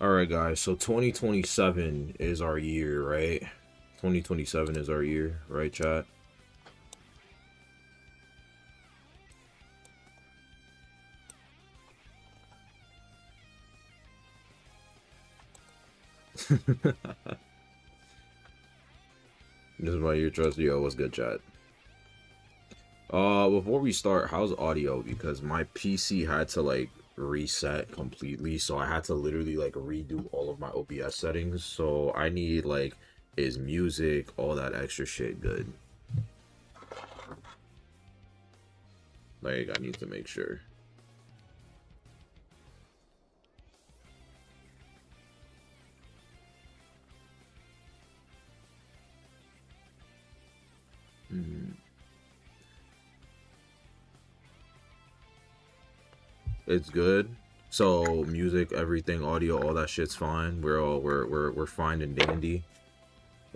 Alright, guys, so 2027 is our year, right? 2027 is our year, right, chat? This is my year, trust. Yo, what's good, chat? Before we start, how's audio? Because my PC had to, like, reset completely, so I had to literally, like, redo all of my OBS settings. So I need, like, is music, all that extra shit good? Like, I need to make sure. It's good. So music, everything, audio, all that shit's fine. We're fine and dandy.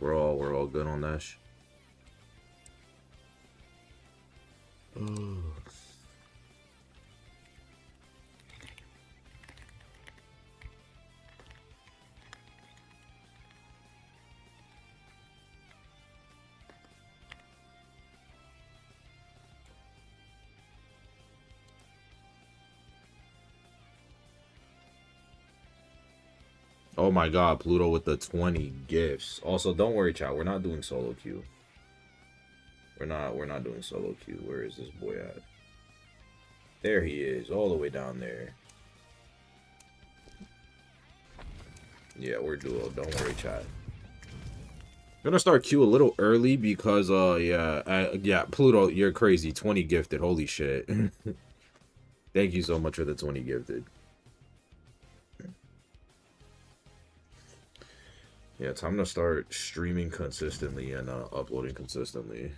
We're all good on that. Oh my god, Pluto with the 20 gifts. Also, don't worry, chat. We're not doing solo queue. We're not doing solo queue. Where is this boy at? There he is, all the way down there. Yeah, we're duo. Don't worry, chat. I'm gonna start queue a little early because yeah, Pluto, you're crazy. 20 gifted. Holy shit. Thank you so much for the 20 gifted. Yeah, time to start streaming consistently and uploading consistently.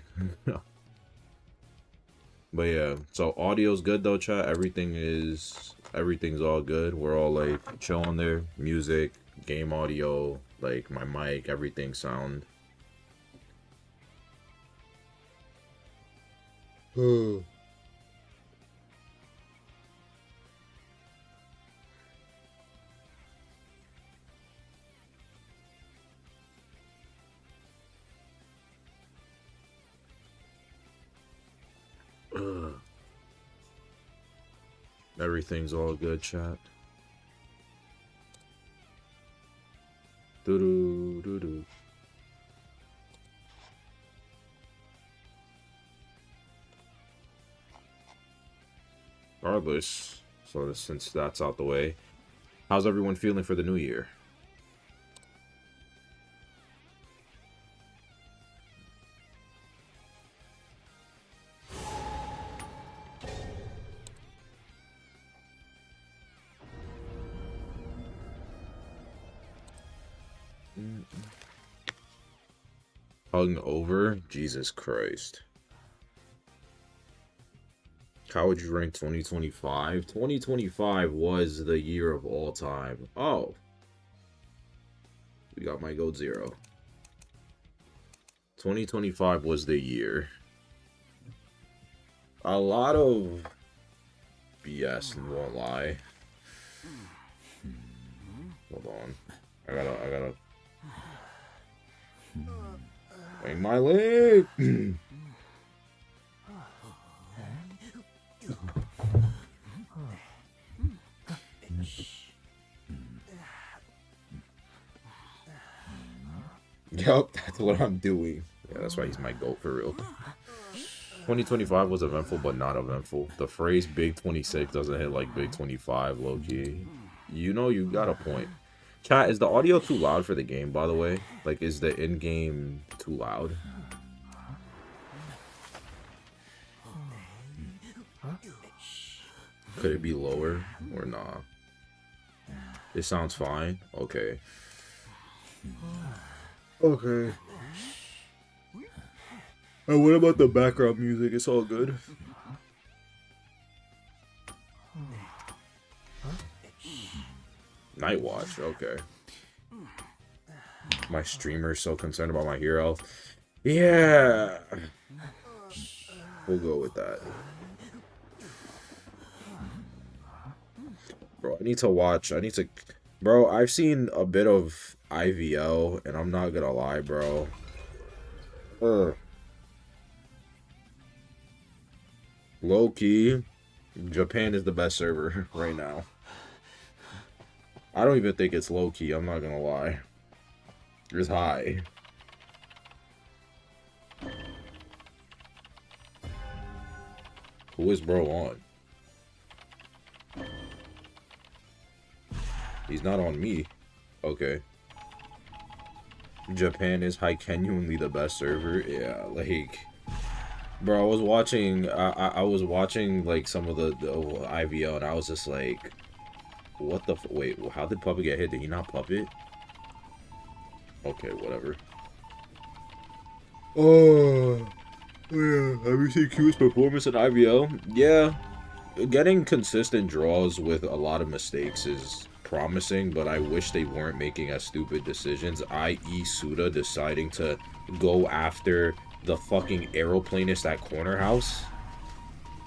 But yeah, so audio's good though, chat. Everything's all good. We're all like chilling there. Music, game audio, like my mic, everything sound. Everything's all good, chat. Doo doo doo doo. Regardless, so since that's out the way, how's everyone feeling for the new year? Hungover? Jesus Christ. How would you rank 2025? 2025 was the year of all time. Oh. We got my gold 0. 2025 was the year. A lot of BS, won't lie. Hold on. I gotta bang my leg. Yup, that's what I'm doing. Yeah, that's why he's my GOAT for real. 2025 was eventful, but not eventful. The phrase Big 26 doesn't hit like Big 25, low-key. You know you got a point. Chat, is the audio too loud for the game, by the way? Like, is the in-game too loud? Could it be lower or not? It sounds fine. Okay. Okay. And what about the background music? It's all good. Night Watch, okay. My streamer's so concerned about my hero. Yeah. We'll go with that. Bro, I need to watch. Bro, I've seen a bit of IVO, and I'm not gonna lie, bro. Low key, Japan is the best server right now. I don't even think it's low key, I'm not gonna lie. It's high. Who is bro on? He's not on me. Okay. Japan is genuinely the best server. Yeah, like, bro, I was watching. I was watching like some of the IVO, and I was just like, what the? Wait, how did Puppet get hit? Did he not puppet? Okay, whatever. Oh, yeah. Have you seen Q's performance in IVO? Yeah, getting consistent draws with a lot of mistakes is promising, but I wish they weren't making as stupid decisions, i.e. Suda deciding to go after the fucking aeroplanist at corner house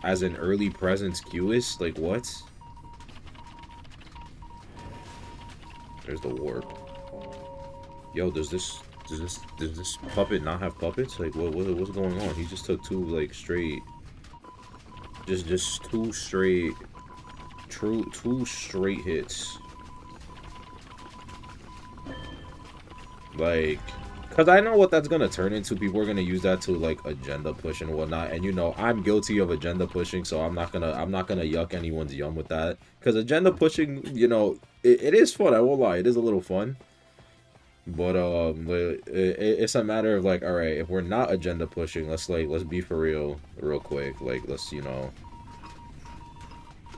as an early presence Qist. Like, what? There's the warp. Yo, does this puppet not have puppets? Like, what's going on? He just took two, like, straight, just two straight, two straight hits. Like, because I know what that's gonna turn into. People are gonna use that to, like, agenda push and whatnot. And, you know, I'm guilty of agenda pushing, so I'm not gonna yuck anyone's yum with that. Because agenda pushing, you know, it is fun. I won't lie, it is a little fun. But it's a matter of, like, all right, if we're not agenda pushing, let's be for real quick. Like, let's, you know,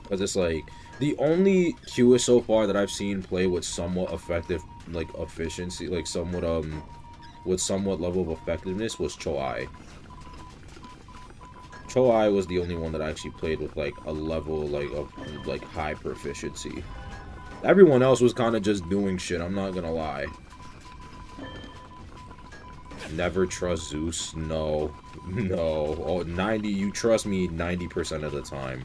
because it's like the only QS so far that I've seen play with somewhat effective, like, efficiency, like somewhat with somewhat level of effectiveness was Choi. Choi was the only one that actually played with, like, a level, like, of, like, high proficiency. Everyone else was kind of just doing shit, I'm not gonna lie. Never trust Zeus. No. No. Oh, 90, you trust me 90% of the time.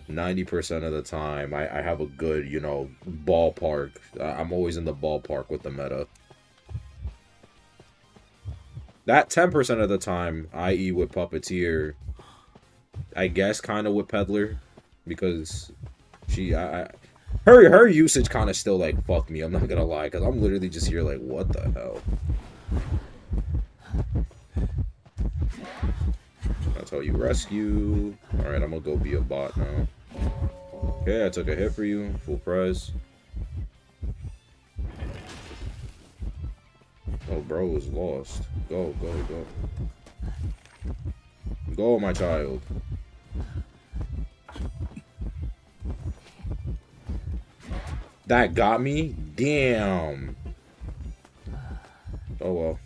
90% of the time, I have a good, you know, ballpark. I'm always in the ballpark with the meta. That 10% of the time, i.e. with Puppeteer, I guess kind of with Peddler, because she, her usage kind of still, like, fucked me, I'm not gonna lie, because I'm literally just here like, what the hell? That's how you rescue. Alright, I'm gonna go be a bot now. Okay, I took a hit for you, full prize. Oh, bro was lost. Go, go, go. Go, my child. That got me? Damn. Oh, well.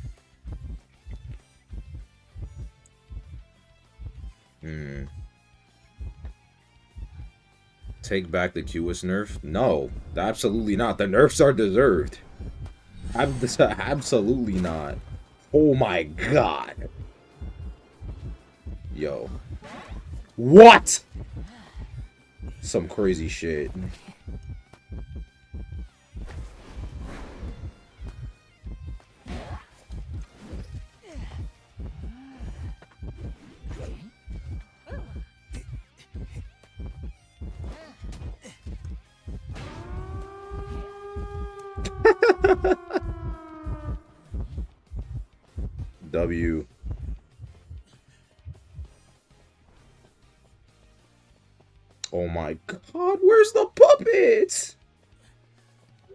Take back the QS nerf? No, absolutely not. The nerfs are deserved. Absolutely not. Oh my god. Yo. What? Some crazy shit. W. Oh my god, where's the puppet?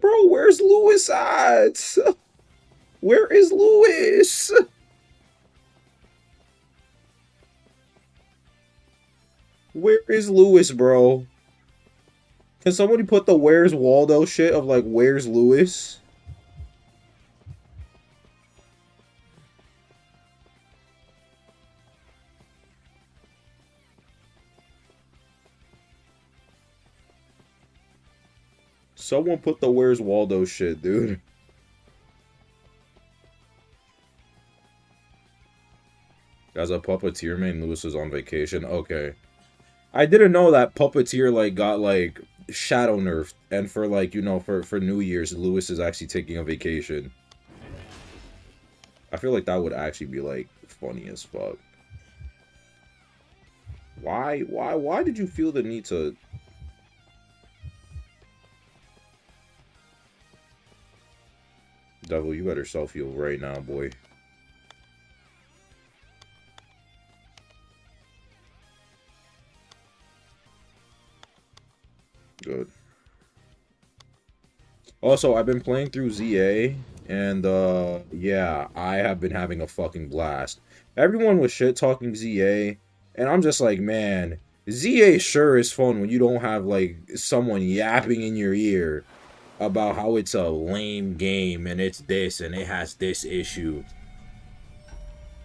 Bro, where's Lewis at? Where is Lewis? Where is Lewis, bro? Can somebody put the Where's Waldo shit of, like, where's Lewis? Someone put the Where's Waldo shit, dude. As a Puppeteer main, Lewis was on vacation. Okay. I didn't know that Puppeteer, like, got, like, shadow nerfed, and for like, you know, for New Year's, Lewis is actually taking a vacation. I feel like that would actually be like funny as fuck. Why did you feel the need to? Devil, you better self-heal right now, boy. Good. Also, I've been playing through ZA, and yeah, I have been having a fucking blast. Everyone was shit-talking ZA, and I'm just like, man, ZA sure is fun when you don't have, like, someone yapping in your ear about how it's a lame game, and it's this, and it has this issue.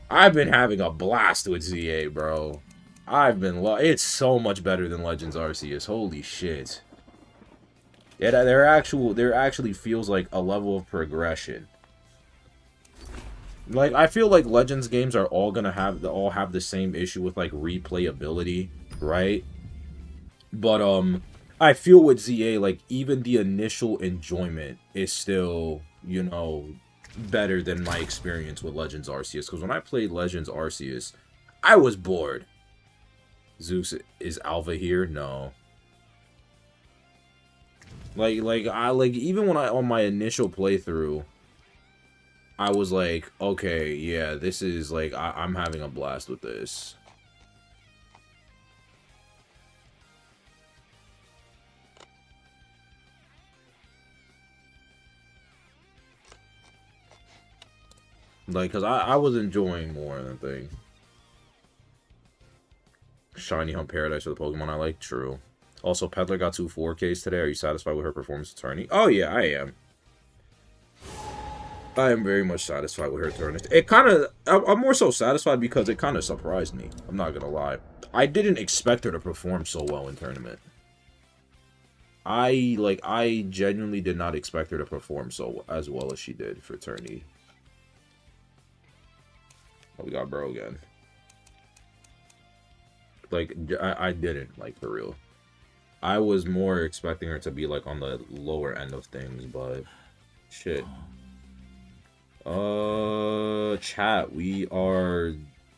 I've been having a blast with ZA, bro. It's so much better than Legends Arceus. Holy shit. Yeah, there actually feels like a level of progression. Like, I feel like Legends games are all gonna have the same issue with like replayability, right? But I feel with ZA, like, even the initial enjoyment is still, you know, better than my experience with Legends Arceus. Because when I played Legends Arceus, I was bored. Zeus, is Alva here? No. Like even when on my initial playthrough, I was like, okay, yeah, this is like, I'm having a blast with this. Like, cause I was enjoying more than thing. Shiny Hump Paradise for the Pokemon I like, true. Also, Peddler got 2 4Ks today. Are you satisfied with her performance attorney? Oh yeah, I am. I am very much satisfied with her tournament. It kind of, I'm more so satisfied because it kind of surprised me. I'm not gonna lie. I didn't expect her to perform so well in tournament. I genuinely did not expect her to perform as well as she did for tourney. Oh, we got bro again. Like, I didn't, like, for real. I was more expecting her to be, like, on the lower end of things, but shit. Chat, we are,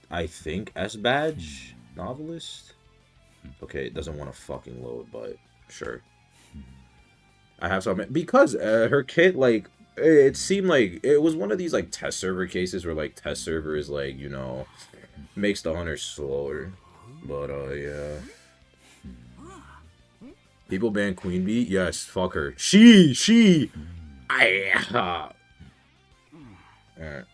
I think, S-Badge novelist? Okay, it doesn't want to fucking load, but sure. I have some, because her kit, like, it seemed like it was one of these, like, test server cases where, like, test server is, like, you know, makes the hunter slower. But, yeah. People ban Queen Bee? Yes, fuck her. Alright.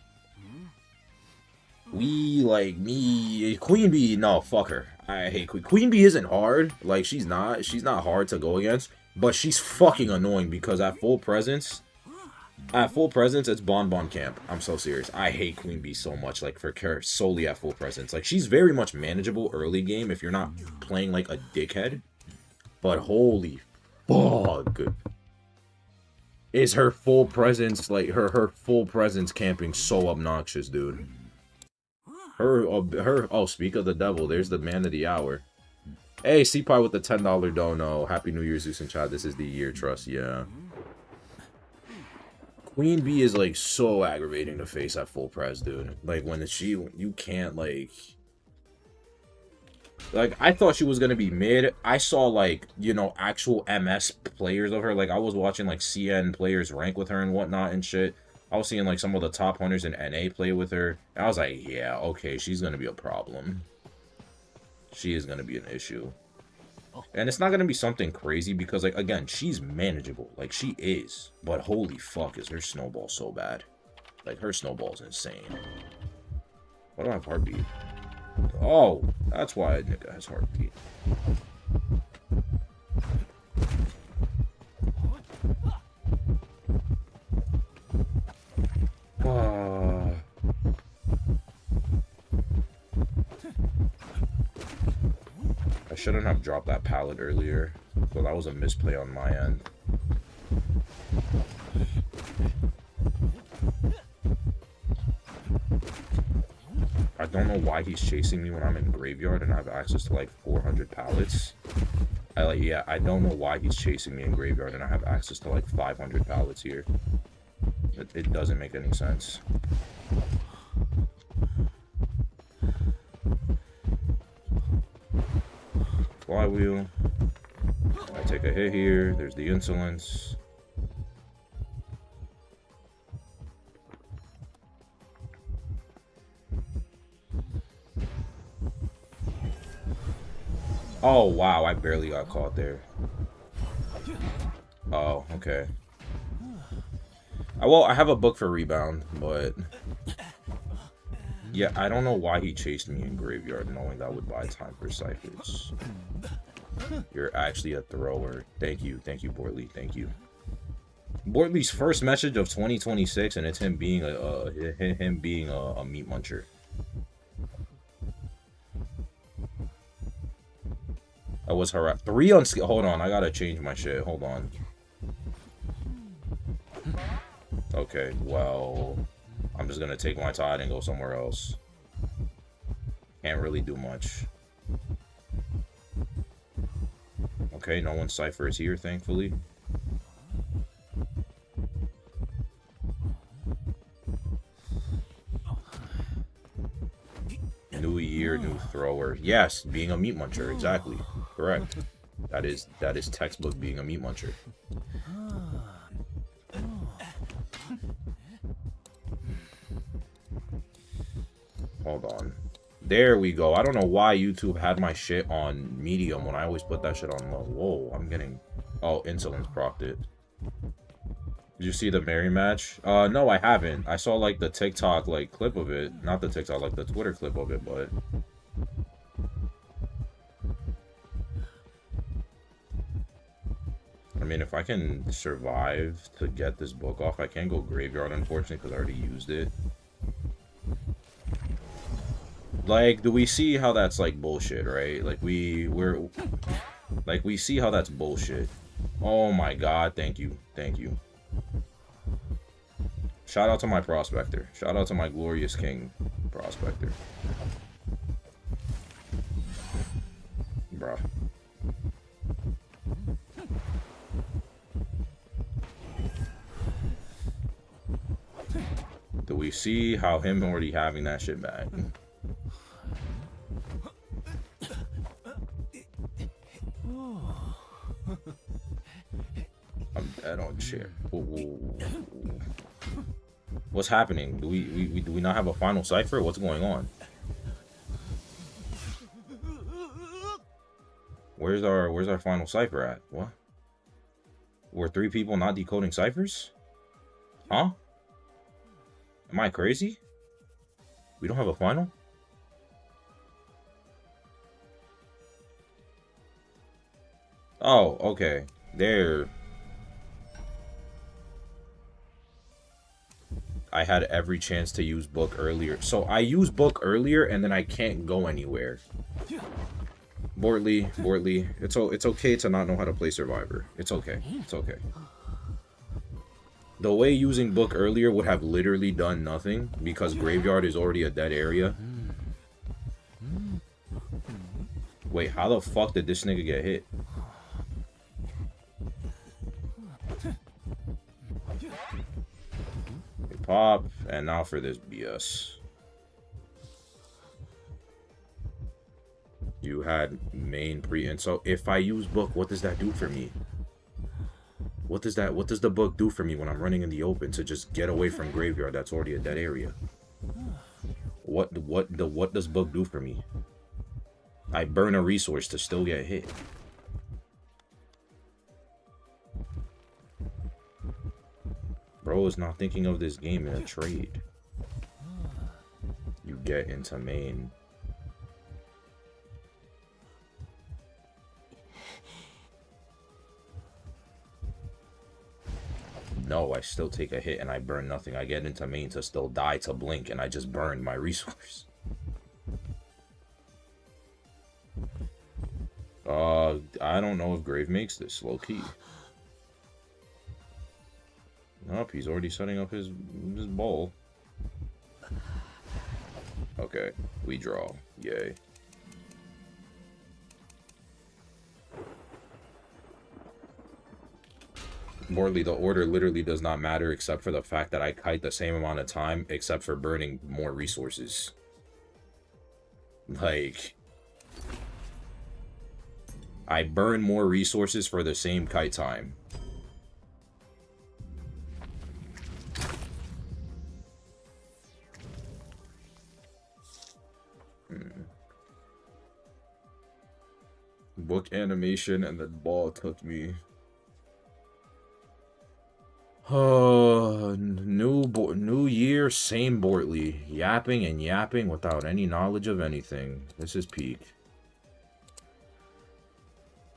We, like, me, Queen Bee, no, fuck her. I hate Queen Bee isn't hard. Like, she's not hard to go against. But she's fucking annoying because at full presence, it's Bon Camp. I'm so serious. I hate Queen Bee so much, like, for her solely at full presence. Like, she's very much manageable early game if you're not playing like a dickhead. But holy fuck. Is her full presence, like, her full presence camping so obnoxious, dude. Oh, speak of the devil, there's the man of the hour. Hey, C-Pie with the $10 dono. Happy New Year, Zeus and Chad. This is the year, trust, yeah. Queen Bee is, like, so aggravating to face at full press, dude. Like, when you can't, like, I thought she was gonna be mid. I saw, like, you know, actual MS players of her. Like, I was watching, like, CN players rank with her and whatnot and shit. I was seeing, like, some of the top hunters in NA play with her. And I was like, yeah, okay, she's gonna be a problem. She is gonna be an issue. And it's not going to be something crazy because, like, again, she's manageable. Like, she is. But holy fuck, is her snowball so bad. Like, her snowball's insane. Why do I have heartbeat? Oh, that's why Nika has heartbeat. I shouldn't have dropped that pallet earlier, so that was a misplay on my end. I don't know why he's chasing me when I'm in graveyard and I have access to like 400 pallets. Yeah, I don't know why he's chasing me in graveyard and I have access to like 500 pallets here. It doesn't make any sense. Flywheel. I take a hit here. There's the insolence. Oh, wow. I barely got caught there. Oh, okay. Well, I have a book for rebound, but... Yeah, I don't know why he chased me in graveyard, knowing that would buy time for ciphers. You're actually a thrower. Thank you, Bortley. Thank you. Bortley's first message of 2026, and it's him being a meat muncher. I was harassed. 3 on skill. Hold on, I gotta change my shit. Hold on. Okay, well, I'm just gonna take my tide and go somewhere else. Can't really do much. Okay, no one's cipher is here, thankfully. New year, new thrower. Yes, being a meat muncher, exactly. Correct. That is textbook being a meat muncher. Hold on. There we go. I don't know why YouTube had my shit on medium when I always put that shit on low. Whoa, I'm getting... Oh, insolence propped it. Did you see the Mary match? No, I haven't. I saw, like, the TikTok, like, clip of it. Not the TikTok, like, the Twitter clip of it, but... I mean, if I can survive to get this book off, I can't go graveyard, unfortunately, because I already used it. Like, do we see how that's, like, bullshit, right? Like, we see how that's bullshit. Oh my god, thank you. Thank you. Shout out to my prospector. Shout out to my glorious king prospector. Bruh. Do we see how him already having that shit back? I'm dead on chair. Ooh. What's happening? Do we not have a final cipher? What's going on? Where's our final cipher at? What? Were 3 people not decoding ciphers? Huh? Am I crazy? We don't have a final? Oh, okay. There. I had every chance to use book earlier. So I used book earlier and then I can't go anywhere. Bortley, it's okay to not know how to play Survivor. It's okay. It's okay. The way using book earlier would have literally done nothing because graveyard is already a dead area. Wait, how the fuck did this nigga get hit? Pop, and now for this BS. You had main and so if I use book, what does that do for me? What does the book do for me when I'm running in the open to just get away from graveyard that's already a dead area? What does book do for me? I burn a resource to still get hit. Bro is not thinking of this game in a trade. You get into main. No, I still take a hit and I burn nothing. I get into main to still die to blink and I just burn my resource. I don't know if Grave makes this, low-key. Nope, he's already setting up his bowl. Okay, we draw. Yay. Morley, the order literally does not matter except for the fact that I kite the same amount of time, except for burning more resources. Like, I burn more resources for the same kite time. Book animation and the ball took me. New year, same Bortley. Yapping and yapping without any knowledge of anything. This is peak.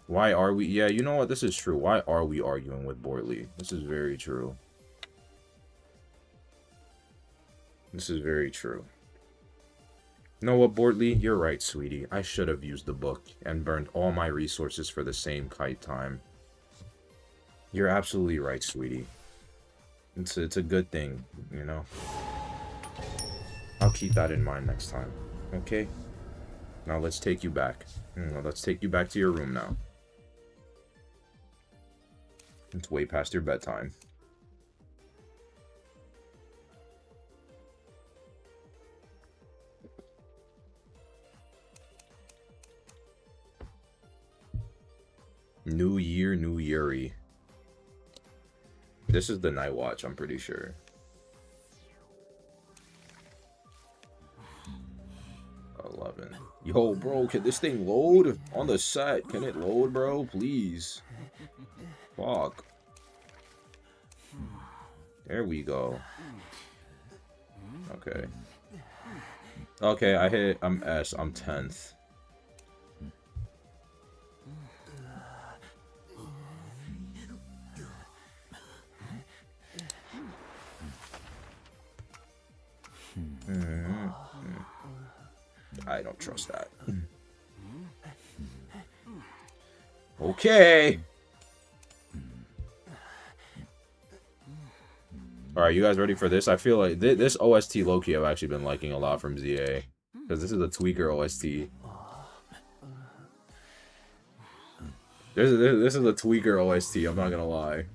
Why are we... Yeah, you know what? This is true. Why are we arguing with Bortley? This is very true. This is very true. You know what, Bortley? You're right, sweetie. I should have used the book and burned all my resources for the same kite time. You're absolutely right, sweetie. It's a good thing, you know? I'll keep that in mind next time. Okay? Now let's take you back. Let's take you back to your room now. It's way past your bedtime. New year, new Yuri. This is the night watch, I'm pretty sure. Yo, bro, can this thing load on the set? Can it load, bro? Please. Fuck. There we go. Okay. Okay, I'm S. I'm 10th. I don't trust that. Okay. Alright, you guys ready for this? I feel like this OST low-key I've actually been liking a lot from ZA. Because this is a tweaker OST. This is a tweaker OST, I'm not gonna lie.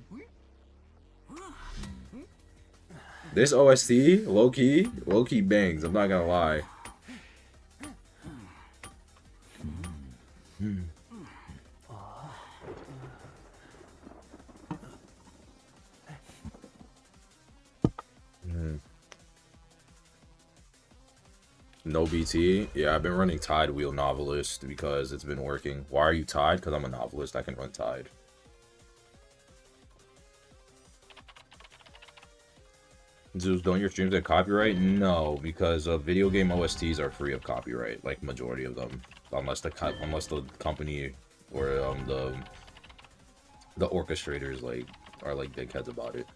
This OST, low-key bangs, I'm not gonna lie. No BT? Yeah, I've been running Tide Wheel Novelist because it's been working. Why are you Tide? Because I'm a novelist, I can run Tide. Zeus, don't your streams have copyright? No, because video game OSTs are free of copyright, like majority of them, unless the company or the orchestrators are dickheads about it.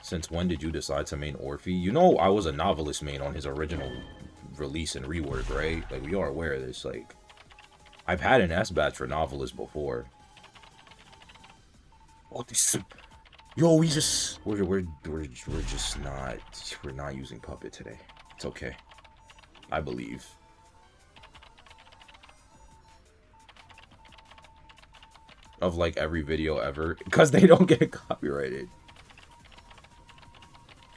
Since when did you decide to main Orphe? You know, I was a novelist main on his original release and rework, right? Like, we are aware of this. Like, I've had an S batch for novelist before. Oh, this. Yo, we're not using Puppet today. It's okay. I believe. Of like every video ever, because they don't get copyrighted.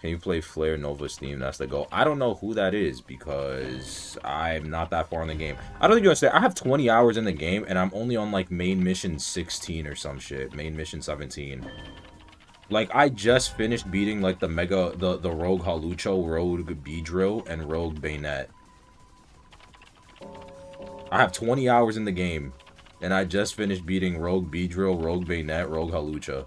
Can you play Flare Nova's theme? That's the goal. I don't know who that is because I'm not that far in the game. I don't think you understand. I have 20 hours in the game and I'm only on like main mission 16 or some shit. Main mission 17. Like, I just finished beating, like, the Rogue Halucho, Rogue Beedrill, and Rogue Bayonet. I have 20 hours in the game, and I just finished beating Rogue Beedrill, Rogue Bayonet, Rogue Halucha.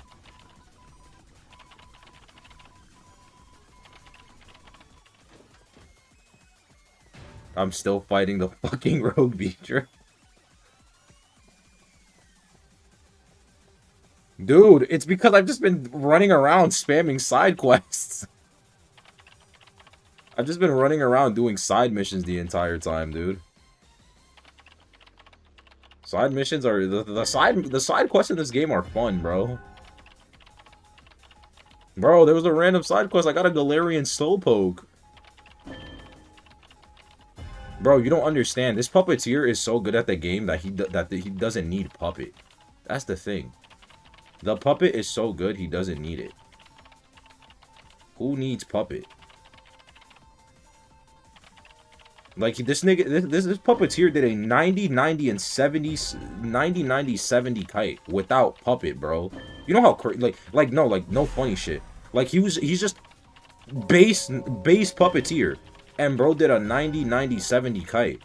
I'm still fighting the fucking Rogue Beedrill. Dude, it's because I've just been running around spamming side quests. I've just been running around doing side missions the entire time, dude. Side missions are the side quests in this game are fun, bro. Bro, there was a random side quest. I got a Galarian Slowpoke. Bro, you don't understand. This puppeteer is so good at the game that he doesn't need puppet. That's the thing. The puppet is so good, he doesn't need it. Who needs puppet? Like, this nigga, this puppeteer did a 90, 90, and 70, 90, 90, 70 kite without puppet, bro. You know how crazy, no funny shit. Like, he's just base puppeteer. And bro did a 90, 90, 70 kite.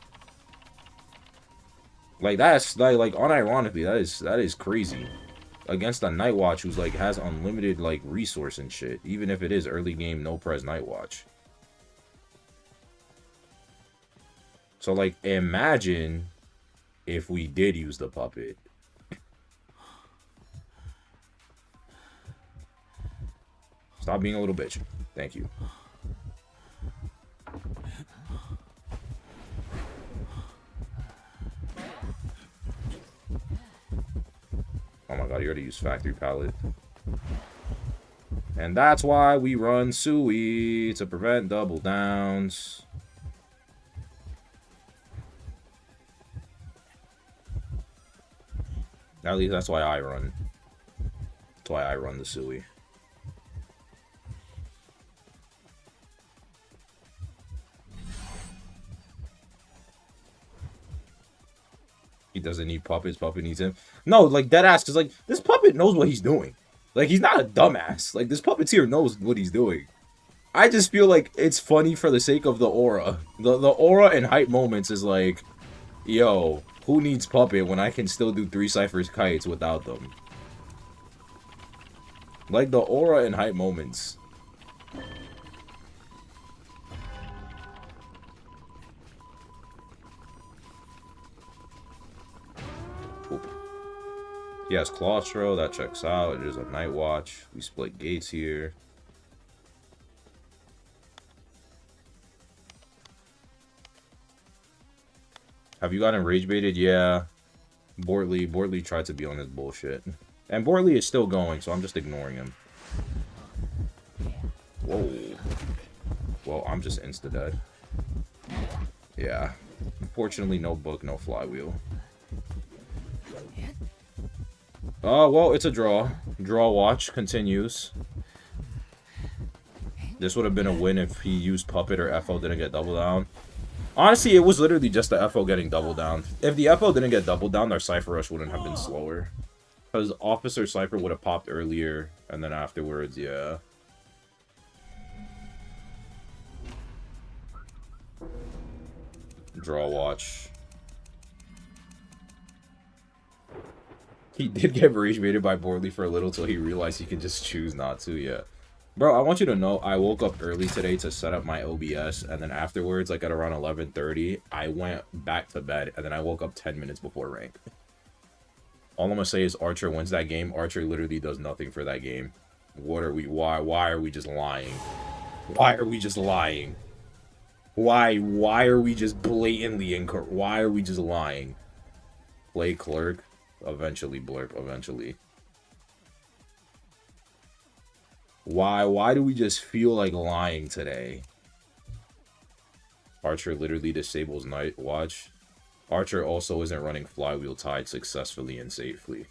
Like, that's, like unironically, that is crazy. Against a Night Watch who's, like, has unlimited, like, resource and shit. Even if it is early game, no pres Night Watch. So, like, imagine if we did use the puppet. Stop being a little bitch. Thank you. Oh my god, you already used factory pallet. And that's why we run Sui to prevent double downs. At least that's why I run. That's why I run the Sui. He doesn't need puppets. Puppet needs him. No, like, deadass, because, like, this puppet knows what he's doing. Like, he's not a dumbass. Like, this puppeteer knows what he's doing. I just feel like it's funny for the sake of the aura. The aura and hype moments is like, yo, who needs puppet when I can still do 3 ciphers kites without them? Like, the aura and hype moments. Oop. He has Claustro, that checks out. It is a Night Watch. We split gates here. Have you gotten rage baited? Yeah. Bortley tried to be on this bullshit. And Bortley is still going, so I'm just ignoring him. Whoa. Well, I'm just insta-dead. Yeah. Unfortunately, no book, no flywheel. Well, it's a draw. Draw watch continues. This would have been a win if he used Puppet or FO didn't get double down. Honestly, it was literally just the FO getting double down. If the FO didn't get double down, our Cypher Rush wouldn't have been slower. Because Officer Cypher would have popped earlier, and then afterwards, yeah. Draw watch. He did get rage baited by Bortley for a little till he realized he could just choose not to, yeah. Bro, I want you to know, I woke up early today to set up my OBS, and then afterwards, like at around 11:30, I went back to bed, and then I woke up 10 minutes before rank. All I'm gonna say is Archer wins that game. Archer literally does nothing for that game. What are we, why are we just lying? Why are we just lying? Why are we just blatantly incorrect? Why are we just lying? Play clerk, eventually blurp, eventually. Why do we just feel like lying today? Archer literally disables Night Watch. Archer also isn't running Flywheel Tide successfully and safely.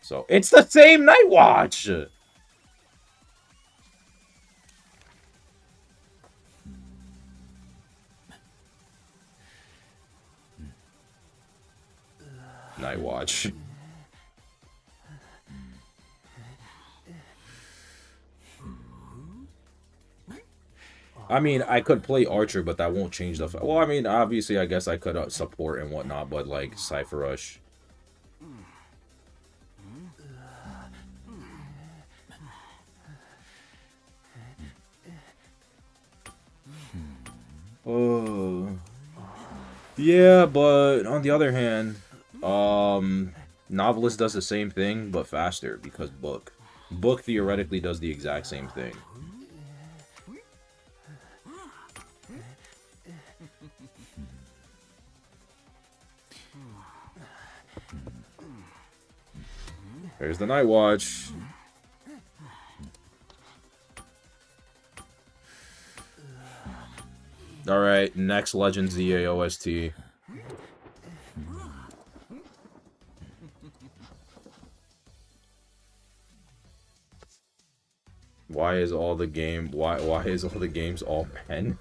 So, it's the same Night Watch! Night Watch. I mean, I could play Archer, but that won't change the... Well, I mean, obviously, I guess I could support and whatnot, but, like, Cypher Rush. Oh. Yeah, but on the other hand, Novelist does the same thing, but faster, because Book theoretically does the exact same thing. There's the Night Watch. Alright, next Legends ZAOST. Why is all the game? Why is all the games all pen?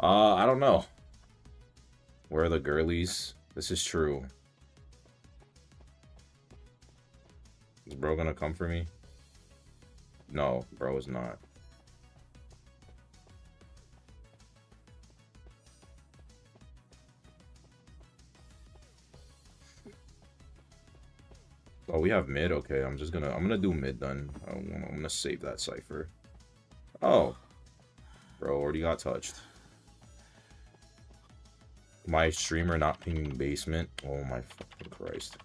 I don't know. Where are the girlies? This is true. Is bro gonna come for me? No, bro is not. Oh, we have mid? Okay, I'm gonna do mid then. I'm gonna save that cipher. Oh. Bro already got touched. My streamer not pinging basement. Oh my fucking Christ.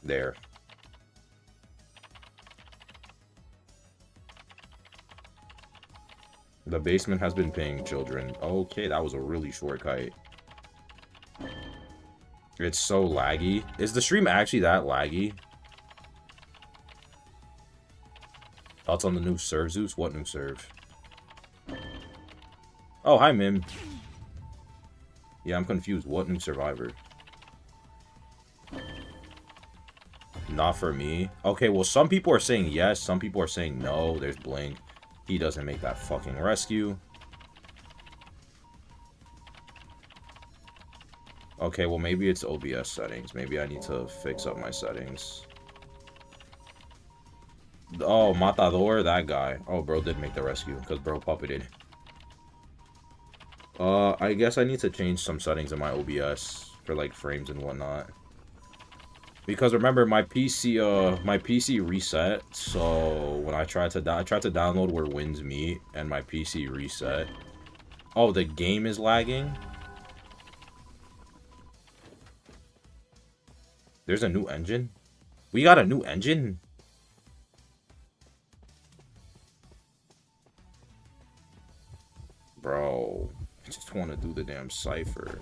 There. The basement has been pinging children. Okay, that was a really short kite. It's so laggy. Is the stream actually that laggy? Thoughts on the new Surv, Zeus? What new Surv? Oh, hi, Mim. Yeah, I'm confused. What new Survivor? Not for me. Okay, well, some people are saying yes. Some people are saying no. There's Blink. He doesn't make that fucking rescue. Okay, well, maybe it's OBS settings. Maybe I need to fix up my settings. Oh, Matador, that guy. Oh, bro did make the rescue because bro puppeted. I guess I need to change some settings in my OBS for like frames and whatnot. Because remember, my PC reset. So when I tried to download Where Winds Meet, and my PC reset. Oh, the game is lagging. There's a new engine. We got a new engine. Bro, I just want to do the damn cipher.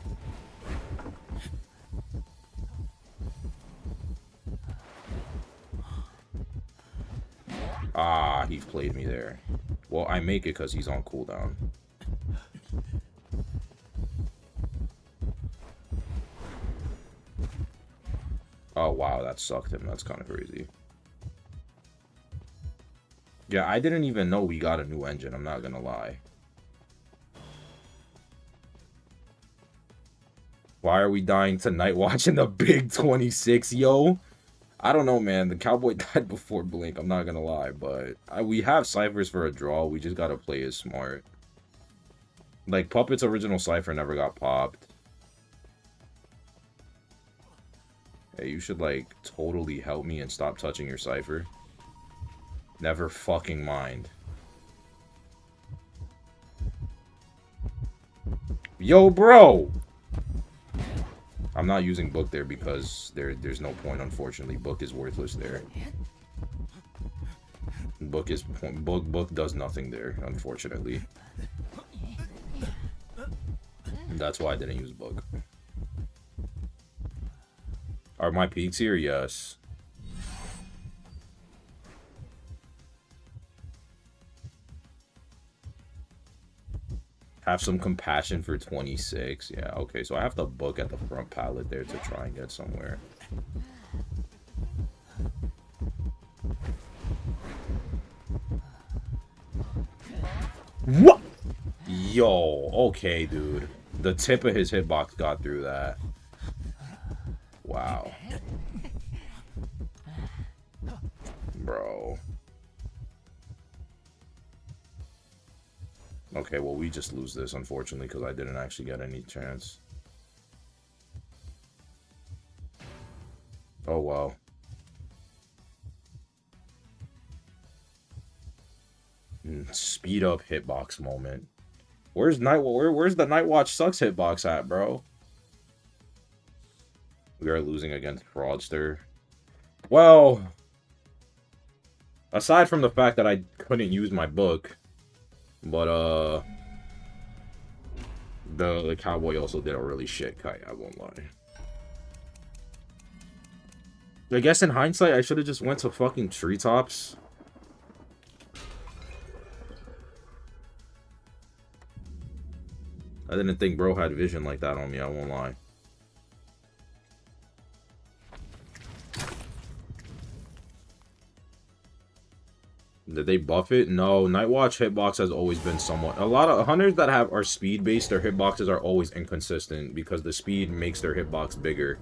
Ah, he played me there. Well, I make it because he's on cooldown. Oh, wow, that sucked him. That's kind of crazy. Yeah, I didn't even know we got a new engine. I'm not gonna lie. Why are we dying tonight watching the Big 26, yo? I don't know, man. The Cowboy died before Blink. I'm not gonna lie, but we have ciphers for a draw. We just gotta play it smart. Like, Puppet's original cipher never got popped. Hey, you should, like, totally help me and stop touching your cipher. Never fucking mind. Yo, bro! I'm not using Book there because there's no point, unfortunately. Book is worthless there. Book does nothing there, unfortunately. That's why I didn't use Book. Are my peaks here? Yes. Have some compassion for 26. Yeah, okay, so I have to Book at the front pallet there to try and get somewhere. What? Yo, okay, dude. The tip of his hitbox got through that. Wow. Bro. Okay, well, we just lose this, unfortunately, because I didn't actually get any chance. Oh, wow. Speed up hitbox moment. Where's where's the Nightwatch Sucks hitbox at, bro? We are losing against Fraudster. Well, aside from the fact that I couldn't use my Book, but the Cowboy also did a really shit kite, I won't lie. I guess in hindsight, I should have just went to fucking treetops. I didn't think bro had vision like that on me, I won't lie. Did they buff it? No, Nightwatch hitbox has always been somewhat. A lot of hunters that are speed based, their hitboxes are always inconsistent because the speed makes their hitbox bigger.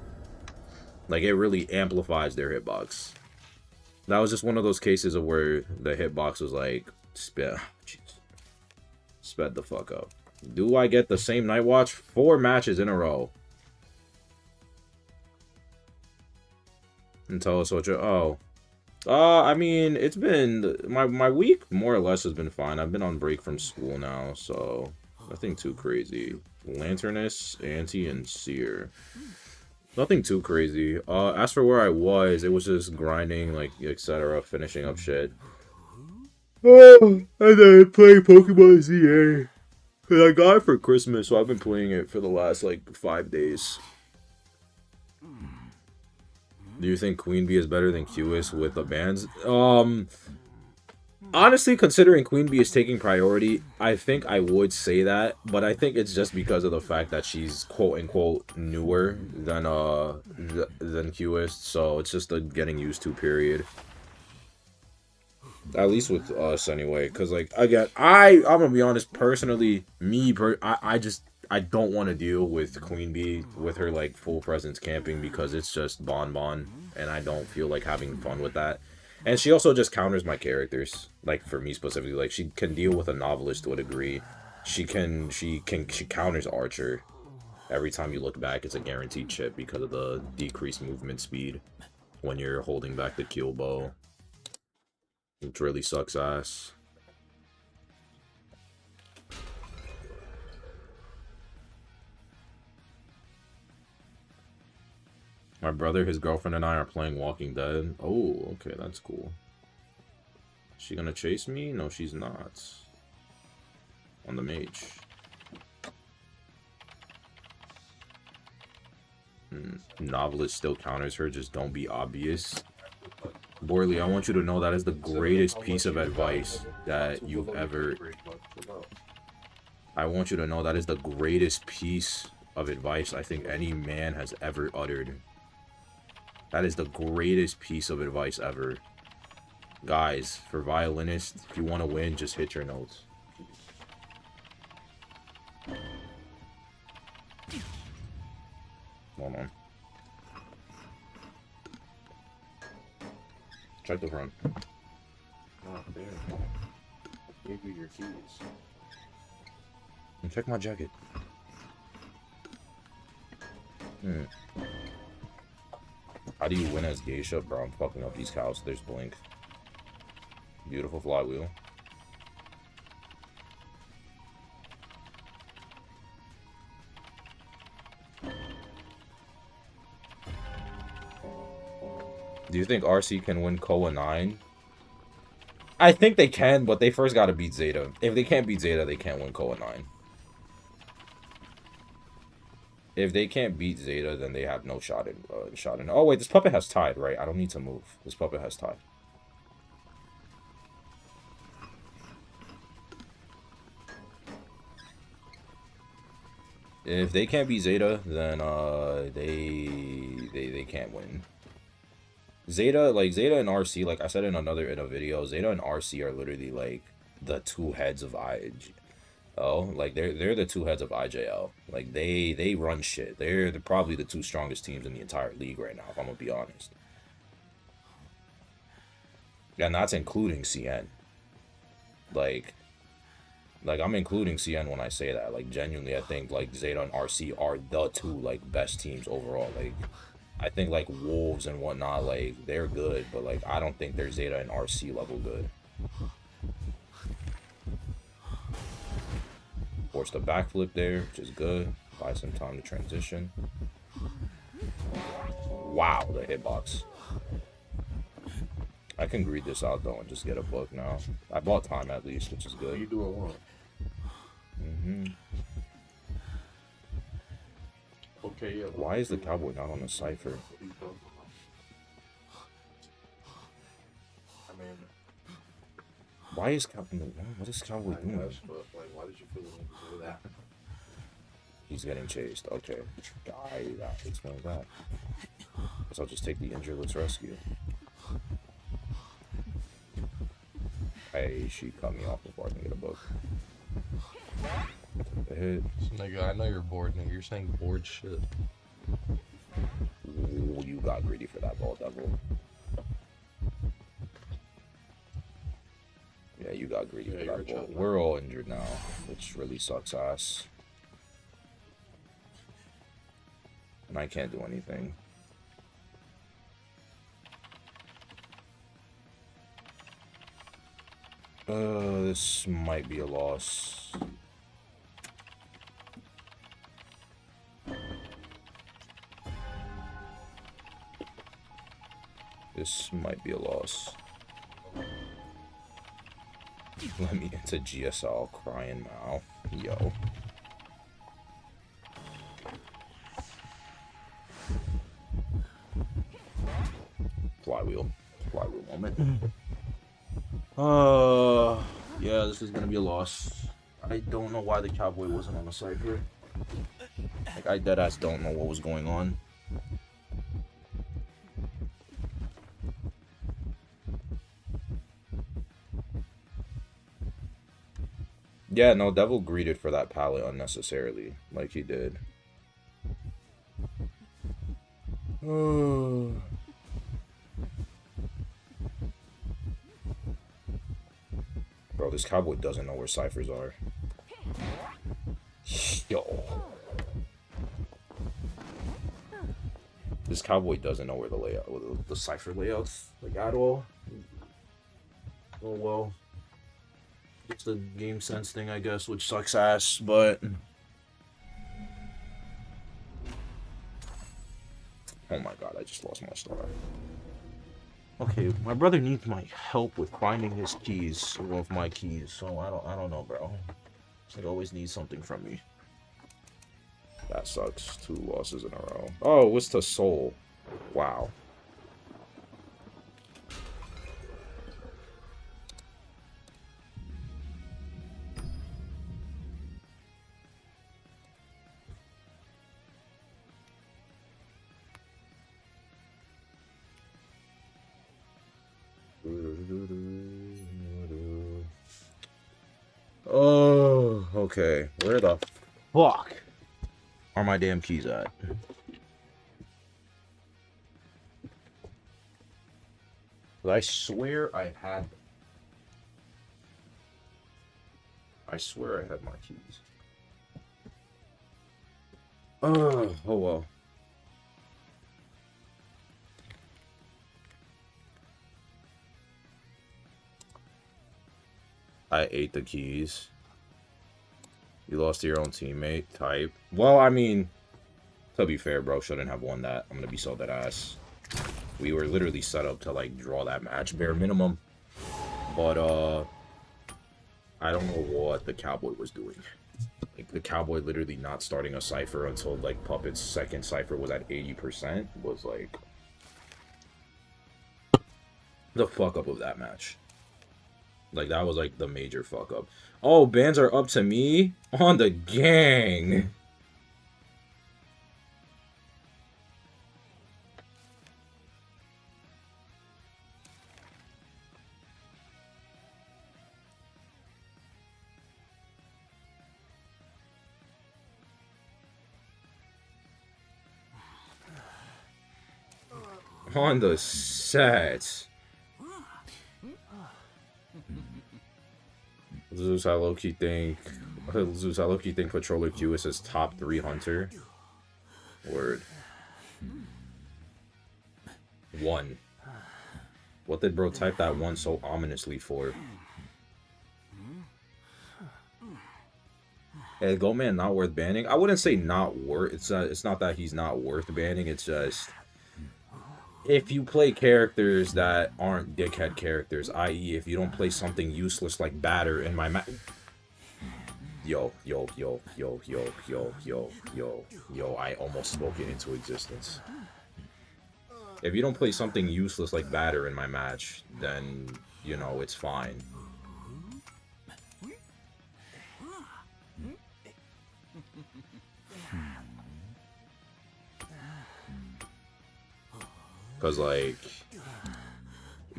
Like it really amplifies their hitbox. That was just one of those cases of where the hitbox was like sped the fuck up. Do I get the same Nightwatch? 4 matches in a row. And tell us what you're. Oh. I mean, it's been my week more or less has been fine. I've been on break from school now, so nothing too crazy. Lanternus, Anti, and Seer. Nothing too crazy. As for where I was, it was just grinding, like, etc., finishing up shit. Oh, and then playing Pokemon ZA. I got it for Christmas, so I've been playing it for the last, like, 5 days. Do you think Queen Bee is better than QS with the bans? Honestly, considering Queen Bee is taking priority, I think I would say that, but I think it's just because of the fact that she's quote-unquote newer than QS, so it's just a getting used to period. At least with us anyway, because like again, I'm gonna be honest, personally, I don't want to deal with Queen Bee with her like full presence camping because it's just bonbon, and I don't feel like having fun with that. And she also just counters my characters, like for me specifically. Like she can deal with a novelist to a degree. She counters Archer. Every time you look back, it's a guaranteed chip because of the decreased movement speed when you're holding back the kill bow. Which really sucks ass. My brother, his girlfriend, and I are playing Walking Dead. Oh, okay, that's cool. Is she gonna chase me? No, she's not. On the mage. Novelist still counters her, just don't be obvious. Borley, I want you to know that is the greatest piece of advice that you've ever... I want you to know that is the greatest piece of advice I think any man has ever uttered. That is the greatest piece of advice ever. Guys, for violinists, if you want to win, just hit your notes. Hold on. Check the front. Not there. Give you your keys. And check my jacket. How do you win as Geisha? Bro, I'm fucking up these cows. There's Blink. Beautiful flywheel. Do you think RC can win Koa 9? I think they can, but they first gotta beat Zeta. If they can't beat Zeta, they can't win Koa 9. If they can't beat Zeta, then they have no shot in. Oh wait, this puppet has Tide, right? I don't need to move. This puppet has Tide. If they can't beat Zeta, then they can't win. Zeta and RC, like I said in a video, Zeta and RC are literally like the two heads of like they're the two heads of IJL. Like they run shit. They're probably the two strongest teams in the entire league right now, if I'm gonna be honest. And that's including CN. Like I'm including CN when I say that. Like genuinely, I think like Zeta and RC are the two like best teams overall. Like I think like Wolves and whatnot, like they're good, but like I don't think they're Zeta and RC level good. Forced a backflip there, which is good. Buy some time to transition. Wow, the hitbox. I can greed this out though and just get a book now. I bought time at least, which is good. You do it once. Okay, yeah. Why is the cowboy not on the cipher? I mean, why is cowboy? What is cowboy doing? like, why did you feel the need to do that? He's getting chased. Okay, that explains that. Guess I'll just take the injured. Let's rescue. Hey, she cut me off before I can get a book. The hit. So, nigga, I know you're bored, nigga. You're saying bored shit. Ooh, you got greedy for that ball, devil. Yeah, you got greedy for that ball. We're all injured now, which really sucks ass. And I can't do anything. This might be a loss. This might be a loss. Let me into GSL crying now. Yo. Flywheel. Flywheel moment. Yeah, this is gonna be a loss. I don't know why the cowboy wasn't on the cipher. Like, I deadass don't know what was going on. Yeah, no, Devil greeted for that pallet unnecessarily, like he did. Bro, this cowboy doesn't know where ciphers are. Yo. This cowboy doesn't know where the layout, the cipher layouts, like, at all. Oh well. It's the game sense thing, I guess, which sucks ass, but... Oh my god, I just lost my star. Okay, my brother needs my help with finding his keys, or with my keys, so I don't know, bro. He always needs something from me. That sucks. 2 losses in a row. Oh, what's to Soul? Wow. Oh, okay. Where the fuck are my damn keys at? I swear I had... I swear I had my keys. Oh well. I ate the keys. You lost to your own teammate. Type. Well, I mean, to be fair, bro, shouldn't have won that. I'm gonna be so dead ass. We were literally set up to, like, draw that match, bare minimum. But, I don't know what the cowboy was doing. Like, the cowboy literally not starting a cipher until, like, Puppet's second cipher was at 80% was, like, the fuck up of that match. Like, that was, like, the major fuck up. Oh, bans are up to me? On the gang! On the set. Zeus, I low-key think Patroller Q is his top 3 hunter. Word. 1. What did bro type that 1 so ominously for? Hey, Goatman not worth banning? I wouldn't say not worth. It's not that he's not worth banning. It's just, if you play characters that aren't dickhead characters, i.e. if you don't play something useless like batter in my yo, I almost spoke it into existence. If you don't play something useless like batter in my match, then, you know, it's fine. Because, like,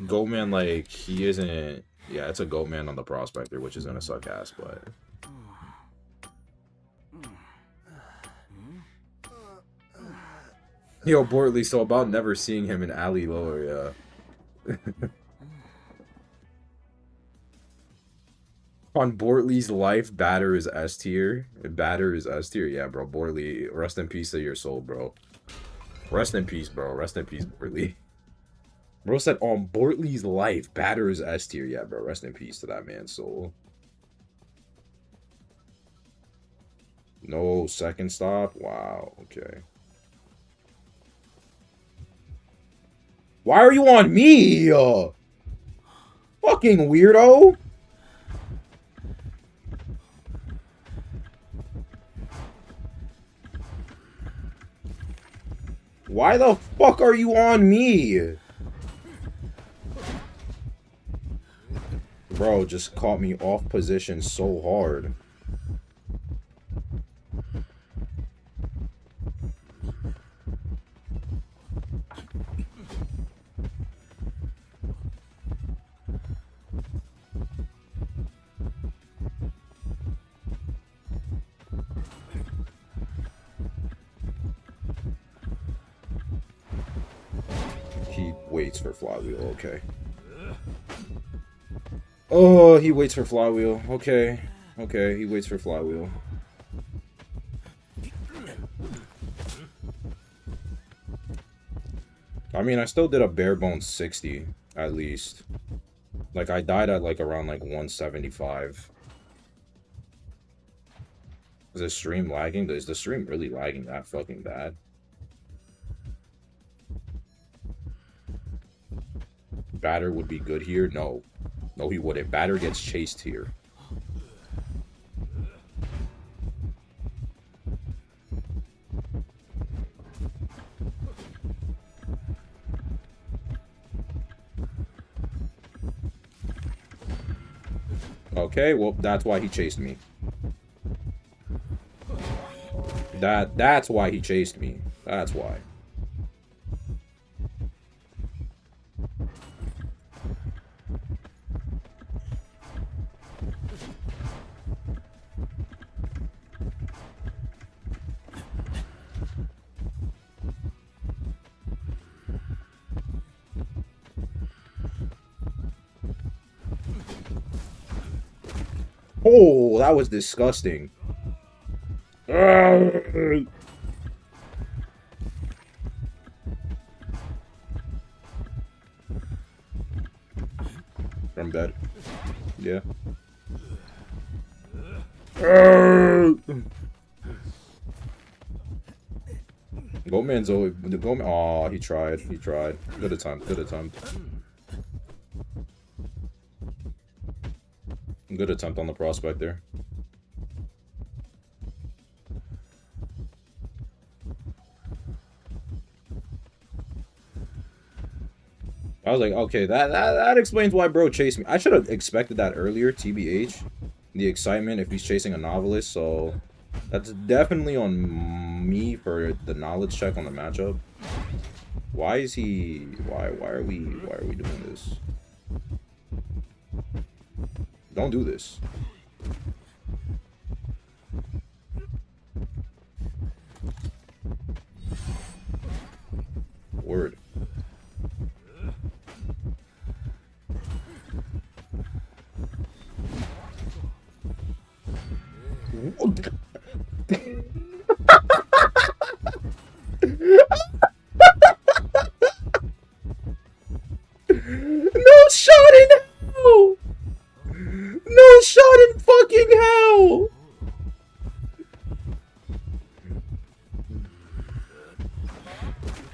Goatman, like, he isn't Yeah, it's a goat man on the prospector, which is gonna suck ass, but yo, Bortley, so about never seeing him in alley lower, yeah. On Bortley's life, batter is S tier. Batter is S tier, yeah, bro. Bortley, rest in peace to your soul, bro. Rest in peace, bro. Rest in peace, Bortley. Bro said on Bortley's life, batter is S tier, yeah, bro. Rest in peace to that man's soul. No second stop. Wow. Okay. Why are you on me? Fucking weirdo. Why the fuck are you on me? Bro just caught me off position so hard. He waits for flywheel, okay. Oh, he waits for flywheel. Okay. Okay, he waits for flywheel. I mean, I still did a bare bones 60, at least. Like, I died at, like, around, like, 175. Is the stream lagging? Is the stream really lagging that fucking bad? Batter would be good here? No. No, he wouldn't. Batter gets chased here. Okay, well, that's why he chased me. That's why he chased me. That's why. Oh, that was disgusting. I'm dead. Yeah. Goatman's always the Goatman. Oh, he tried. He tried. Good attempt. Good attempt. Good attempt on the prospect there. I was like, okay, that explains why bro chased me. I should have expected that earlier, TBH. The excitement if he's chasing a novelist, so that's definitely on me for the knowledge check on the matchup. Why is he why are we doing this? Don't do this. Word. No shot in hell! No shot in fucking hell!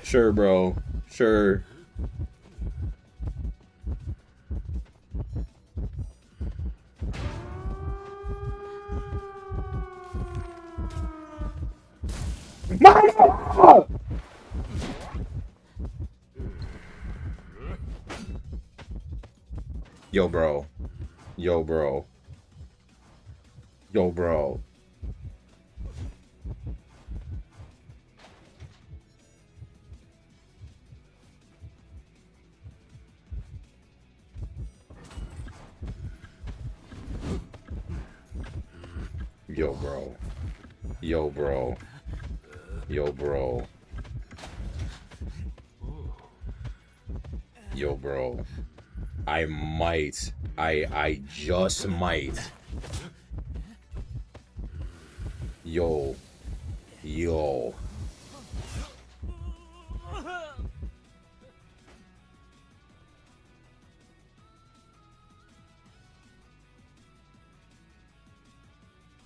Sure, bro. Sure. Mama! Yo, bro. Yo, bro. Yo, bro. Yo, bro. Yo, bro. Yo, bro. Yo, bro. I might. I just might. Yo. Yo.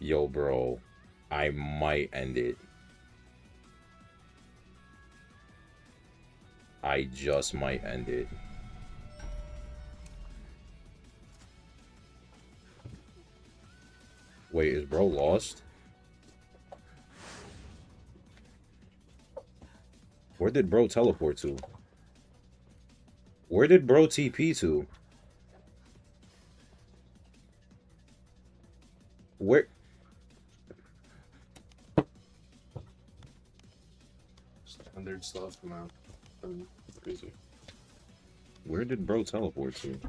Yo, bro. I might end it. I just might end it. Wait, is bro lost? Where did bro teleport to? Where did bro TP to? Where? Standard stuff, man. Crazy. Where did bro teleport to?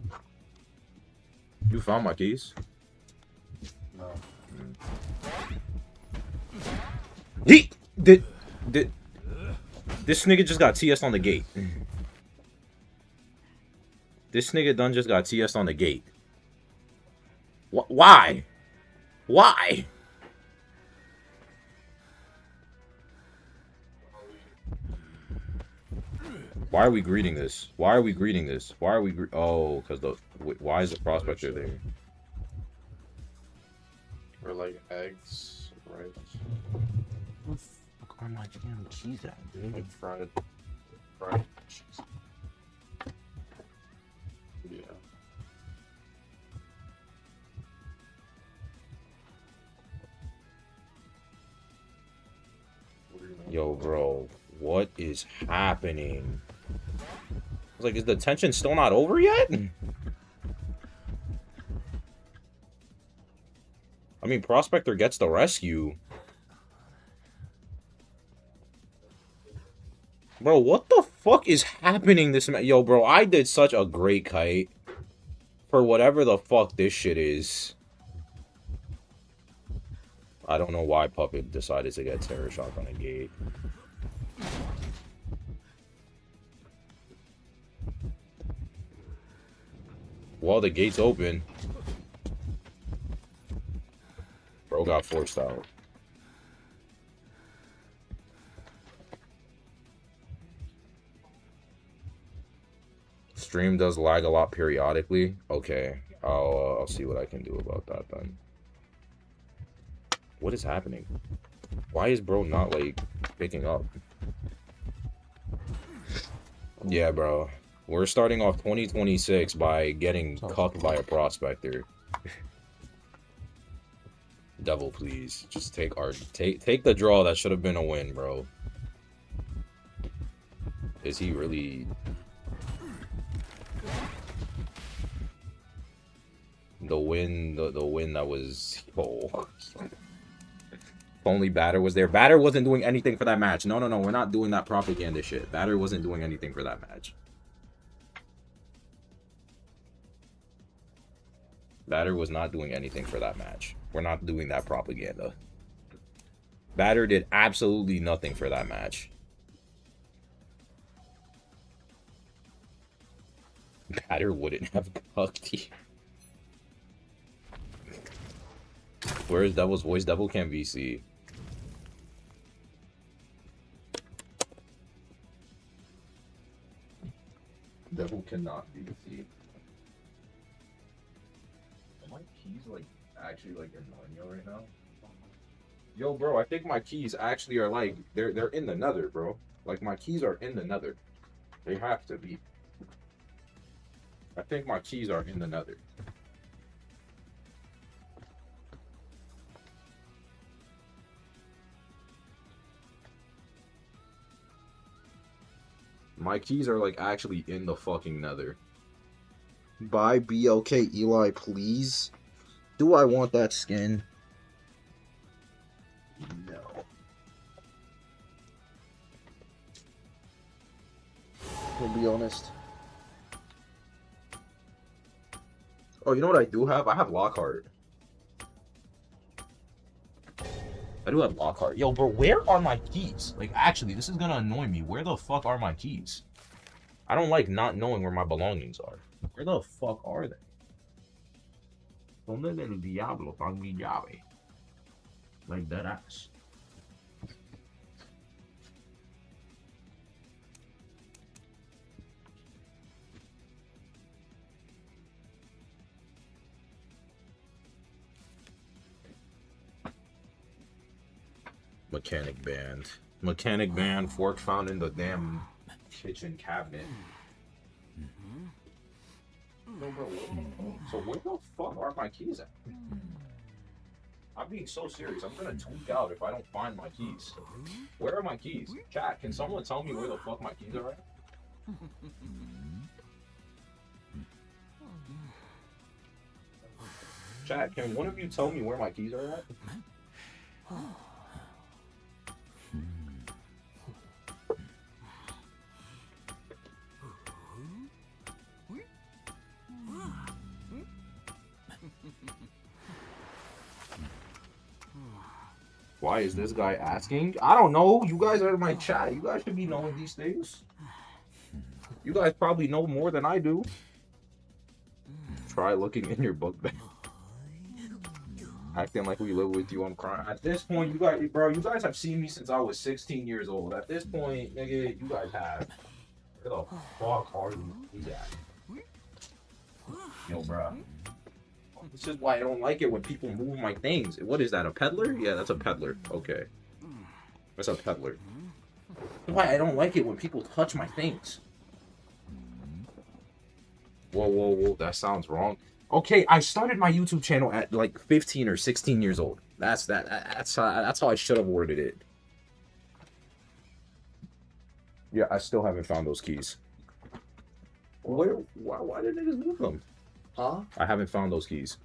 You found my keys? No. He did this nigga just got TS on the gate. This nigga done just got TS on the gate. Why? Why? Why are we greeting this? Why are we greeting this? Why are we oh, because the why is the prospector there? Or like eggs, right? Where the fuck are my damn keys at, dude? Like fried cheese. Yeah. Yo, bro, what is happening? I was like, is the tension still not over yet? I mean, Prospector gets the rescue. Bro, what the fuck is happening this man? Yo, bro, I did such a great kite for whatever the fuck this shit is. I don't know why Puppet decided to get Terror Shock on a gate. Well, the gate's open. Bro got forced out. Stream does lag a lot periodically. Okay, I'll see what I can do about that then. What is happening? Why is bro not like picking up? Yeah, bro. We're starting off 2026 by getting cucked by a prospector. Devil, please. Just take the draw. That should have been a win, bro. Is he really... The win that was... Oh. If only Batter was there. Batter wasn't doing anything for that match. No, we're not doing that propaganda shit. Batter wasn't doing anything for that match. Batter was not doing anything for that match. We're not doing that propaganda. Batter did absolutely nothing for that match. Batter wouldn't have cucked you. Where is Devil's voice? Devil can't VC. Devil cannot VC. Are my keys like actually like annoying you right now? Yo, bro, I think my keys actually are like they're in the nether, bro. Like my keys are in the nether. They have to be. I think my keys are in the nether. My keys are like actually in the fucking nether. Buy BLK Eli, please. Do I want that skin? No. To be honest. Oh, you know what I do have? I have Lockhart. I do have Lockhart. Yo, bro, where are my keys? Like, actually, this is gonna annoy me. Where the fuck are my keys? I don't like not knowing where my belongings are. Where the fuck are they? Donde el diablo está mi llave? Like that ass. Mechanic band. Mechanic band, fork found in the damn kitchen cabinet. No, bro, so where the fuck are my keys at? I'm being so serious. I'm gonna tweak out if I don't find my keys. Where are my keys? Chat, can someone tell me where the fuck my keys are at? Chat, can one of you tell me where my keys are at? Why is this guy asking? I don't know. You guys are in my chat. You guys should be knowing these things. You guys probably know more than I do. Try looking in your book bag. Acting like we live with you, I'm crying. At this point, you guys, bro, you guys have seen me since I was 16 years old. At this point, nigga, you guys have. Where the fuck are you at? Yo, bro. This is why I don't like it when people move my things. What is that, a peddler? Yeah, that's a peddler. Okay. That's a peddler. That's why I don't like it when people touch my things. Whoa, whoa, whoa. That sounds wrong. Okay, I started my YouTube channel at like 15 or 16 years old. That's how I should have worded it. Yeah, I still haven't found those keys. Why did niggas move them? Huh? I haven't found those keys.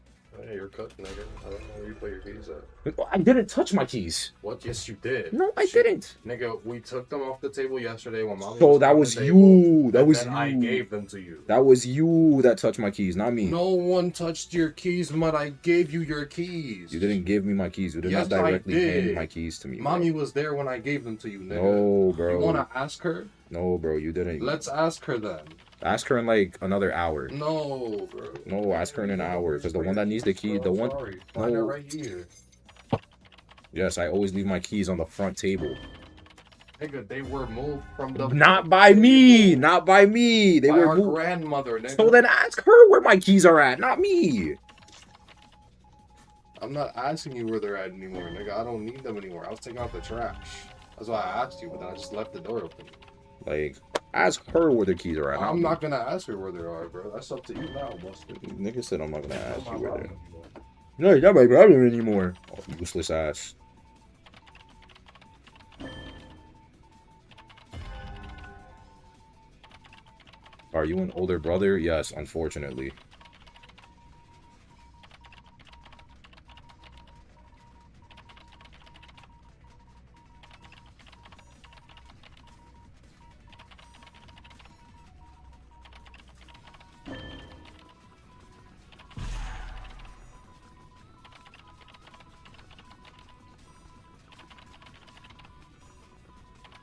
Hey, you're cooking, nigga. I don't know where you put your keys at. I didn't touch my keys. What? Yes, you did. No, I didn't. Nigga, we took them off the table yesterday when Mom. So that was you. That was you. I gave them to you. That was you that touched my keys, not me. No one touched your keys, but I gave you your keys. You didn't give me my keys. You did not directly hand my keys to me. Mommy was there when I gave them to you, nigga. No, bro. You wanna ask her? No, bro, you didn't. Let's ask her then. Ask her in like another hour. No, bro. No, ask her in an hour. Because the one that needs the key, the one. Sorry. Find her right here. Yes, I always leave my keys on the front table. Nigga, they were moved from the. Not by me. Not by me. They were our moved. Grandmother, nigga. So then ask her where my keys are at, not me. I'm not asking you where they're at anymore, nigga. I don't need them anymore. I was taking out the trash. That's why I asked you, but then I just left the door open. Like, ask her where the keys are at. I'm not gonna ask her where they are, bro. That's up to you now, Buster. Nigga said I'm not gonna ask you where they're. No, you're not my problem anymore. Oh, useless ass. Are you an older brother? Yes, unfortunately.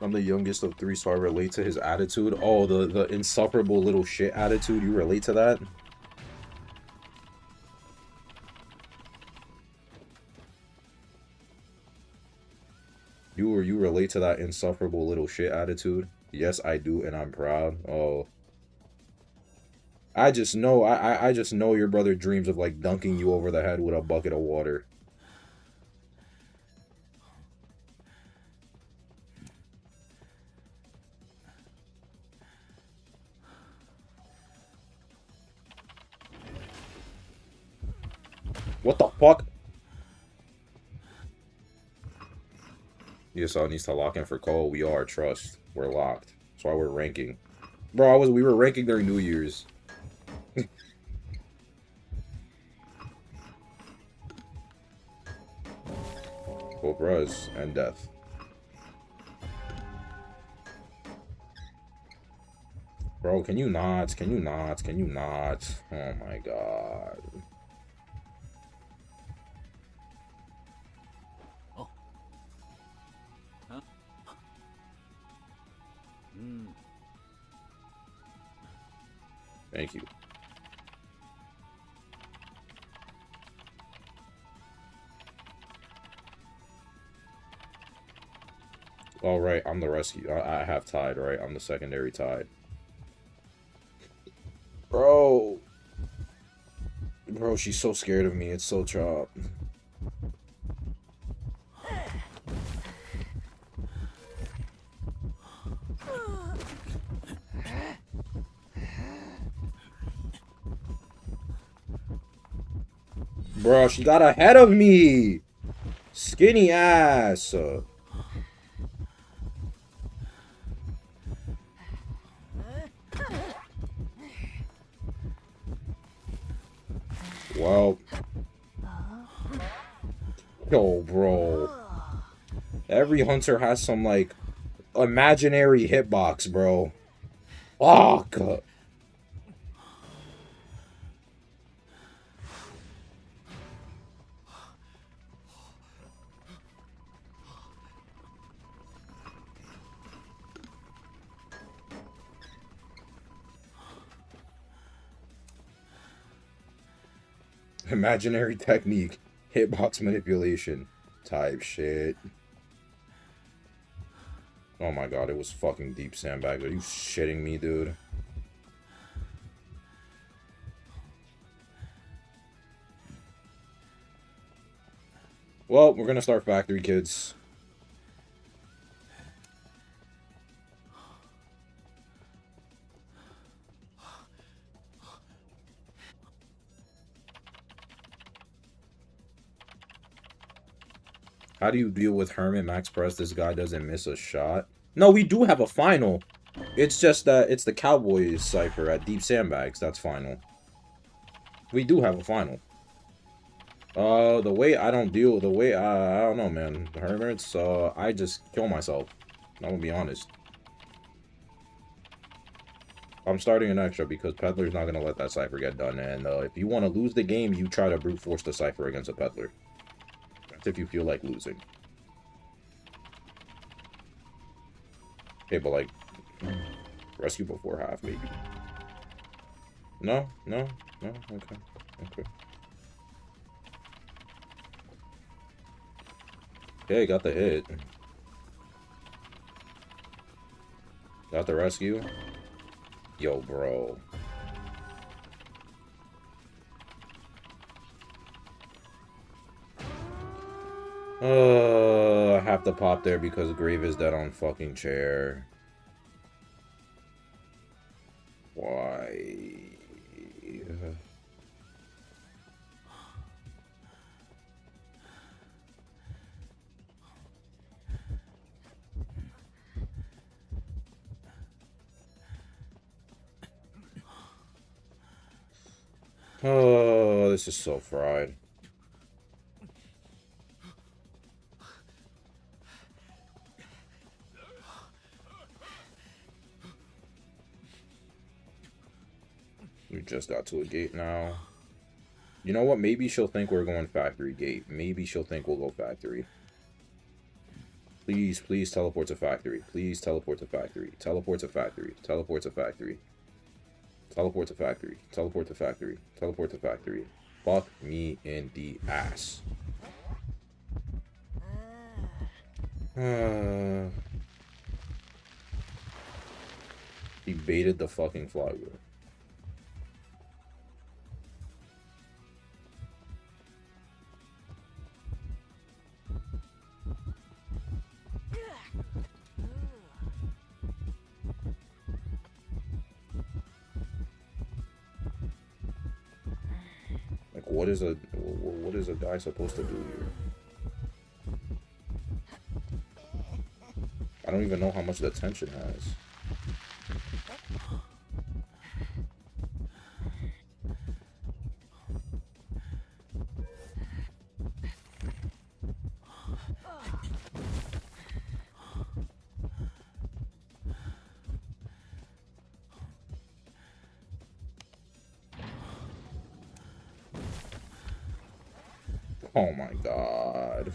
I'm the youngest of three, so I relate to his attitude. Oh, the insufferable little shit attitude. You relate to that? You relate to that insufferable little shit attitude? Yes, I do, and I'm proud. Oh. I just know, I just know your brother dreams of, like, dunking you over the head with a bucket of water. What the fuck? ESL needs to lock in for Cole. We are, trust. We're locked. That's why we're ranking. Bro, we were ranking during New Year's. Cobras and death. Bro, can you not? Can you not? Can you not? Oh my god. Thank you. All right, I'm the rescue. I have tied, right? I'm the secondary tied. Bro. Bro, she's so scared of me. It's so chopped. Bro, she got ahead of me. Skinny ass. Well. Yo, bro. Every hunter has some, like, imaginary hitbox, bro. Fuck. Imaginary technique. Hitbox manipulation. Type shit. Oh my god, it was fucking deep sandbag. Are you shitting me, dude? Well, we're gonna start factory, kids. How do you deal with Hermit Max Press? This guy doesn't miss a shot. No, we do have a final. It's just that it's the Cowboys cipher at Deep Sandbags. That's final. We do have a final. The way I don't deal, the way I don't know, man. The Hermits, I just kill myself. I'm gonna be honest. I'm starting an extra because Peddler's not gonna let that cipher get done. And if you want to lose the game, you try to brute force the cipher against a Peddler. That's if you feel like losing. Okay, but like, rescue before half, maybe. No, no, no. Okay, okay. Okay, got the hit. Got the rescue. Yo, bro. I have to pop there because Grave is dead on fucking chair. Why? Oh, this is so fried. We just got to a gate now. You know what? Maybe she'll think we're going factory gate. Maybe she'll think we'll go factory. Please, please teleport to factory. Please teleport to factory. Teleport to factory. Teleport to factory. Teleport to factory. Teleport to factory. Teleport to factory. Fuck me in the ass. He baited the fucking flywheel. Like, what is a guy supposed to do here? I don't even know how much the tension has. Oh my god.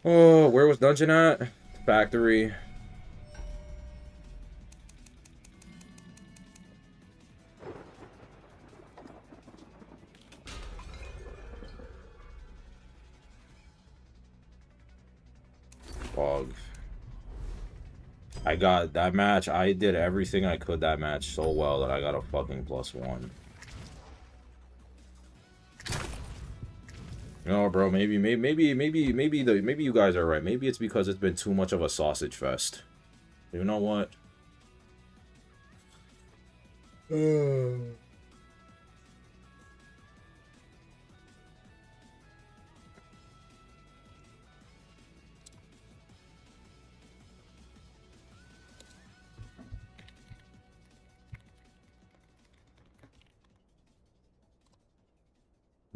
Oh, where was dungeon at? Factory. Fog. I got that match. I did everything I could that match so well that I got a fucking +1. No, bro. Maybe you guys are right. Maybe it's because it's been too much of a sausage fest. You know what?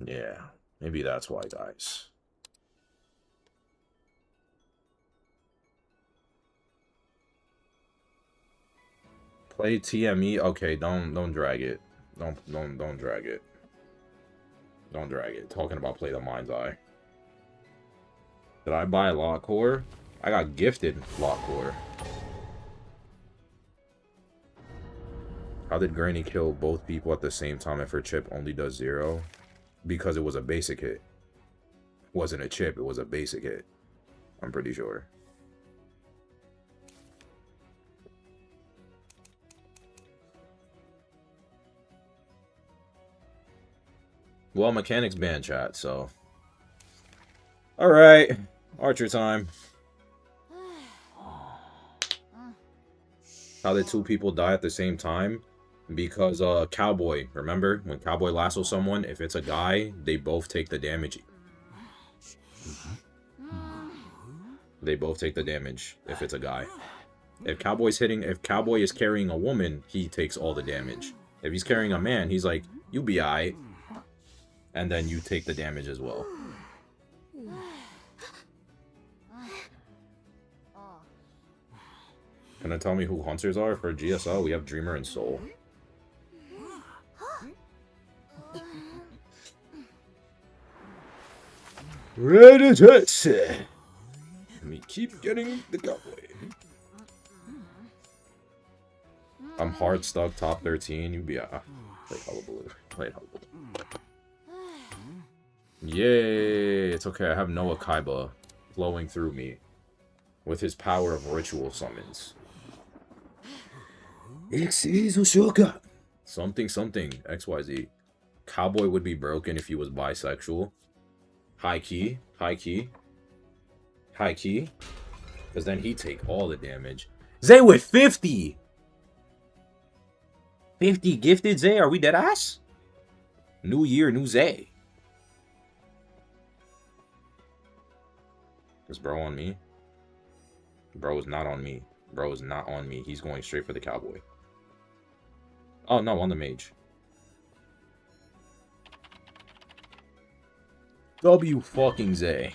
Yeah, maybe that's why, guys. Play TME. Okay, don't drag it. Don't drag it. Don't drag it. Talking about play the Mind's Eye. Did I buy Lock Core? I got gifted Lock Core. How did Granny kill both people at the same time if her chip only does 0? Because it was a basic hit. It wasn't a chip, it was a basic hit. I'm pretty sure. Well, mechanics ban chat, so. Alright. Archer time. How did 2 people die at the same time? Because Cowboy, remember? When Cowboy lassos someone, if it's a guy, they both take the damage. They both take the damage if it's a guy. If Cowboy is carrying a woman, he takes all the damage. If he's carrying a man, he's like, you be aight. And then you take the damage as well. Can I tell me who hunters are for GSL? We have Dreamer and Soul. Ready to say. Let me keep getting the Cowboy. I'm hard stuck top 13. You be play Hullabaloo. Play Hullabaloo. Yay! It's okay. I have Noah Kaiba flowing through me with his power of ritual summons. Something XYZ. Cowboy would be broken if he was bisexual. High key. Because then he'd take all the damage. Zay with 50! 50 gifted Zay? Are we dead ass? New year, new Zay. Is bro on me? Bro is not on me. Bro is not on me. He's going straight for the Cowboy. Oh, no, on the mage. W fucking Zay.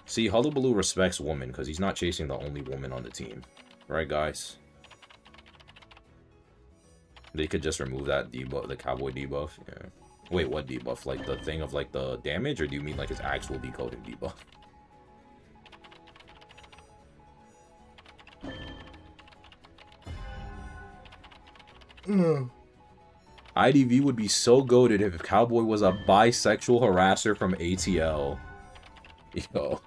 See, Hullabaloo respects women because he's not chasing the only woman on the team. Right, guys? They could just remove that debuff, the Cowboy debuff. Yeah. Wait, what debuff? Like the thing of like the damage, or do you mean like his actual decoding debuff? IDV would be so goated if Cowboy was a bisexual harasser from ATL. Yo,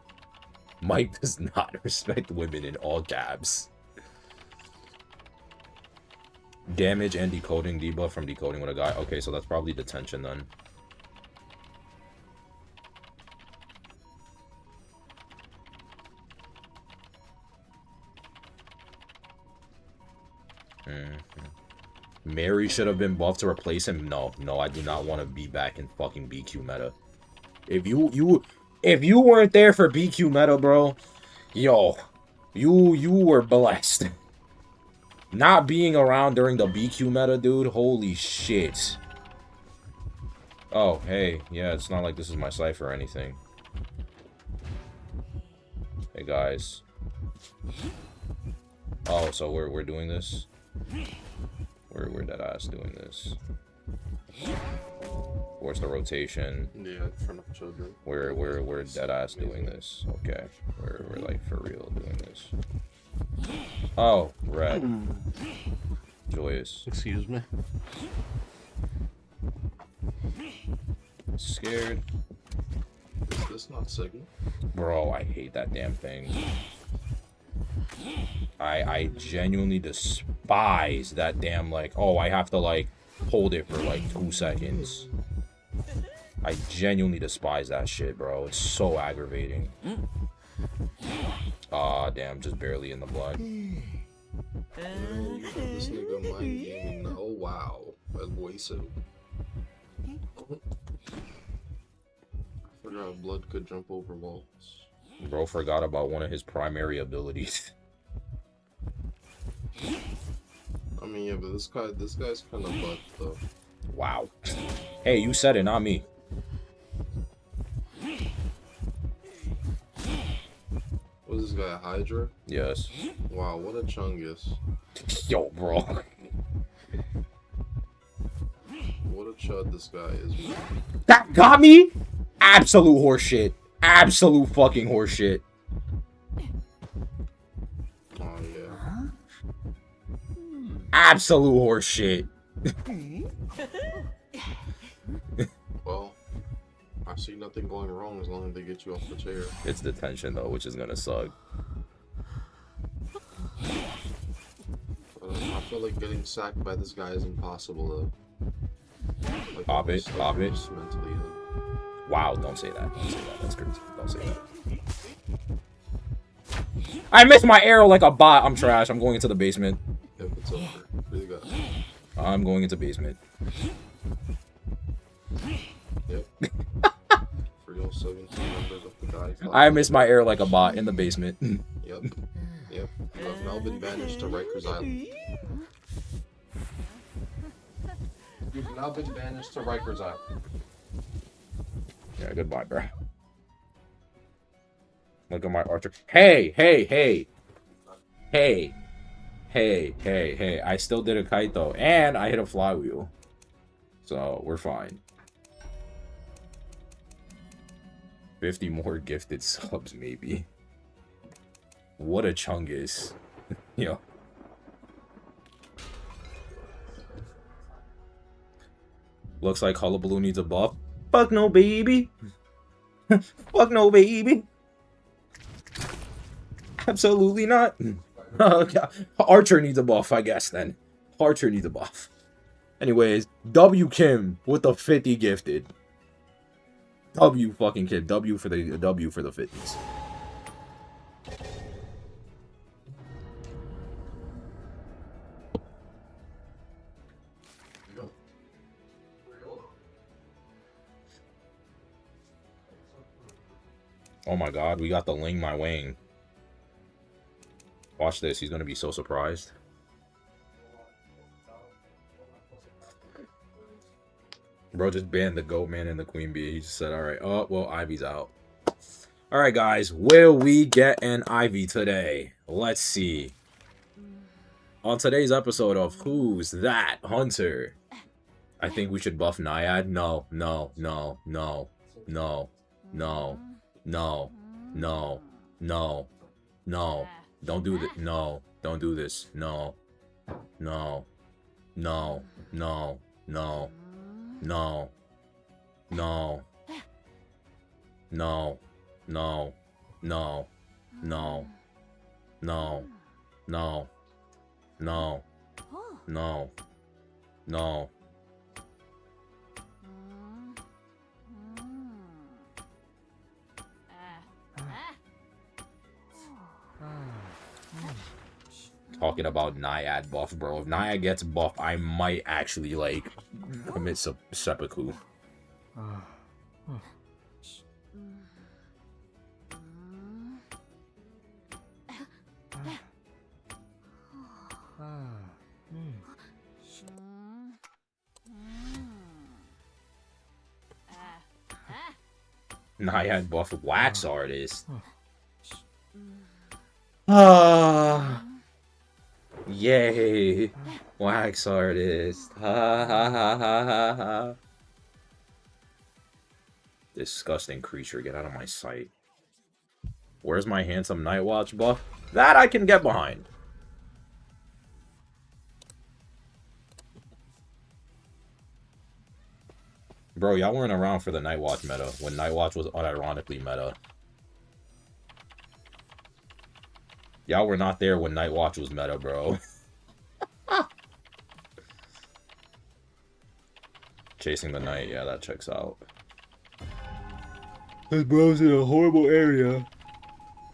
Mike does not respect women in all caps. Damage and decoding debuff from decoding with a guy. Okay, so that's probably detention then. Mary should have been buffed to replace him. No, I do not want to be back in fucking BQ meta. If you weren't there for BQ meta, bro, yo, you were blessed. Not being around during the BQ meta, dude, holy shit. Oh, hey, yeah, it's not like this is my cipher or anything. Hey, guys. Oh, so we're doing this? We're dead ass doing this. Where's the rotation? Yeah, in front of children. We're dead ass doing this. Okay. We're like for real doing this. Oh, red. Joyous. Excuse me. Scared. Is this not signal? Bro, I hate that damn thing. I genuinely despise that damn, like, oh, I have to, like, hold it for, like, 2 seconds. I genuinely despise that shit, bro. It's so aggravating. Ah, damn, just barely in the blood. You have this nigga mind gaming. Oh, wow. El Hueso. I forgot blood could jump over walls. Bro forgot about one of his primary abilities. I mean, yeah, but this guy's kind of butt, though. Wow. Hey, you said it, not me. What is this guy, a Hydra? Yes. Wow, what a chungus. Yo, bro. What a chud this guy is, man. That got me? Absolute horseshit. Absolute fucking horseshit. Oh, yeah. Absolute horseshit. Well, I see nothing going wrong as long as they get you off the chair. It's detention, though, which is gonna suck. I feel like getting sacked by this guy is impossible, though. Like, Pop it, pop it. just mentally, Wow, don't say that. Don't say that. That's crazy. Don't say that. I missed my arrow like a bot. I'm trash. I'm going into the basement. Yep, it's over. Really got. I'm going into basement. Yep. For real, 17 members of the guy. I missed my arrow like a bot in the basement. Yep. Yep. You have now been banished to Rikers Island. You've now been banished to Rikers Island. Yeah, goodbye, bro. Look at my archer. Hey, hey, hey. Hey. Hey, hey, hey. I still did a kite, though. And I hit a flywheel. So, we're fine. 50 more gifted subs, maybe. What a chungus. Yo. Looks like Hullabaloo needs a buff. Fuck no, baby. Fuck no, baby. Absolutely not. Archer needs a buff, I guess, then. Archer needs a buff. Anyways, W Kim with the 50 gifted. W fucking kid. W for the 50s. Oh my god, we got the Ling My Wang. Watch this, he's gonna be so surprised. Bro just banned the Goat Man and the Queen Bee. He just said, alright, oh, well, Ivy's out. Alright, guys, will we get an Ivy today? Let's see. On today's episode of Who's That Hunter? I think we should buff Naiad. No, no, no, no, no, no. No, no, no, no, don't do that. No, don't do this. No, no, no, no, no, no, no, no, no, no, no, no, no, no, no, no. Talking about Naiad buff, bro. If Naiad gets buff, I might actually, like, commit seppuku. Naiad buff wax artist. Ah. Yay! Wax artist. Ha ha ha ha ha ha. Disgusting creature, get out of my sight. Where's my handsome Night Watch buff? That I can get behind. Bro, y'all weren't around for the Night Watch meta, when Night Watch was unironically meta. Y'all were not there when Night Watch was meta, bro. Chasing the night, yeah, that checks out. This bro's in a horrible area.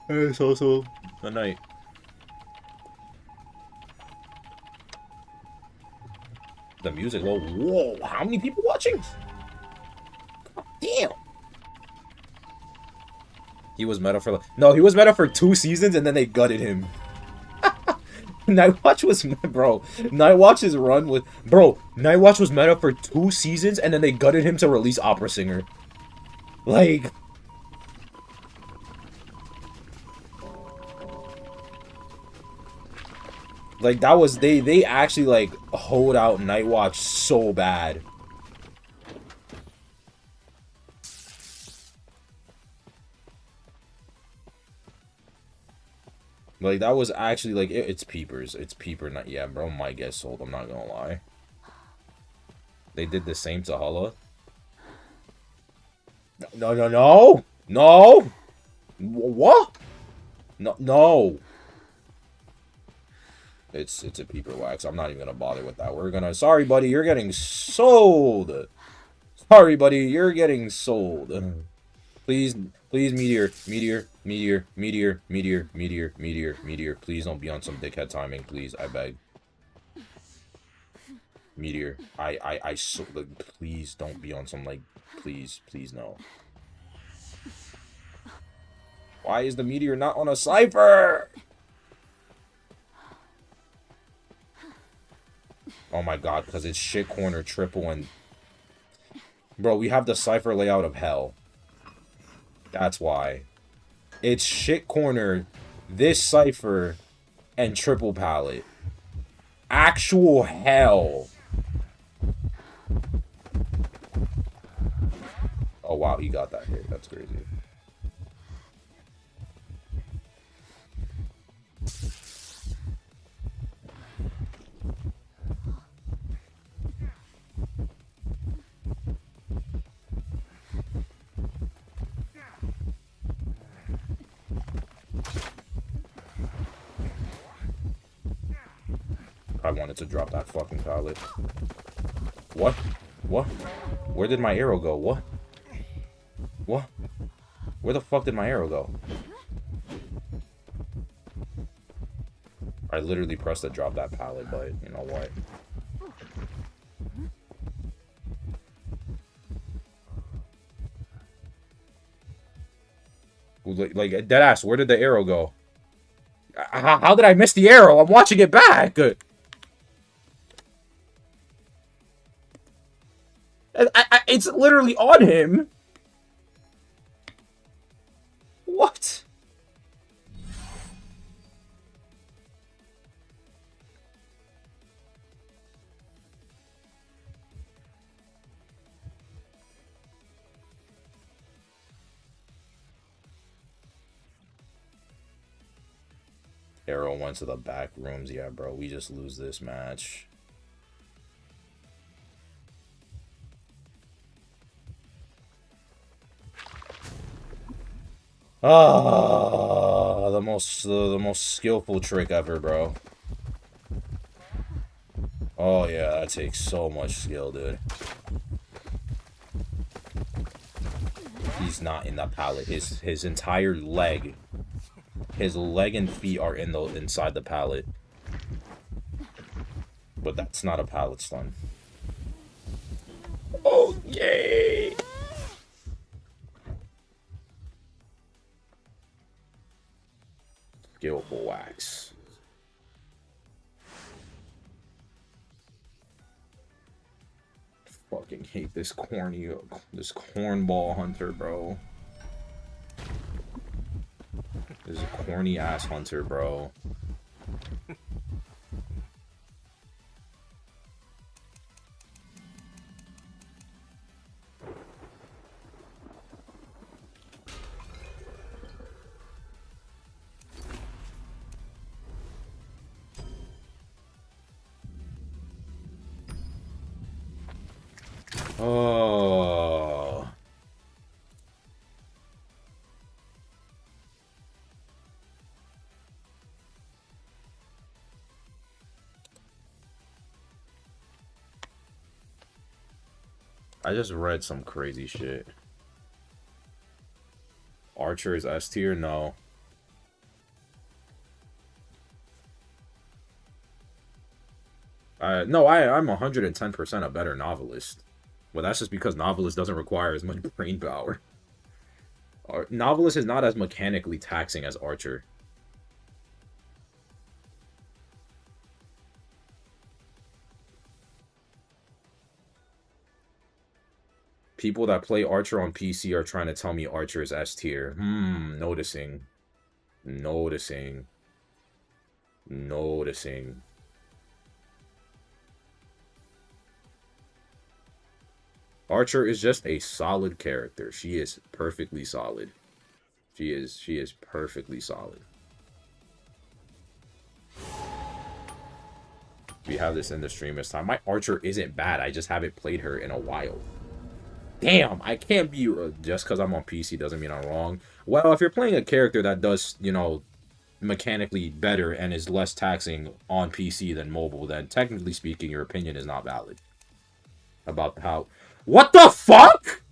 And it's also the night. The music, whoa, whoa, how many people watching? God damn. He was meta for no, he was meta for 2 seasons and then they gutted him. Nightwatch was, bro. Nightwatch's run with, bro. Nightwatch was meta for 2 seasons and then they gutted him to release Opera Singer. Like, that was, they actually like hold out Nightwatch so bad. Like, that was actually, like, it's peepers. It's peeper night. Yeah, bro might get sold. I'm not gonna lie. They did the same to Hulla. No, no, no! No! What? No, no! It's a peeper wax. I'm not even gonna bother with that. We're gonna... Sorry, buddy. You're getting sold! Sorry, buddy. You're getting sold. Please, please, Meteor, Meteor, Meteor, Meteor, Meteor, Meteor, Meteor, Meteor. Please don't be on some dickhead timing, please. I beg. Meteor, so, like, please don't be on some, like, please, please, no. Why is the Meteor not on a Cypher? Oh my god, because it's shit corner, triple, and... Bro, we have the Cypher layout of hell. That's why. It's shit corner, this Cypher, and triple pallet. Actual hell. Oh wow, he got that hit. That's crazy. I wanted to drop that fucking pallet. What? What? Where did my arrow go? What? What? Where the fuck did my arrow go? I literally pressed to drop that pallet, but you know what? Like, deadass, where did the arrow go? How did I miss the arrow? I'm watching it back! It's literally on him. What? Arrow went to the back rooms. Yeah, bro, we just lose this match. Ah, the most skillful trick ever, bro. Oh yeah, that takes so much skill, dude. He's not in the pallet. His entire leg, his leg and feet are inside the pallet. But that's not a pallet stun. Oh yay! Skillful wax. Fucking hate this cornball hunter, bro. This is a corny ass hunter, bro. I just read some crazy shit. Archer is S tier? No. I'm 110% a better novelist. Well, that's just because novelist doesn't require as much brain power. Novelist is not as mechanically taxing as Archer. People that play Archer on PC are trying to tell me Archer is S tier. Noticing. Noticing. Noticing. Archer is just a solid character. She is perfectly solid. She is perfectly solid. We have this in the stream this time. My Archer isn't bad. I just haven't played her in a while. Damn, I can't be... just because I'm on PC doesn't mean I'm wrong. Well, if you're playing a character that does, you know, mechanically better and is less taxing on PC than mobile, then technically speaking, your opinion is not valid. About how... What the fuck?!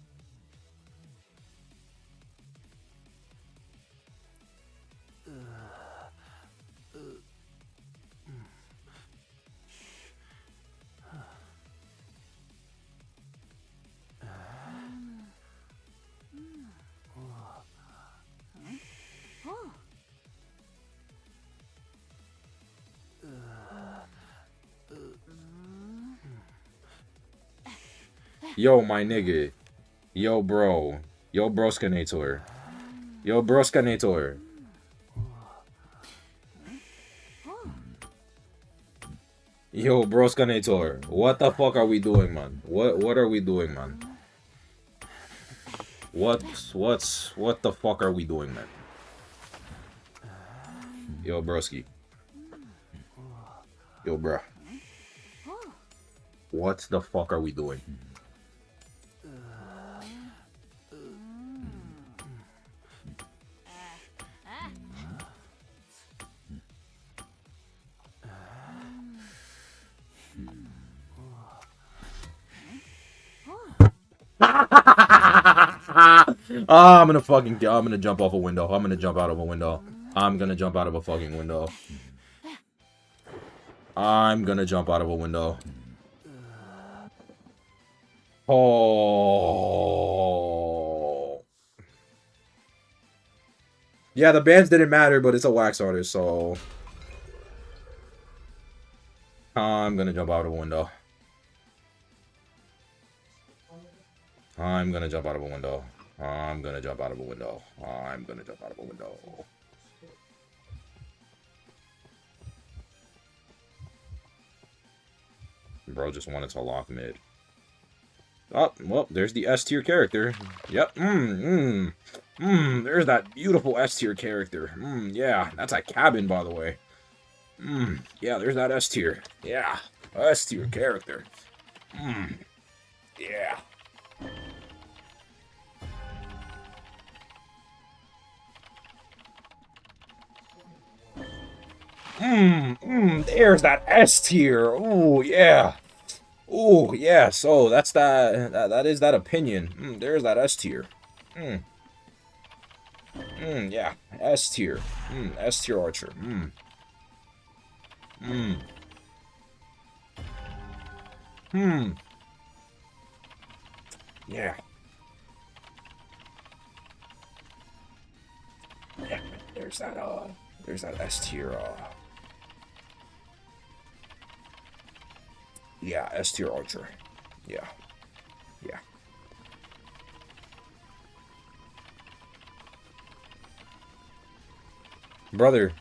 Yo, my nigga. Yo, bro. Yo, broskanator. Yo, broskanator. Yo, broskanator. What the fuck are we doing, man? What are we doing, man? What the fuck are we doing, man? Yo, broski. Yo, bruh. What the fuck are we doing? I'm gonna jump off a window. I'm gonna jump out of a window. I'm gonna jump out of a fucking window. I'm gonna jump out of a window. Oh. Yeah, the bands didn't matter, but it's a wax artist, so... I'm gonna jump out of a window. I'm gonna jump out of a window. I'm gonna jump out of a window. I'm gonna jump out of a window. Bro just wanted to lock mid. Oh, well, there's the S tier character. Yep. There's that beautiful S tier character. Yeah, that's a cabin, by the way. Yeah, there's that S tier. Yeah, S tier character. Yeah. There's that S tier. Oh, yeah. Oh, yeah. So that's that is that opinion. There's that S tier. Yeah. S tier. S tier Archer. Yeah. Yeah, there's that S tier, yeah, S tier Archer. Yeah. Yeah. Brother,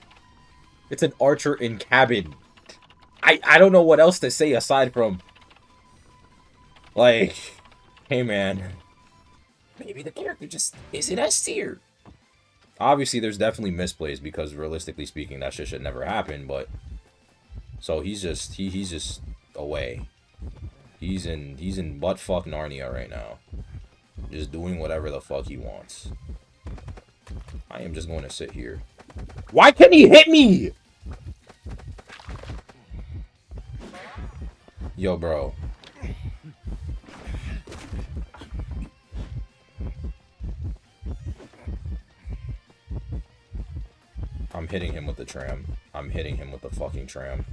it's an Archer in cabin. I don't know what else to say aside from, like, hey man, maybe the character just isn't S tier. Obviously, there's definitely misplays because realistically speaking, that shit should never happen. But so he's just away. He's in buttfuck Narnia right now, just doing whatever the fuck he wants. I am just going to sit here. Why can't he hit me? Yo, bro. I'm hitting him with the tram. I'm hitting him with the fucking tram.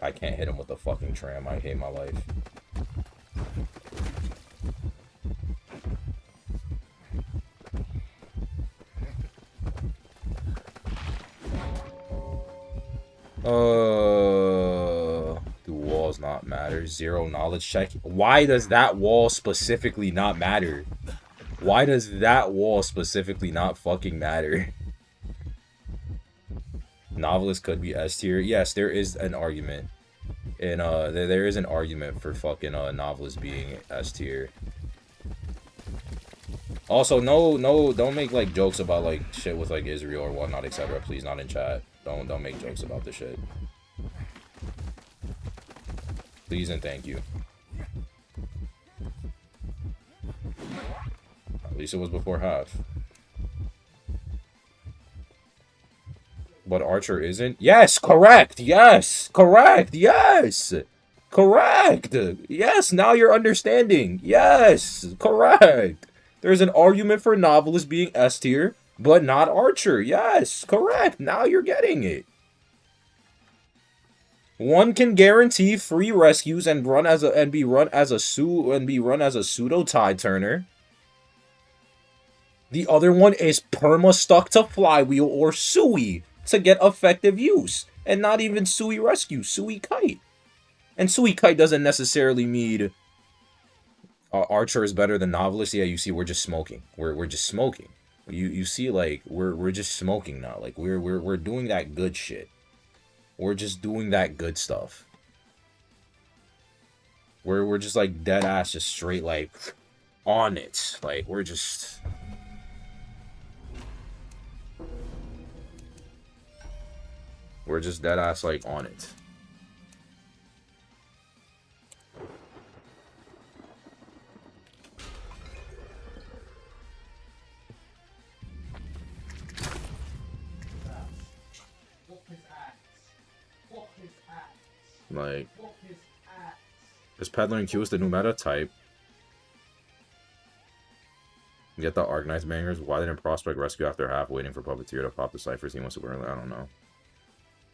I can't hit him with the fucking tram. I hate my life. Do walls not matter? Zero knowledge check. Why does that wall specifically not matter? Why does that wall specifically not fucking matter? Novelist could be S tier. Yes, there is an argument. And there is an argument for fucking novelist being S tier. Also, no, don't make like jokes about like shit with like Israel or whatnot, etc. Please, not in chat. Don't make jokes about this shit. Please and thank you. At least it was before half. But Archer isn't? Yes, correct! Yes! Correct! Yes! Correct! Yes, now you're understanding. Yes! Correct! There's an argument for novelist being S tier, but not Archer. Yes! Correct! Now you're getting it. One can guarantee free rescues and be run as a pseudo tide turner. The other one is perma stuck to flywheel or Sui to get effective use. And not even Sui rescue, Sui kite. And Sui kite doesn't necessarily mean Archer is better than novelist. Yeah, you see, we're just smoking. We're just smoking. You see, like we're just smoking now. Like we're doing that good shit. We're just doing that good stuff. We're just like dead ass, just straight like on it. Like we're just. We're just dead ass like on it. Like, is peddling Q is the new meta type? Get the Organized bangers. Why didn't Prospect rescue after half, waiting for Puppeteer to pop the ciphers? He wants to early. I don't know.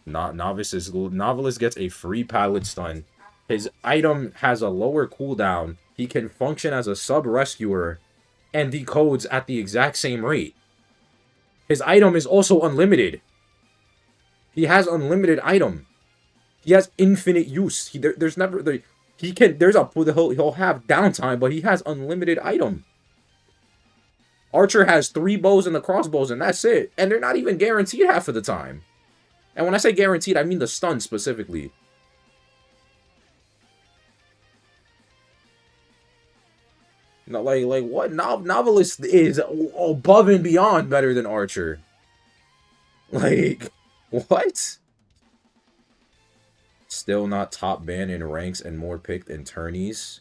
Novelist gets a free pallet stun. His item has a lower cooldown. He can function as a sub rescuer and decodes at the exact same rate. His item is also unlimited. He has unlimited item. He has infinite use. There's never he'll have downtime, but he has unlimited item. Archer has 3 bows and the crossbows, and that's it. And they're not even guaranteed half of the time. And when I say guaranteed, I mean the stun specifically. No, like what novelist is above and beyond better than Archer? Like, what? Still not top banned in ranks and more picked in tourneys.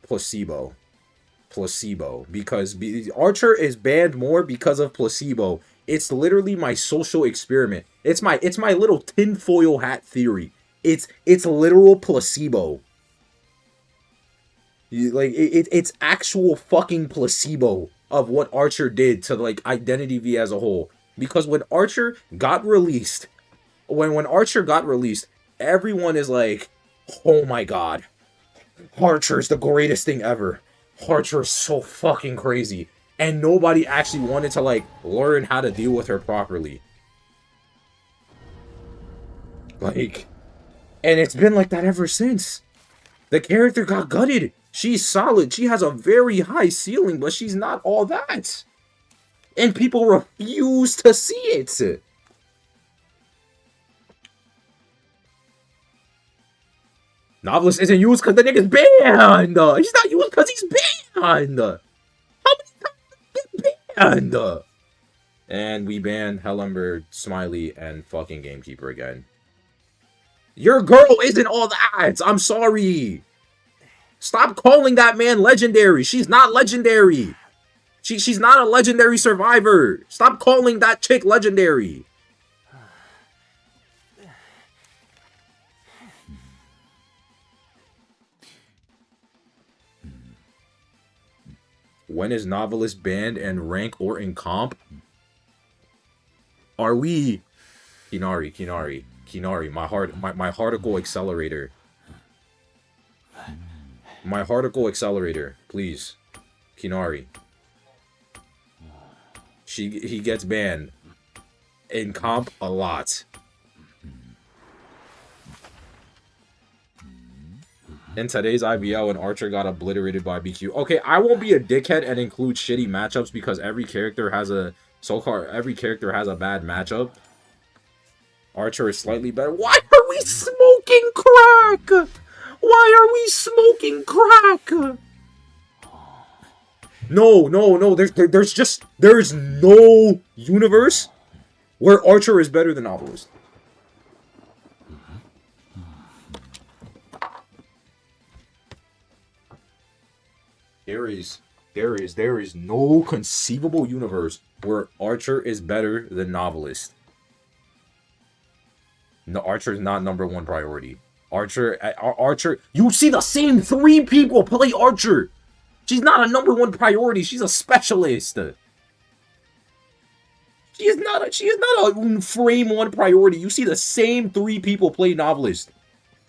Placebo. Because Archer is banned more because of placebo. It's literally my social experiment. It's my little tinfoil hat theory. It's literal placebo. It's actual fucking placebo of what Archer did to like IdentityV as a whole. Because when Archer got released, when Archer got released, everyone is like, oh my god, Archer's the greatest thing ever. Archer's so fucking crazy. And nobody actually wanted to like learn how to deal with her properly. Like, and it's been like that ever since. The character got gutted. She's solid. She has a very high ceiling, but she's not all that. And people refuse to see it. Novelist isn't used because the nigga's banned. He's not used because he's banned. How many times has he been banned? And we banned Hellenberg, Smiley, and fucking Gamekeeper again. Your girl isn't all that. I'm sorry. Stop calling that man legendary. She's not legendary. She's not a legendary survivor. Stop calling that chick legendary. When is Novelist banned and rank or in comp? Are we... Kinari, my Harticle Accelerator. My Harticle Accelerator, please. Kinari. He gets banned. In comp, a lot. In today's IVL, an Archer got obliterated by BQ. Okay, I won't be a dickhead and include shitty matchups because every character has a bad matchup. Archer is slightly better. Why are we smoking crack? Why are we smoking crack? No. There's no universe where Archer is better than Novelist. There is no conceivable universe where Archer is better than Novelist. No, Archer is not #1 priority. Archer, you see the same 3 people play Archer. She's not a #1 priority. She's a specialist. She is not a frame 1 priority. You see the same 3 people play Novelist.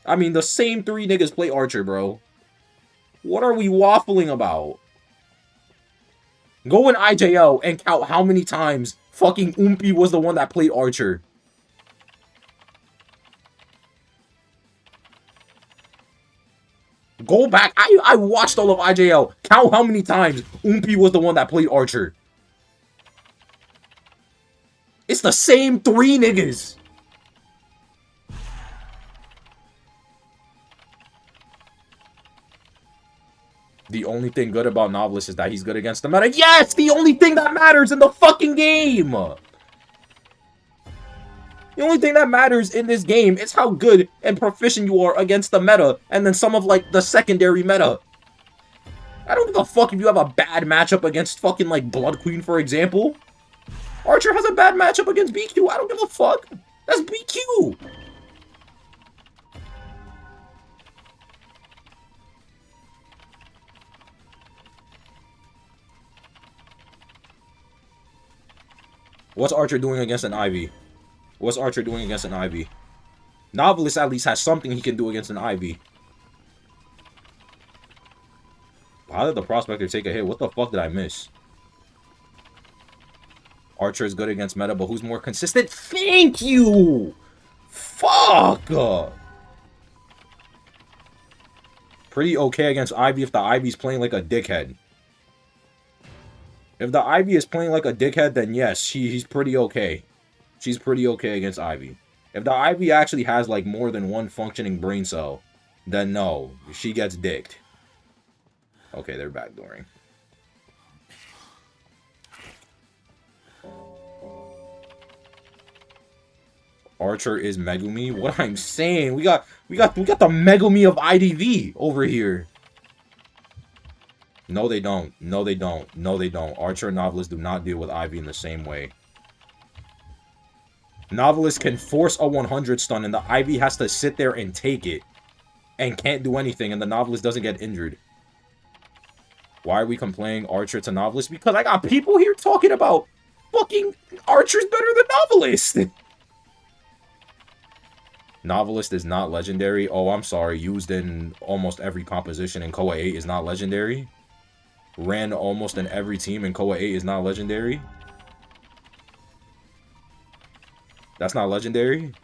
I mean, the same 3 niggas play Archer, bro. What are we waffling about? Go in IJL and count how many times fucking Oompy was the one that played Archer. Go back. I watched all of IJL. Count how many times Oompy was the one that played Archer. It's the same 3 niggas. The only thing good about Novelist is that he's good against the meta. Yes! The only thing that matters in the fucking game! The only thing that matters in this game is how good and proficient you are against the meta, and then some of, like, the secondary meta. I don't give a fuck if you have a bad matchup against fucking, like, Blood Queen, for example. Archer has a bad matchup against BQ. I don't give a fuck. That's BQ. What's Archer doing against an Ivy? What's Archer doing against an Ivy? Novelist at least has something he can do against an Ivy. How did the Prospector take a hit? What the fuck did I miss? Archer is good against meta, but who's more consistent? Thank you! Fuck! Pretty okay against Ivy if the Ivy's playing like a dickhead. If the Ivy is playing like a dickhead, then yes, he's pretty okay. She's pretty okay against Ivy. If the Ivy actually has like more than 1 functioning brain cell, then no, she gets dicked. Okay, they're backdooring. Archer is Megumi. What I'm saying, we got the Megumi of IDV over here. No, they don't. No, they don't. No, they don't. Archer and Novelist do not deal with Ivy in the same way. Novelist can force a 100 stun, and the Ivy has to sit there and take it. And can't do anything, and the Novelist doesn't get injured. Why are we complaining Archer to Novelist? Because I got people here talking about fucking Archer's better than Novelist. Novelist is not legendary. Oh, I'm sorry. Used in almost every composition in Koa 8 is not legendary. Ran almost in every team in Koa 8 is not legendary. That's not legendary.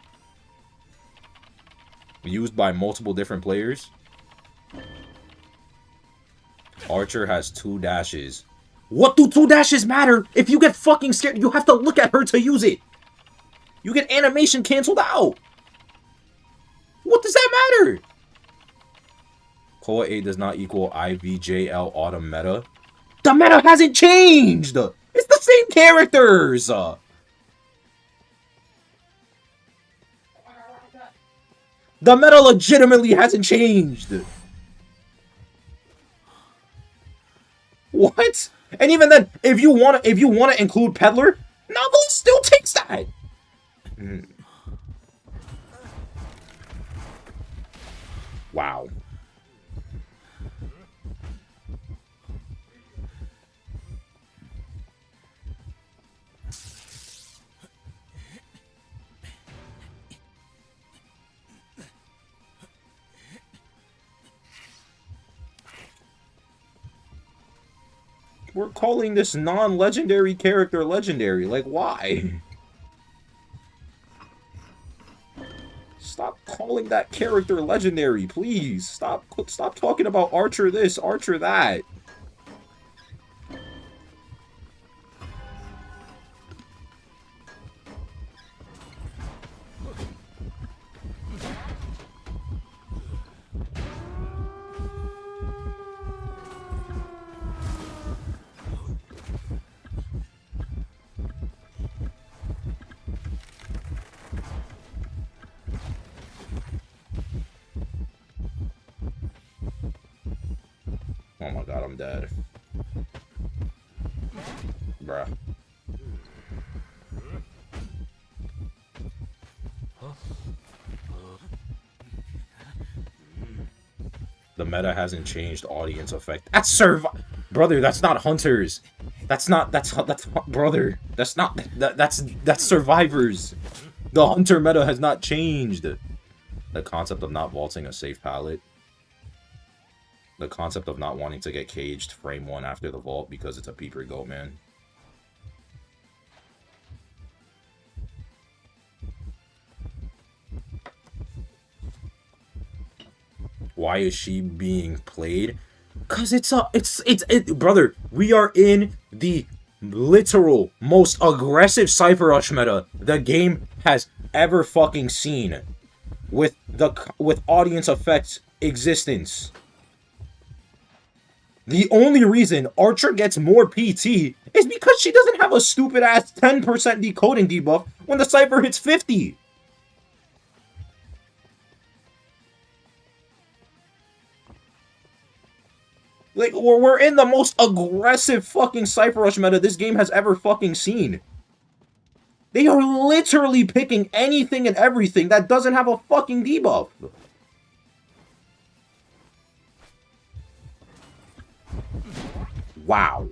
Used by multiple different players. Archer has 2 dashes. What do 2 dashes matter? If you get fucking scared, you have to look at her to use it. You get animation canceled out. What does that matter? Koa 8 does not equal IVJL Autumn meta. The meta hasn't changed! It's the same characters! The meta legitimately hasn't changed! What? And even then, if you wanna include Peddler, Novelist still takes that! Wow. We're calling this non-legendary character legendary. Like, why? Stop calling that character legendary, please. Stop talking about Archer this, Archer that. Oh my god, I'm dead. Bruh. The meta hasn't changed audience effect. That's brother, that's not hunters. That's brother. That's not that's survivors. The hunter meta has not changed. The concept of not vaulting a safe pallet. The concept of not wanting to get caged frame 1 after the vault because it's a peeper goat, man. Why is she being played? Cause it's brother, we are in the literal most aggressive Cypher Rush meta the game has ever fucking seen. With audience effects existence. The only reason Archer gets more PT is because she doesn't have a stupid ass 10% decoding debuff when the Cypher hits 50. Like, we're in the most aggressive fucking Cypher Rush meta this game has ever fucking seen. They are literally picking anything and everything that doesn't have a fucking debuff. Wow.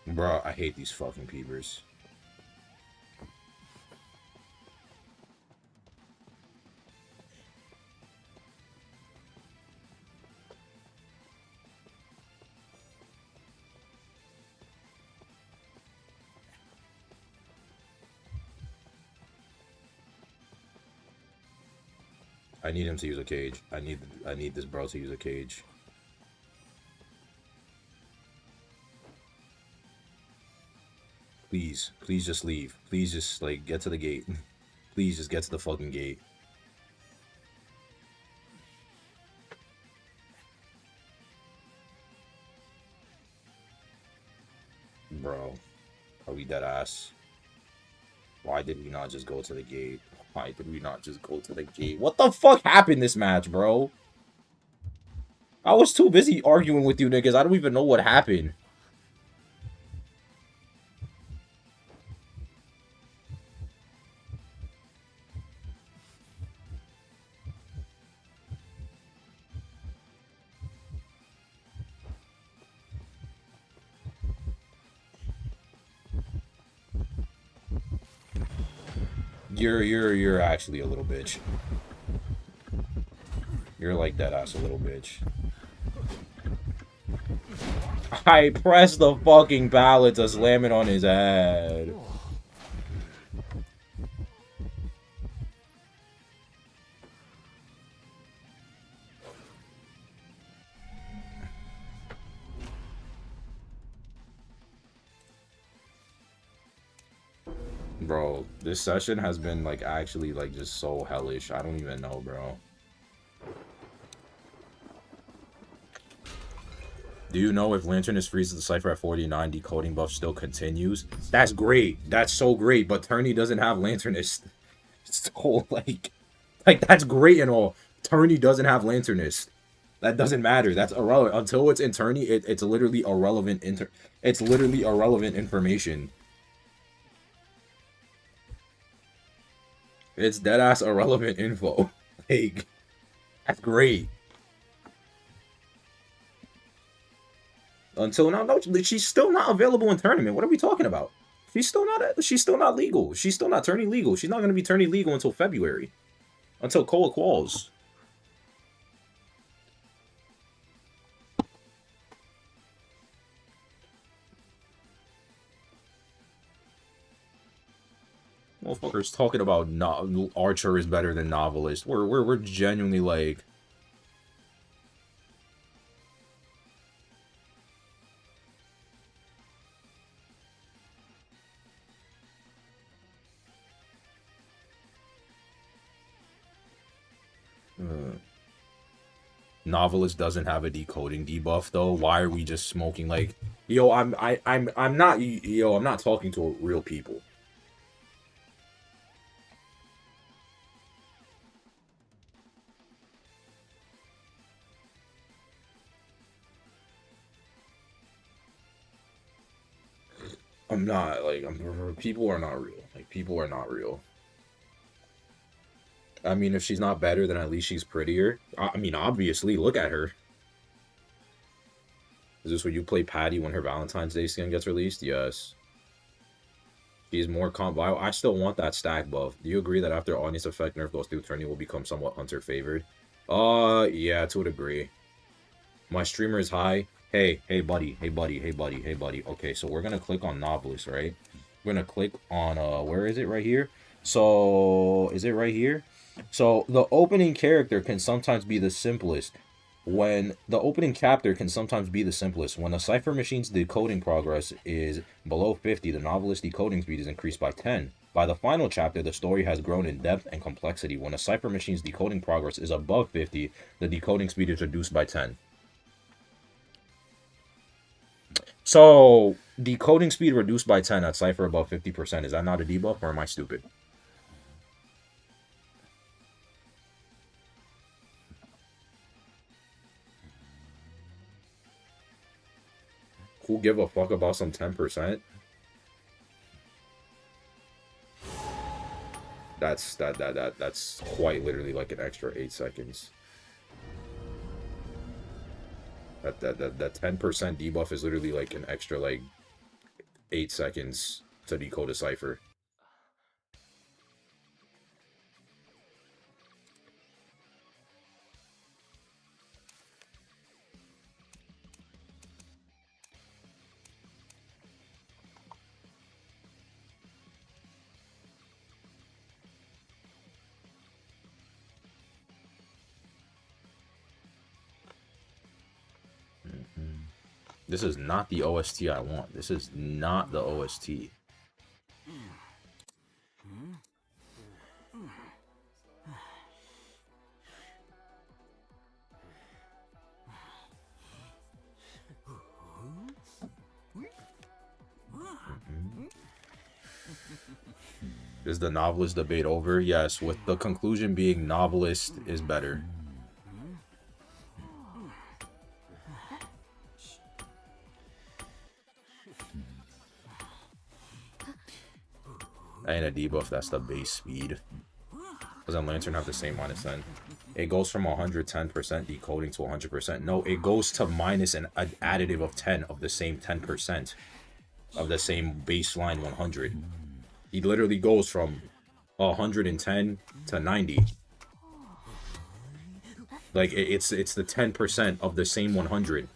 Bro, I hate these fucking peepers. I need him to use a cage. I need this bro to use a cage. Please, please just leave. Please just, like, get to the gate. Please just get to the fucking gate. Bro, are we dead ass? Why did we not just go to the gate? Why did we not just go to the gate? What the fuck happened this match, bro? I was too busy arguing with you niggas. I don't even know what happened. You're actually a little bitch. You're like that ass a little bitch. I pressed the fucking pallet to slam it on his head. Bro, this session has been, like, actually, like, just so hellish. I don't even know, bro. Do you know if Lanternus freezes the Cypher at 49, decoding buff still continues? That's great. That's so great, but Tourney doesn't have Lanternus. So, like, that's great and all. Tourney doesn't have Lanternus. That doesn't matter. That's irrelevant. Until it's in tourney, it's literally irrelevant it's literally irrelevant information. It's deadass irrelevant info. Like, that's great. Until now, no, she's still not available in tournament. What are we talking about? She's still not legal. She's still not tourney legal. She's not going to be tourney legal until February. Until Cola quals. Motherfuckers talking about Archer is better than Novelist. We're genuinely like, Novelist doesn't have a decoding debuff though. Why are we just smoking like, yo? I'm not talking to real people. I'm not like people are not real. Like people are not real. I mean, if she's not better, then at least she's prettier. I mean, obviously, look at her. Is this where you play Patty when her Valentine's Day skin gets released? Yes. She's more viable. I still want that stack buff. Do you agree that after audience effect nerf goes through, tourney will become somewhat hunter favored? Yeah, to a degree. My streamer is high. Hey, buddy. Okay, so we're gonna click on Novelist, right? We're gonna click on where is it? Right here. So is it right here? So the opening character can sometimes be the simplest. When the opening chapter can sometimes be the simplest. When a cipher machine's decoding progress is below 50, the novelist decoding speed is increased by 10. By the final chapter, the story has grown in depth and complexity. When a cipher machine's decoding progress is above 50, the decoding speed is reduced by 10. So, decoding speed reduced by 10 at cipher above 50%. Is that not a debuff, or am I stupid? Who give a fuck about some 10%? That's quite literally like an extra 8 seconds. That 10% debuff is literally like an extra like 8 seconds to decode a cipher. This is not the OST I want. This is not the OST. Is the novelist debate over? Yes, with the conclusion being novelist is better. And a debuff, that's the base speed. Because then Lantern have the same minus 10. It goes from 110% decoding to 100%. No, it goes to minus an additive of 10 of the same 10% of the same baseline 100. He literally goes from 110 to 90. Like, it's the 10% of the same 100.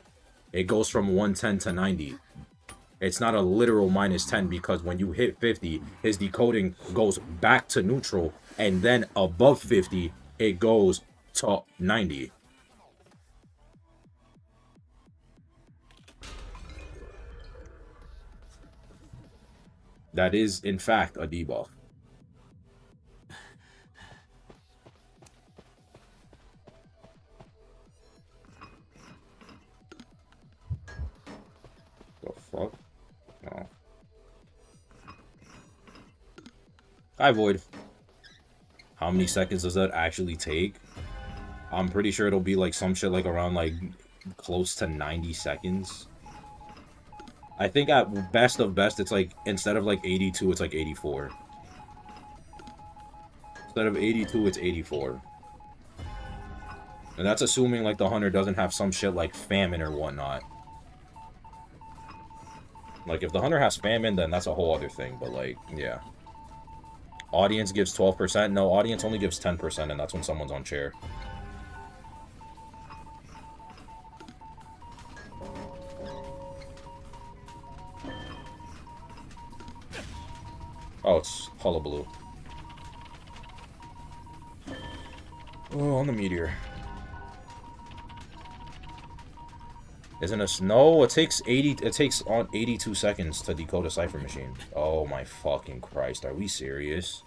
It goes from 110 to 90. It's not a literal minus 10 because when you hit 50, his decoding goes back to neutral, and then above 50, it goes to 90. That is, in fact, a debuff. The fuck? Oh. Hi, Void. How many seconds does that actually take? I'm pretty sure it'll be like some shit like around like close to 90 seconds. I think at best of best, it's like, instead of like 82, it's like 84. Instead of 82, it's 84. And that's assuming like the hunter doesn't have some shit like famine or whatnot. Like if the hunter has famine, then that's a whole other thing. But like, yeah. Audience gives 12%. No, audience only gives 10%, and that's when someone's on chair. Oh, it's hullabaloo. Oh, on the meteor. Isn't it? No, it takes 80. It takes on 82 seconds to decode a cipher machine. Oh my fucking Christ! Are we serious?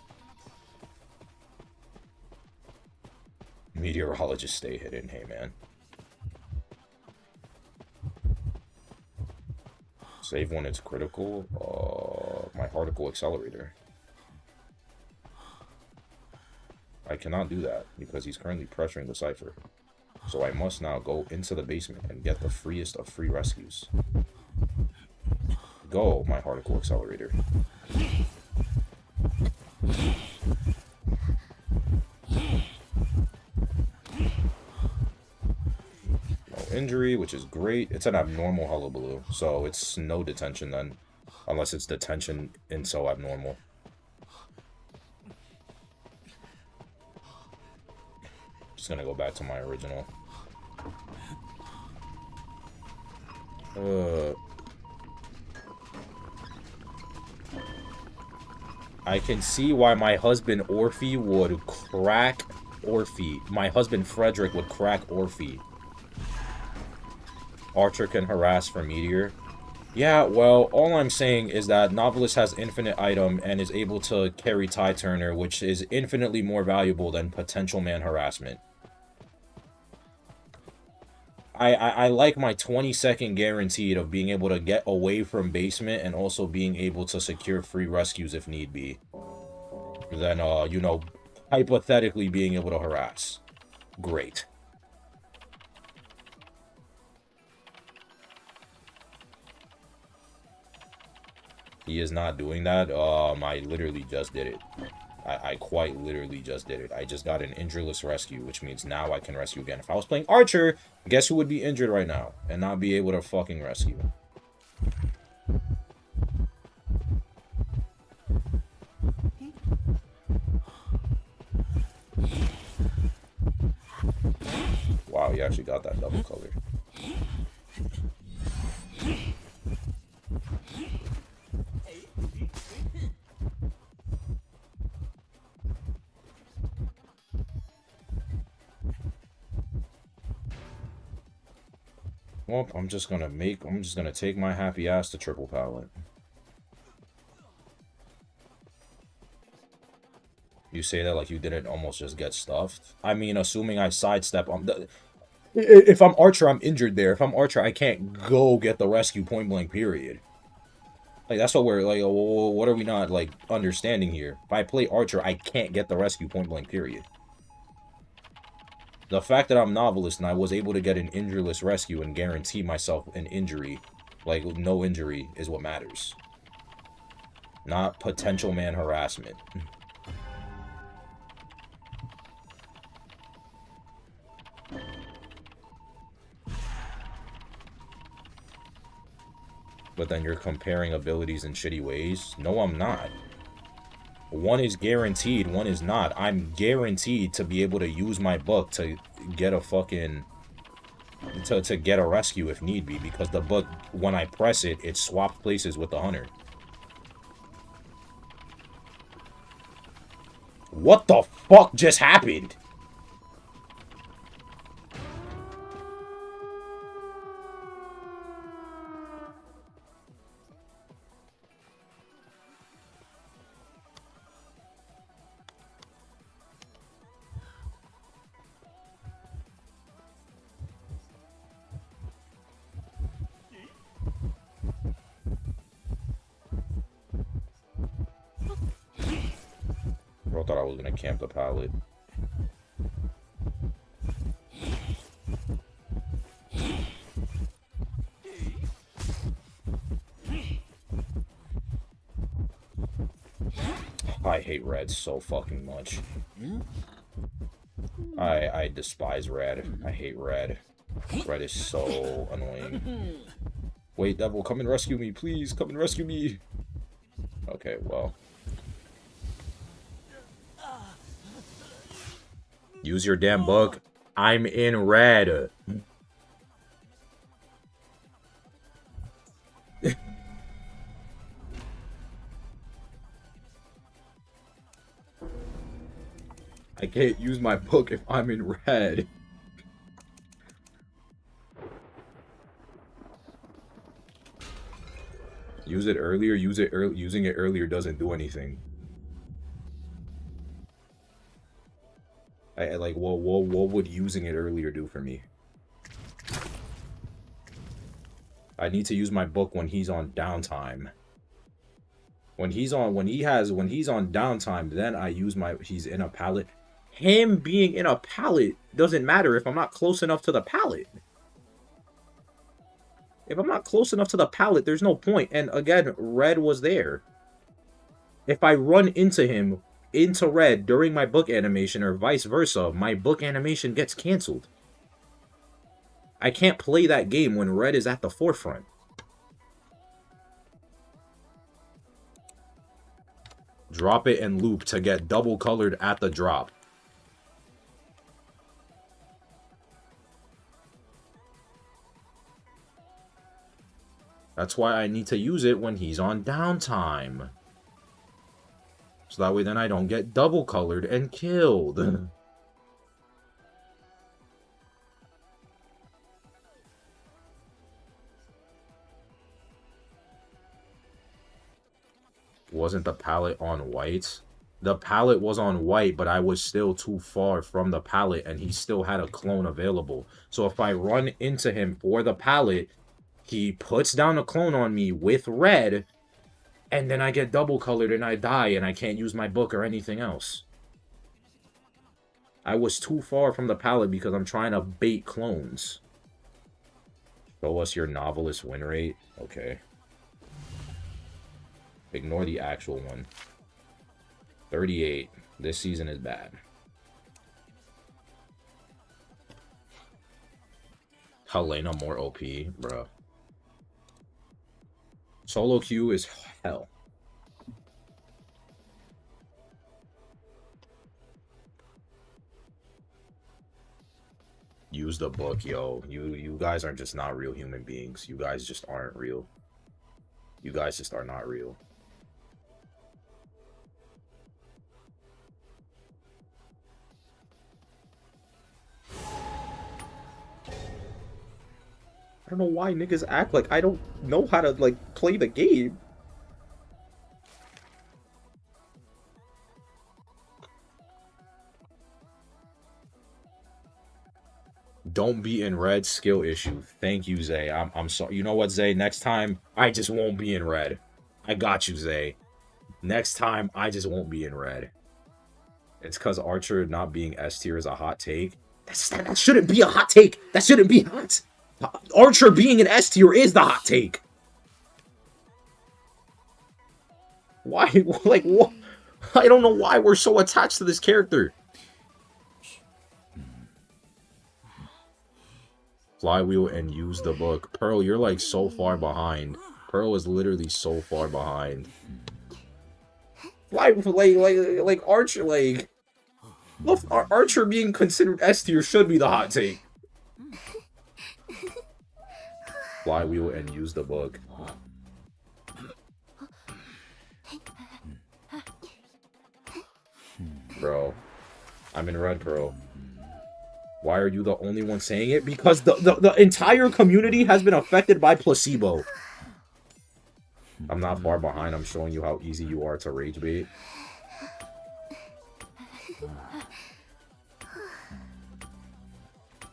Meteorologists stay hidden. Hey man. Save when it's critical. My particle accelerator. I cannot do that because he's currently pressuring the cipher. So I must now go into the basement and get the freest of free rescues. Go, my particle accelerator. No injury, which is great. It's an abnormal hullabaloo, so it's no detention then. Unless it's detention and so abnormal. Just gonna go back to my original. I can see why my husband Orphe would crack Orphe. My husband Frederick would crack Orphe. Archer can harass for Meteor. Yeah, well, all I'm saying is that Novelist has infinite item and is able to carry Tie Turner, which is infinitely more valuable than Potential Man Harassment. I like my 20-second guaranteed of being able to get away from basement and also being able to secure free rescues if need be. Then, you know, hypothetically being able to harass. Great. He is not doing that. I literally just did it. I quite literally just did it. I just got an injureless rescue, which means now I can rescue again. If I was playing Archer, guess who would be injured right now and not be able to fucking rescue? Wow, you actually got that double color. Well, I'm just gonna take my happy ass to triple pallet. You say that like you didn't almost just get stuffed. I mean, assuming I sidestep on the. If I'm Archer, I'm injured there. If I'm Archer, I can't go get the rescue point blank, period. Like, that's what we're, like, what are we not, like, understanding here? If I play Archer, I can't get the rescue point blank, period. The fact that I'm Novelist and I was able to get an injureless rescue and guarantee myself an injury, like, no injury, is what matters. Not Potential Man harassment. But then you're comparing abilities in shitty ways. No, I'm not. One is guaranteed, one is not. I'm guaranteed to be able to use my book to get a fucking... To get a rescue if need be. Because the book, when I press it, it swaps places with the hunter. What the fuck just happened? Bro, thought I was gonna camp the pallet. I hate red so fucking much. I despise red. I hate red. Red is so annoying. Wait, devil, come and rescue me, please. Come and rescue me. Okay, well. Use your damn book. I'm in red. I can't use my book if I'm in red. Use it earlier. Using it earlier doesn't do anything. I like what would using it earlier do for me? I need to use my book when he's on downtime. When he's on downtime, then I use he's in a pallet. Him being in a pallet doesn't matter if I'm not close enough to the pallet. If I'm not close enough to the pallet, there's no point. And again, red was there. If I run into him, into red during my book animation or vice versa, my book animation gets canceled. I can't play that game when red is at the forefront. Drop it and loop to get double colored at the drop. That's why I need to use it when he's on downtime. So that way then I don't get double colored and killed. Wasn't the palette on white? The palette was on white, but I was still too far from the palette and he still had a clone available. So if I run into him for the palette, he puts down a clone on me with red, and then I get double colored and I die and I can't use my book or anything else. I was too far from the palette because I'm trying to bait clones. Show us your novelist win rate. Okay. Ignore the actual one. 38. This season is bad. Helena more OP, bro. Solo queue is hell. Use the book, yo. You guys are just not real human beings. You guys just aren't real. You guys just are not real. I don't know why niggas act like I don't know how to, like, play the game. Don't be in red, skill issue. Thank you, Zay. I'm sorry. You know what, Zay? Next time, I just won't be in red. I got you, Zay. Next time, I just won't be in red. It's because Archer not being S tier is a hot take. That shouldn't be a hot take. That shouldn't be hot. Archer being an S tier is the hot take. Why? Like, what? I don't know why we're so attached to this character. Flywheel and use the book. Pearl, you're like so far behind. Pearl is literally so far behind. Like Archer, like... Look, Archer being considered S tier should be the hot take. Flywheel and use the book. Bro, I'm in red, bro. Why are you the only one saying it? Because the entire community has been affected by placebo. I'm not far behind. I'm showing you how easy you are to rage bait.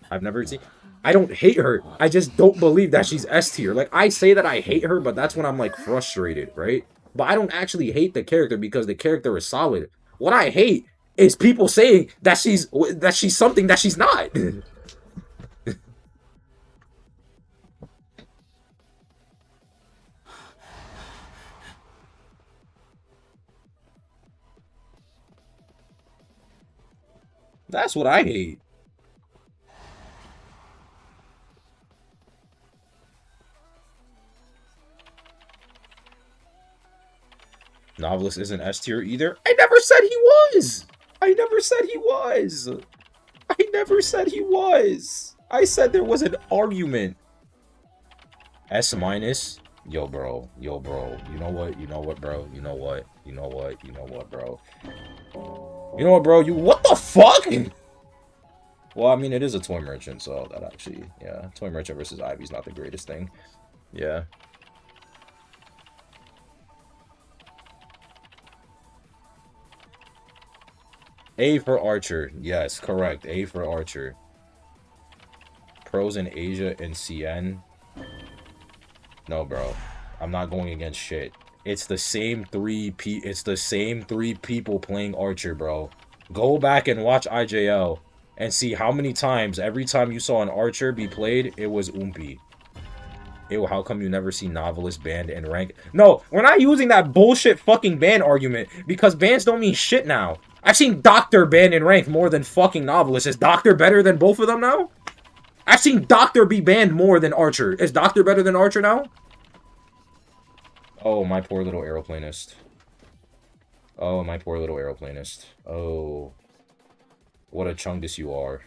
I've never seen... I don't hate her. I just don't believe that she's S tier. Like, I say that I hate her, but that's when I'm, like, frustrated, right? But I don't actually hate the character because the character is solid. What I hate is people saying that she's something that she's not. That's what I hate. Novelist isn't S tier either. I never said he was. I never said he was. I never said he was. I said there was an argument. S minus. Yo, bro. Yo, bro. You know what? You know what, bro? You know what? You know what? You know what, bro? You know what, bro? You what the fuck? Well, I mean, it is a toy merchant, so that actually, yeah. Toy merchant versus Ivy's not the greatest thing. Yeah. A for Archer. Yes, correct. A for Archer. Pros in Asia and CN. No, bro. I'm not going against shit. It's the same three people playing Archer, bro. Go back and watch IJL and see how many times, every time you saw an Archer be played, it was Oompy. Ew, how come you never see Novelist banned and rank? No, we're not using that bullshit fucking ban argument, because bans don't mean shit now. I've seen Doctor banned and ranked more than fucking Novelist. Is Doctor better than both of them now? I've seen Doctor be banned more than Archer. Is Doctor better than Archer now? Oh, my poor little aeroplanist. Oh, my poor little aeroplanist. Oh. What a chungus you are.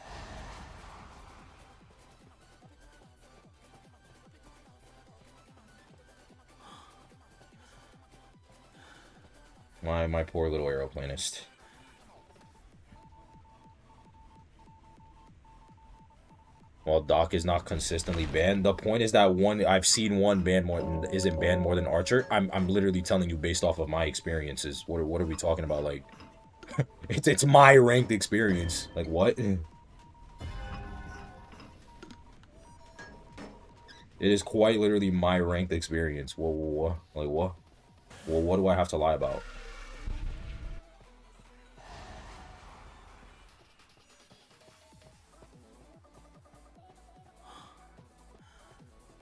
My poor little aeroplanist. Well, Doc is not consistently banned. The point is that I've seen one banned more isn't banned more than Archer. I'm literally telling you based off of my experiences. What are we talking about? Like, it's my ranked experience. Like what? It is quite literally my ranked experience. Whoa. Like what? Well, what do I have to lie about?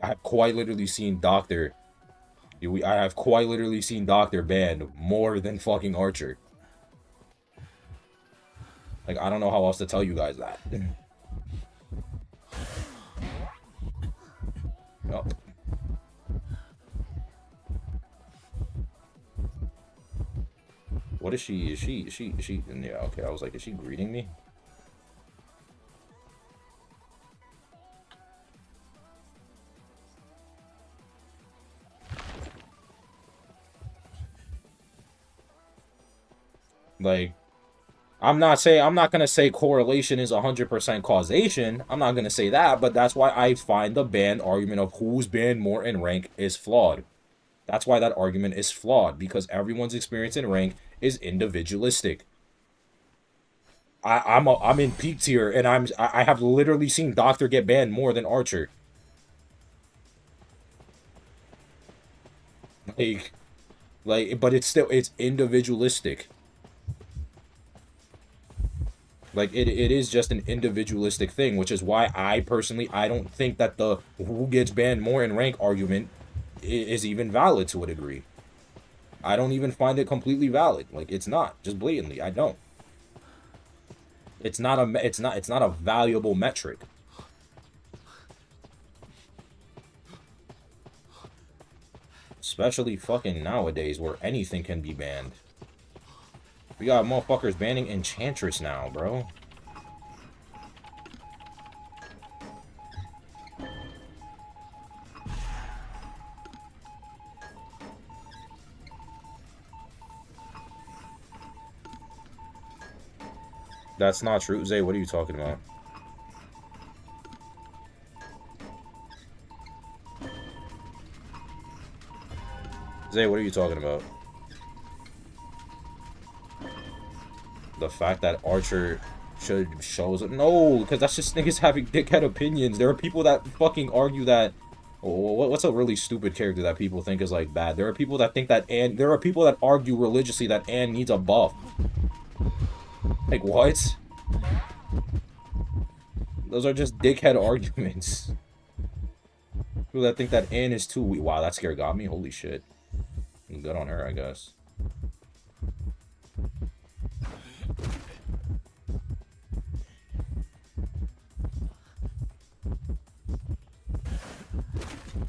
I have quite literally seen Doctor. I have quite literally seen Doctor banned more than fucking Archer. Like, I don't know how else to tell you guys that. Oh. What is she? Is she? Yeah, okay. I was like, is she greeting me? Like, I'm not gonna say correlation is 100% causation. I'm not gonna say that, but that's why I find the ban argument of who's banned more in rank is flawed. That's why that argument is flawed, because everyone's experience in rank is individualistic. I'm in peak tier, and I have literally seen Doctor get banned more than Archer. But it's individualistic. Like, it is just an individualistic thing, which is why I don't think that the who gets banned more in rank argument is even valid to a degree. I don't even find it completely valid. Like, it's not. Just blatantly, I don't. It's not a valuable metric. Especially fucking nowadays where anything can be banned. We got motherfuckers banning Enchantress now, bro. That's not true. Zay, what are you talking about? Zay, what are you talking about? The fact that Archer shows up. No, because that's just niggas having dickhead opinions. There are people that fucking argue that. What's a really stupid character that people think is like bad? There are people that think that Anne. There are people that argue religiously that Anne needs a buff. Like what? Those are just dickhead arguments. People that think that Anne is too weak. Wow, that scare got me. Holy shit. Good on her, I guess.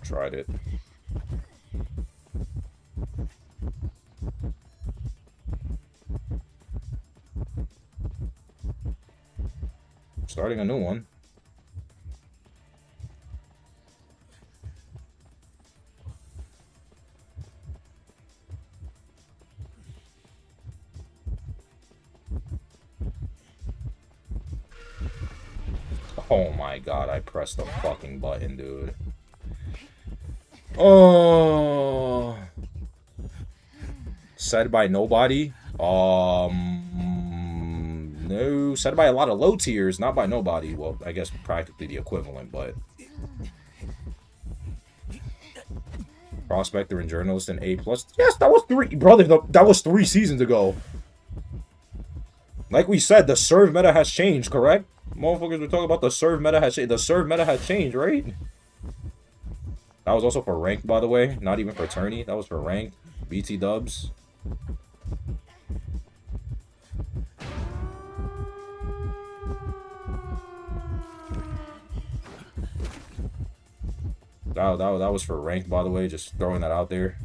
tried it. Starting a new one. Oh my god, I pressed the fucking button, dude. Oh. Said by nobody? No. Said by a lot of low tiers, not by nobody. Well, I guess practically the equivalent, but... Prospector and journalist and A+. Yes, that was 3... Brother, that was 3 seasons ago. Like we said, the Surv meta has changed, correct? Motherfuckers were talking about the Surv meta has changed. The Surv meta has changed, right? That was also for ranked, by the way. Not even for tourney. That was for ranked. BT dubs. That was for ranked, by the way. Just throwing that out there.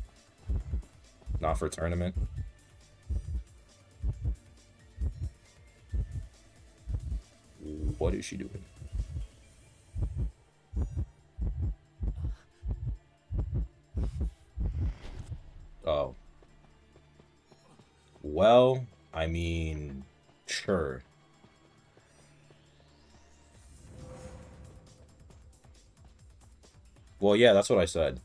Not for tournament. What is she doing? Oh. Well, I mean, sure. Well, yeah, that's what I said.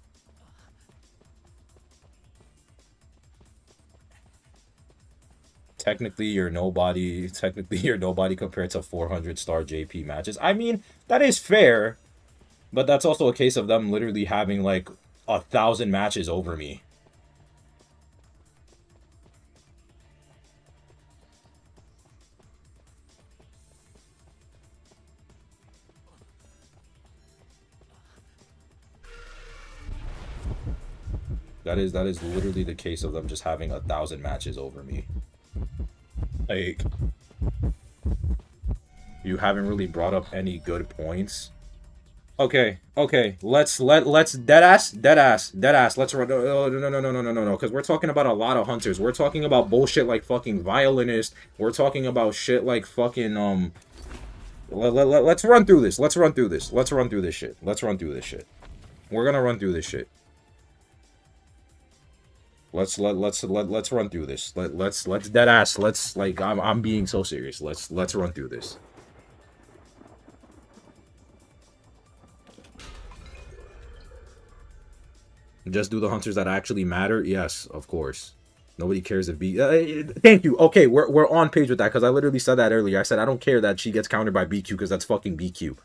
Technically, you're nobody. Technically, you're nobody compared to 400-star JP matches. I mean, that is fair. But that's also a case of them literally having, like, 1,000 matches over me. That is literally the case of them just having 1,000 matches over me. Like, you haven't really brought up any good points. Okay, let's deadass. Let's run. No, because we're talking about a lot of hunters. We're talking about bullshit like fucking violinist. We're talking about shit like fucking Let's run through this. Let's run through this shit. We're gonna run through this shit. Let's run through this. Let's deadass. Let's like I'm being so serious. Let's run through this. Just do the hunters that actually matter? Yes, of course. Nobody cares if B... thank you. Okay, we're on page with that, because I literally said that earlier. I said I don't care that she gets countered by BQ, because that's fucking BQ.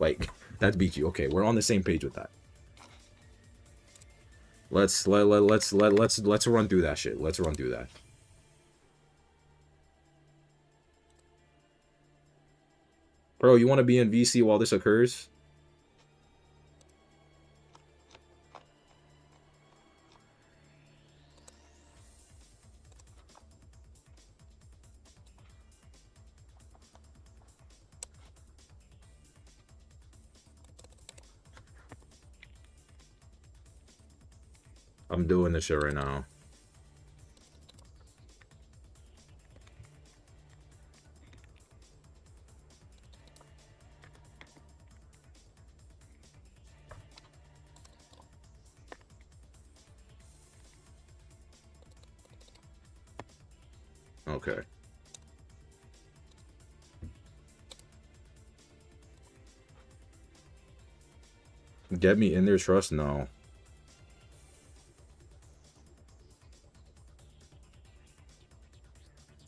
Like, that's BQ. Okay, we're on the same page with that. Let's run through that shit. Let's run through that. Bro, you want to be in VC while this occurs? I'm doing this shit right now. Okay. Get me in their trust? No.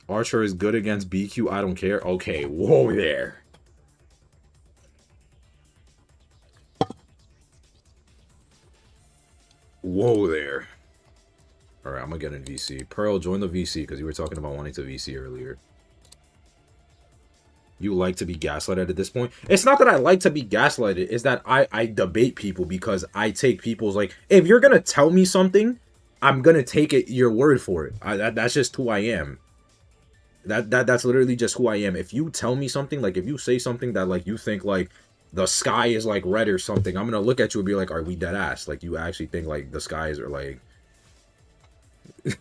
Archer is good against BQ. I don't care. Okay, whoa there. Whoa there. Alright, I'm gonna get in VC. Pearl, join the VC, because you were talking about wanting to VC earlier. You like to be gaslighted at this point? It's not that I like to be gaslighted. It's that I debate people, because I take people's, like, if you're gonna tell me something, I'm gonna take it your word for it. That's just who I am. That's literally just who I am. If you tell me something, like if you say something that like you think like the sky is like red or something, I'm gonna look at you and be like, are we dead ass? Like, you actually think like the skies are like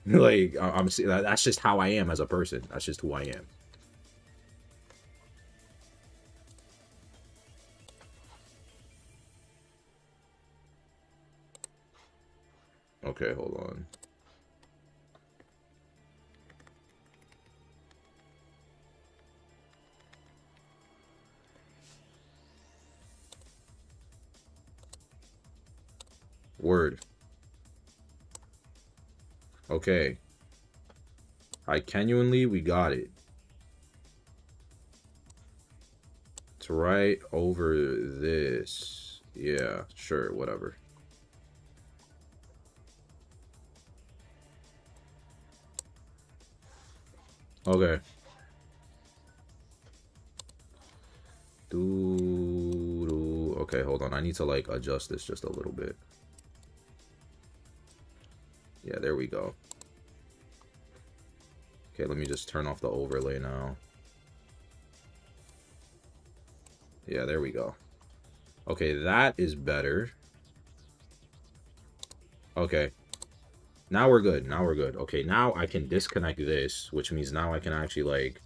like that's just how I am as a person. That's just who I am. Okay, hold on. Word. Okay. I genuinely, we got it. It's right over this. Yeah, sure, whatever. Okay. Okay, hold on. I need to like adjust this just a little bit. Yeah, there we go. Okay, let me just turn off the overlay now. Yeah, there we go. Okay, that is better. Okay. Now we're good. Now we're good. Okay, now I can disconnect this, which means now I can actually like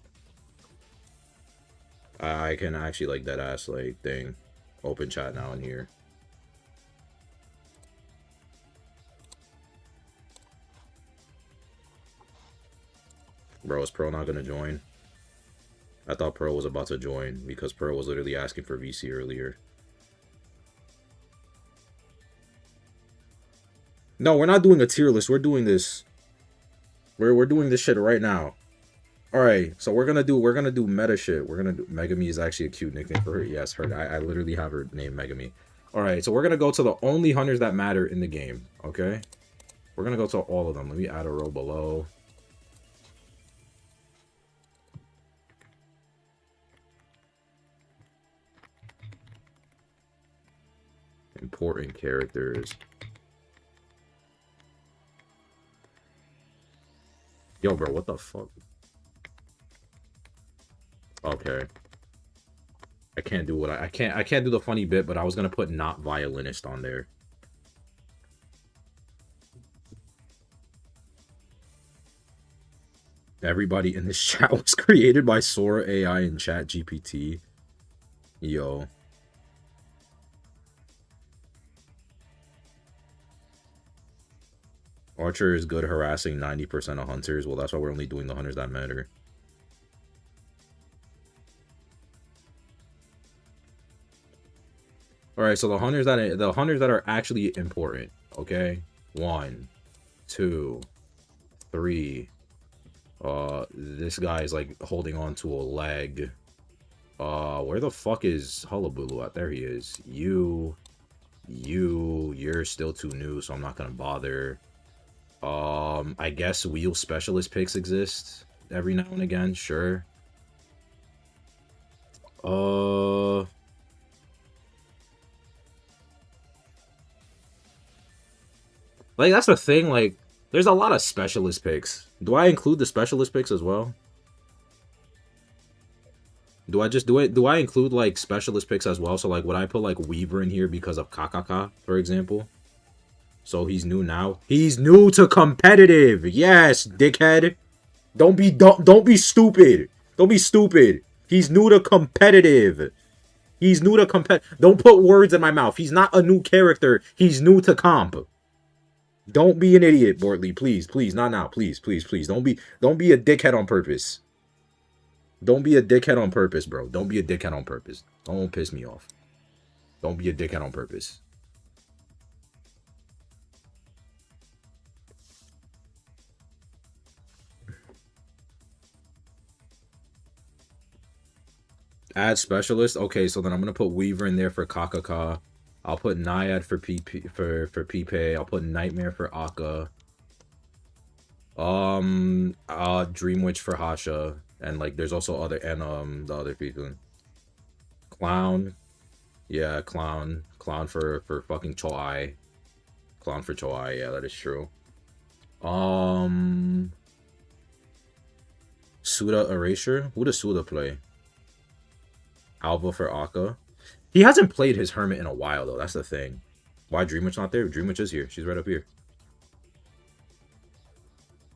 that ass like thing open chat now in here. Bro, is Pearl not gonna join? I thought Pearl was about to join because Pearl was literally asking for VC earlier. No, we're not doing a tier list. We're doing this. We're doing this shit right now. All right, so we're gonna do meta shit. We're gonna do Megami is actually a cute nickname for her. Yes, her. I literally have her name Megami. All right, so we're gonna go to the only hunters that matter in the game. Okay, we're gonna go to all of them. Let me add a row below. Important characters. Yo, bro, what the fuck? Okay. I can't do what I can't do the funny bit, but I was gonna put not violinist on there. Everybody in this chat was created by Sora AI and Chat GPT. Yo. Archer is good harassing 90% of hunters. Well, that's why we're only doing the hunters that matter. All right, so the hunters that are actually important. Okay, 1, 2, 3. This guy is like holding on to a leg. Where the fuck is Hullabaloo at? There he is. You're still too new, so I'm not gonna bother. I guess wheel specialist picks exist every now and again, sure. Like, that's the thing, like, there's a lot of specialist picks. Do I include the specialist picks as well? Do I include, like, specialist picks as well? So, like, would I put, like, Weaver in here because of Kakaka, for example? So he's new now. He's new to competitive. Yes, dickhead. Don't be stupid. Don't be stupid. He's new to competitive. He's new to Don't put words in my mouth. He's not a new character. He's new to comp. Don't be an idiot, Bortley. Please, please, not now. Please, please, please. Don't be a dickhead on purpose. Don't be a dickhead on purpose, bro. Don't be a dickhead on purpose. Don't piss me off. Don't be a dickhead on purpose. Add specialist. Okay, so then I'm gonna put Weaver in there for Kakaka. I'll put Naiad for PP for Pipe. I'll put Nightmare for Akka. Dream Witch for Hasha. And like there's also other the other people. Clown. Yeah, Clown. Clown for fucking Choai. Clown for Choai, yeah, that is true. Suda Erasure? Who does Suda play? Alva for Akka. He hasn't played his Hermit in a while, though. That's the thing. Why Dreamwitch not there? Dreamwitch is here. She's right up here.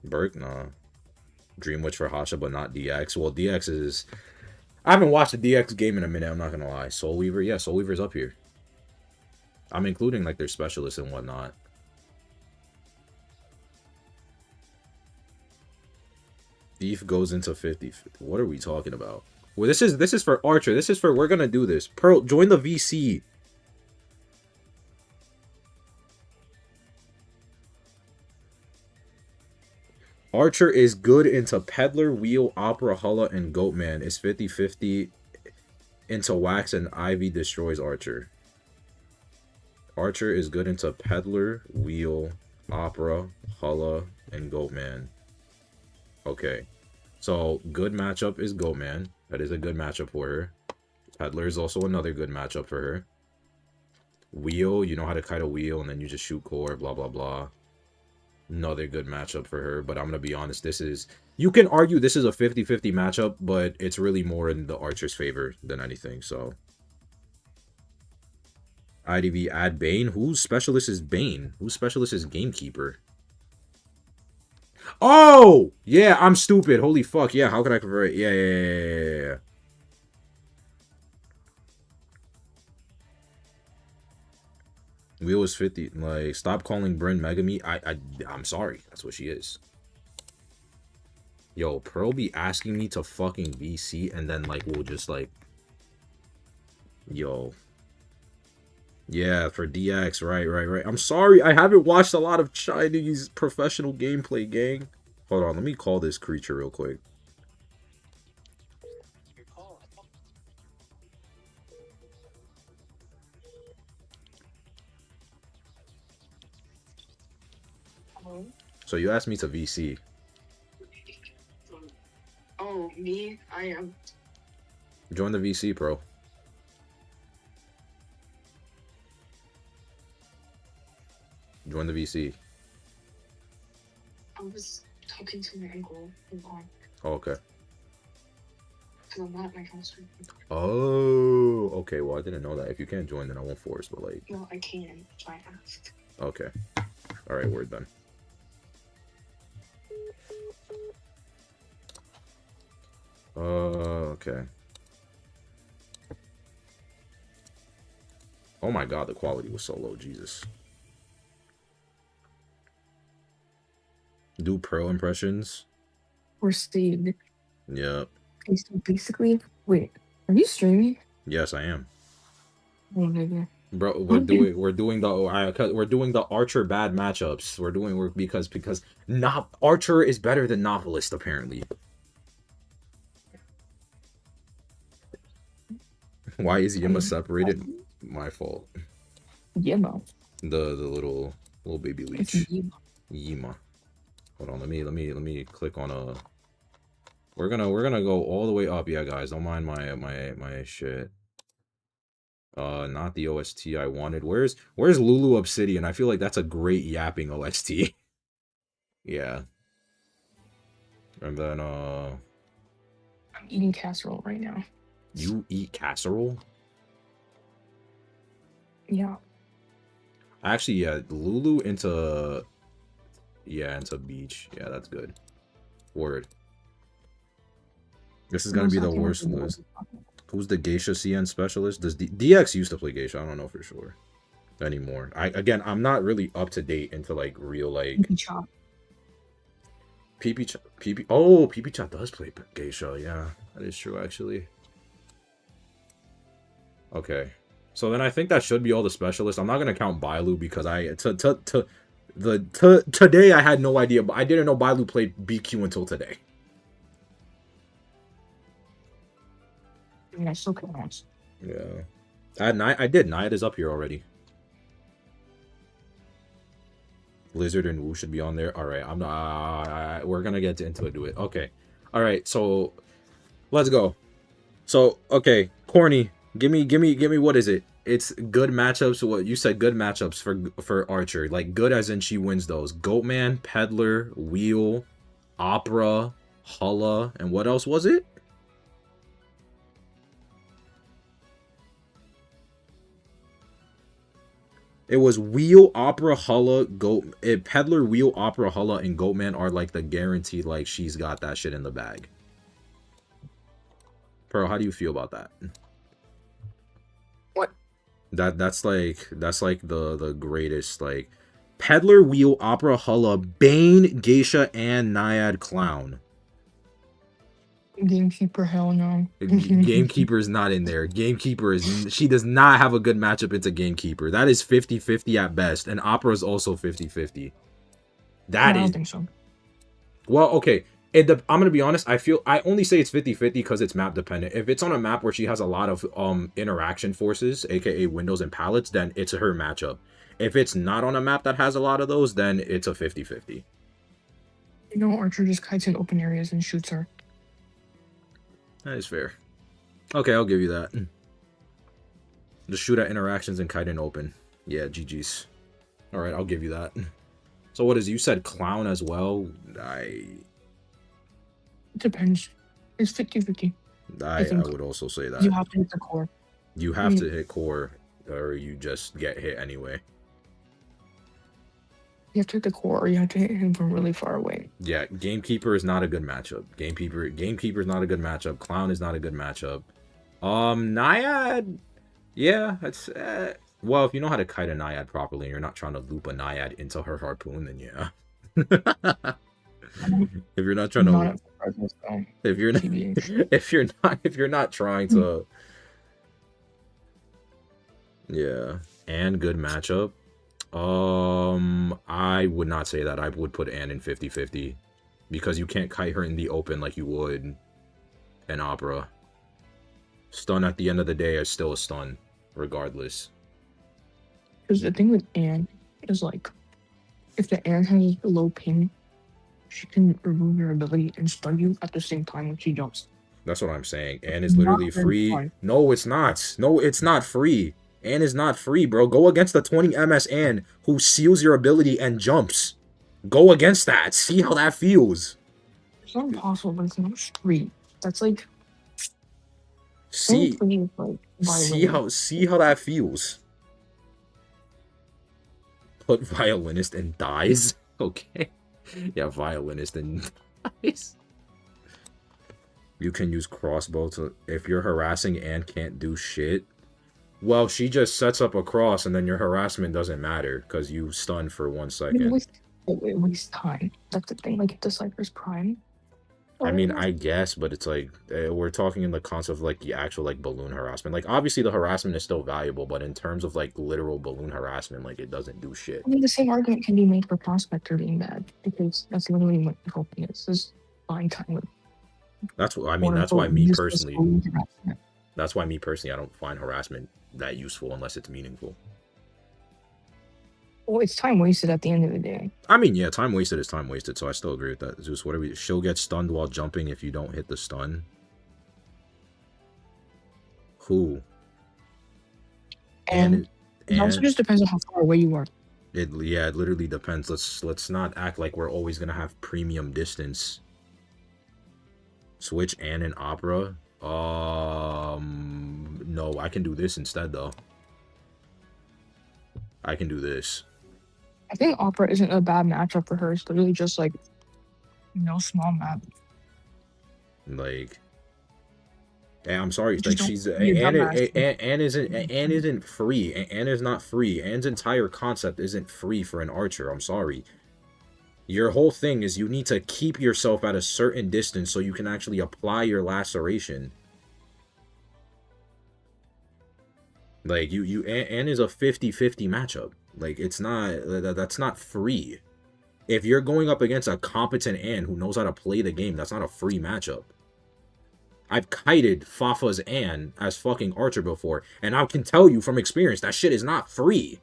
Burke? Nah. Dreamwitch for Hasha, but not DX. Well, DX is... I haven't watched a DX game in a minute, I'm not gonna lie. Soul Weaver? Yeah, Soul Weaver's up here. I'm including, like, their specialists and whatnot. Thief goes into 50. What are we talking about? Well, this is for Archer. This is for... We're gonna do this. Pearl, join the VC. Archer is good into Peddler, Wheel, Opera, Hulla, and Goatman. Is 50-50 into Wax, and Ivy destroys Archer. Archer is good into Peddler, Wheel, Opera, Hulla, and Goatman. Okay. So, good matchup is Goatman. That is a good matchup for her. Peddler is also another good matchup for her. Wheel, you know how to kite a wheel, and then you just shoot core, blah, blah, blah. Another good matchup for her, but I'm going to be honest, this is... You can argue this is a 50-50 matchup, but it's really more in the Archer's favor than anything, so... IDV add Bane? Whose specialist is Bane? Whose specialist is Gamekeeper? Oh! Yeah, I'm stupid. Holy fuck, yeah, how could I convert it? Yeah. Wheel is 50. Like, stop calling Bryn Megami. I'm sorry. That's what she is. Yo, Pearl be asking me to fucking VC, and then, like, we'll just, like... Yo. Yeah, for DX. Right. I'm sorry. I haven't watched a lot of Chinese professional gameplay, gang. Hold on. Let me call this creature real quick. So you asked me to VC. Oh, me? I am. Join the VC, Pro. Join the VC. I was talking to my uncle. Oh, okay. Because I'm not at my house right now. Oh, okay. Well, I didn't know that. If you can't join, then I won't force, but like... No, I can. That's why I asked. Okay. Alright, word then. Okay. Oh my god, the quality was so low, Jesus. Do Pearl impressions? We're saved. Yep. Okay, so basically, wait, are you streaming? Yes, I am. Oh, nigga. Bro, we're doing the Archer bad matchups. Because not Archer is better than Novelist apparently. Why is Yima separated? My fault. Yima. The little baby leech. It's Yima. Hold on, let me click on a... We're gonna go all the way up, yeah guys. Don't mind my shit. Not the OST I wanted. Where's Lulu Obsidian? I feel like that's a great yapping OST. Yeah. And then I'm eating casserole right now. You eat casserole? Yeah. Actually, yeah, Lulu into beach. Yeah, that's good. Word. This is gonna be the worst list. Who's the Geisha CN specialist? Does DX used to play Geisha? I don't know for sure anymore. I'm not really up to date into like real like PP. Oh, PP Chop does play Geisha. Yeah, that is true actually. Okay, so then I think that should be all the specialists. I'm not gonna count Bailu because today I had no idea, but I didn't know Bailu played BQ until today. Yeah, still counts. Yeah, I did. Nayad is up here already. Lizard and Wu should be on there. All right, I'm not. We're gonna get into it. Do it. Okay. All right. So let's go. So okay, Corny. Give me. What is it? It's good matchups. What you said? Good matchups for Archer. Like good as in she wins those. Goatman, Peddler, Wheel, Opera, Hulla, and what else was it? It was Wheel, Opera, Hulla, Goat. Peddler, Wheel, Opera, Hulla, and Goatman are like the guaranteed, like, she's got that shit in the bag. Pearl, how do you feel about that? What? That's like the greatest, like, Peddler, Wheel, Opera, Hulla, Bane, Geisha, and Naiad Clown. Gamekeeper, hell no. Gamekeeper is not in there. Gamekeeper she does not have a good matchup into Gamekeeper. That is 50-50 at best. And Opera is also 50-50. I don't think so. Well, okay. I'm going to be honest. I only say it's 50-50 because it's map dependent. If it's on a map where she has a lot of interaction forces, aka windows and pallets, then it's her matchup. If it's not on a map that has a lot of those, then it's a 50-50. You know, Archer just kites in open areas and shoots her. That is fair. Okay, I'll give you that. Just shoot at interactions and kite in open. Yeah, GG's. Alright, I'll give you that. So what is, you said Clown as well? It depends. It's 50-50. I would also say that. You have to hit the core. You have to hit core, or you just get hit anyway. You have to hit the core, or you have to hit him from really far away. Yeah, Gamekeeper is not a good matchup. Gamekeeper is not a good matchup. Clown is not a good matchup. Naiad, yeah, that's well, if you know how to kite a Naiad properly and you're not trying to loop a Naiad into her harpoon, then yeah. If you're not trying to, if you're not trying to, yeah, and good matchup. I would not say that. I would put Anne in 50-50 because you can't kite her in the open like you would an Opera. Stun at the end of the day is still a stun, regardless. Because the thing with Anne is, like, if the Anne has a low ping, she can remove your ability and stun you at the same time when she jumps. That's what I'm saying. Anne is literally free. No, it's not. No, it's not free. Anne is not free, bro. Go against the 20 MS Anne who seals your ability and jumps. Go against that. See how that feels. It's not impossible, but it's not free. That's like... See how that feels. Put violinist and dies. Okay. Yeah, violinist and dies. You can use crossbow to... If you're harassing and can't do shit... Well, she just sets up a cross, and then your harassment doesn't matter, because you stun for 1 second. It wastes time. That's the thing, like, Decipher's Prime. I mean, I guess, but it's like, we're talking in the concept of, like, the actual, like, balloon harassment. Like, obviously, the harassment is still valuable, but in terms of, like, literal balloon harassment, like, it doesn't do shit. I mean, the same argument can be made for Prospector being bad, because that's literally what the whole thing is buying time with. That's what, I mean, that's why me personally, I don't find harassment that useful unless it's meaningful. Well, it's time wasted at the end of the day. I mean, yeah, time wasted is time wasted, so I still agree with that. Zeus, what are we? She'll get stunned while jumping if you don't hit the stun. Who? And it also just depends on how far away you are. It literally depends. Let's not act like we're always gonna have premium distance. Switch Anne and Opera. No, I can do this instead, though. I can do this. I think Opera isn't a bad matchup for her. It's literally just, like, small map. Like, I'm sorry, like, she's Anne isn't free. Anne is not free. Anne's entire concept isn't free for an archer. I'm sorry. Your whole thing is you need to keep yourself at a certain distance so you can actually apply your laceration. Like, Anne is a 50-50 matchup. Like, it's not, that's not free. If you're going up against a competent Anne who knows how to play the game, that's not a free matchup. I've kited Fafa's Anne as fucking archer before, and I can tell you from experience, that shit is not free.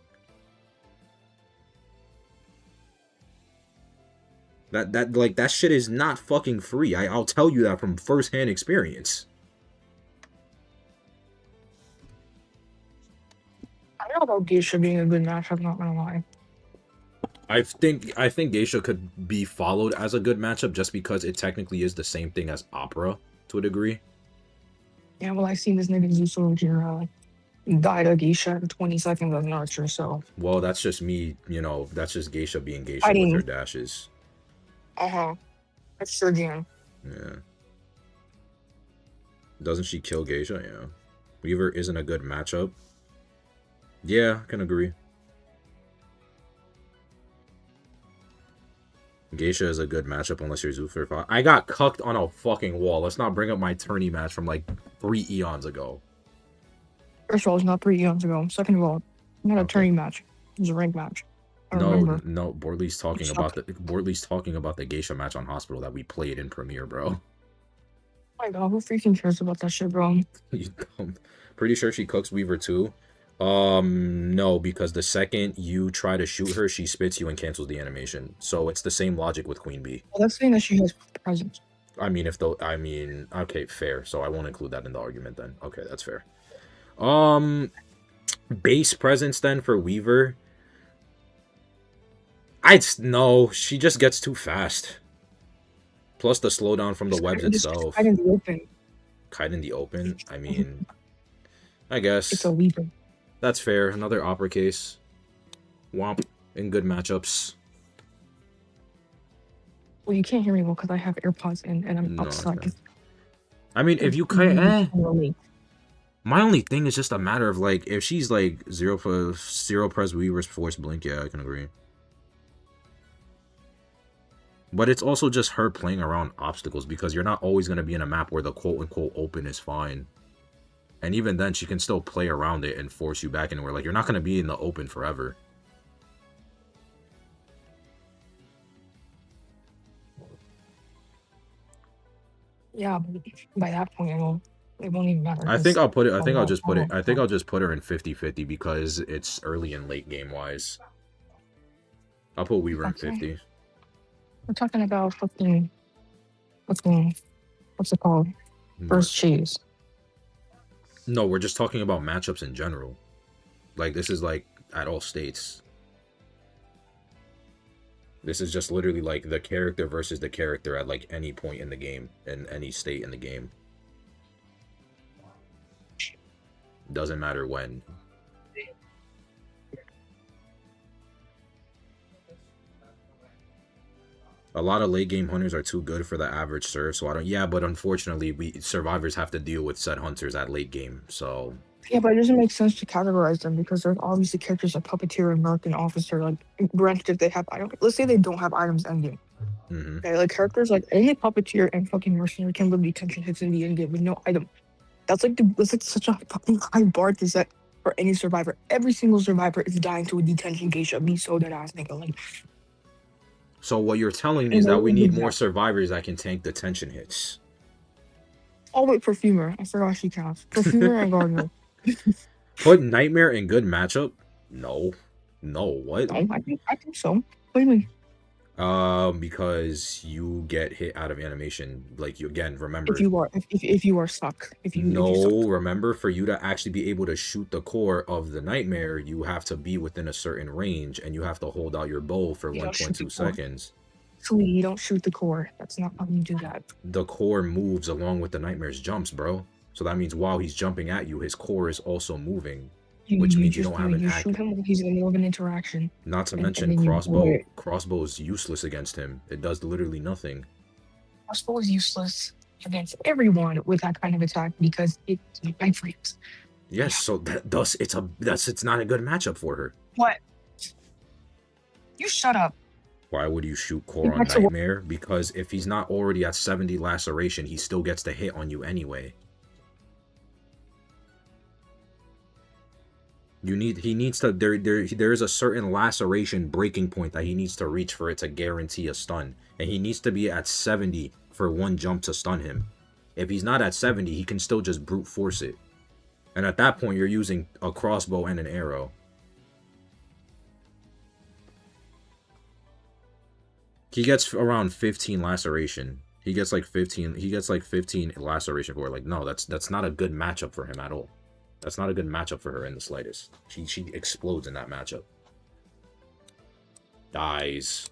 That shit is not fucking free. I'll tell you that from first-hand experience. I don't know about Geisha being a good match, I'm not gonna lie. I think Geisha could be followed as a good matchup just because it technically is the same thing as Opera to a degree. Yeah, well, I seen this nigga Zeus over here died a geisha in 20 seconds as an archer, so Well, that's just me, you know, that's just Geisha being Geisha with her fighting. dashes. Uh-huh. That's Sergian. Yeah. Doesn't she kill Geisha? Yeah. Weaver isn't a good matchup. Yeah, I can agree. Geisha is a good matchup unless you're Zeus. I got cucked on a fucking wall. Let's not bring up my tourney match from like 3 eons ago. First of all, it's not 3 eons ago. Second of all, not a Okay. tourney match. It was a rank match. I remember. No, Borley's talking about the Geisha match on Hospital that we played in Premiere, bro. Oh my god, who freaking cares about that shit, bro? You dumb. Pretty sure she cooks Weaver too. No, because the second you try to shoot her, she spits you and cancels the animation. So it's the same logic with Queen Bee. Well, that's saying that she has presence. I mean, okay, fair. So I won't include that in the argument then. Okay, that's fair. Base presence then for Weaver. No, she just gets too fast. Plus the slowdown from the webs itself. Kite in the open. Kite in the open? I mean, I guess. It's a Weaver. That's fair. Another opera case. Womp. In good matchups. Well, you can't hear me well because I have AirPods in and I'm outside. Okay. I mean, if you kite, my only thing is just a matter of like, if she's like zero press Weaver's force blink, yeah, I can agree. But it's also just her playing around obstacles because you're not always going to be in a map where the quote-unquote open is fine. And even then, she can still play around it and force you back anywhere. Like, you're not going to be in the open forever. Yeah, but by that point, it won't even matter. I think I'll just put her in 50-50 because it's early and late game-wise. I'll put Weaver in 50. We're talking about fucking, what's it called? First cheese. No, we're just talking about matchups in general. Like, this is like at all states. This is just literally like the character versus the character at like any point in the game, in any state in the game. Doesn't matter when. A lot of late game hunters are too good for the average serve, so I don't. Yeah, but unfortunately, survivors have to deal with said hunters at late game. So yeah, but it doesn't make sense to categorize them because there's obviously characters like puppeteer and merc and officer. Like, granted, if they have items, let's say they don't have items endgame. Okay, like characters like only puppeteer and fucking mercenary can live detention hits in the end game with no item. That's like such a fucking high bar to set for any survivor. Every single survivor is dying to a detention geisha. Be so dead ass nigga. Like, so what you're telling me is that we need more survivors that can tank the tension hits. Oh wait, Perfumer. I forgot she counts. Perfumer and Gardener. Put Nightmare in good matchup? No. What? No, I think so. What do you mean? Because you get hit out of animation. Like, you again, remember. If you are stuck. Remember, for you to actually be able to shoot the core of the Nightmare, you have to be within a certain range, and you have to hold out your bow for 1.2 seconds. So you don't shoot the core. That's not how you do that. The core moves along with the Nightmare's jumps, bro. So that means while he's jumping at you, his core is also moving. Which means you don't have an shoot him when he's in more of an interaction. Not to mention crossbow. Crossbow is useless against him. It does literally nothing. Crossbow is useless against everyone with that kind of attack because it iframes. Yes, so it's not a good matchup for her. What? You shut up. Why would you shoot core on Nightmare? Because if he's not already at 70 laceration, he still gets to hit on you anyway. He needs to, there is a certain laceration breaking point that he needs to reach for it to guarantee a stun. And he needs to be at 70 for one jump to stun him. If he's not at 70, he can still just brute force it. And at that point, you're using a crossbow and an arrow. He gets around 15 laceration. He gets like 15 laceration for it. Like, no, that's not a good matchup for him at all. That's not a good matchup for her in the slightest. She explodes in that matchup. Dies.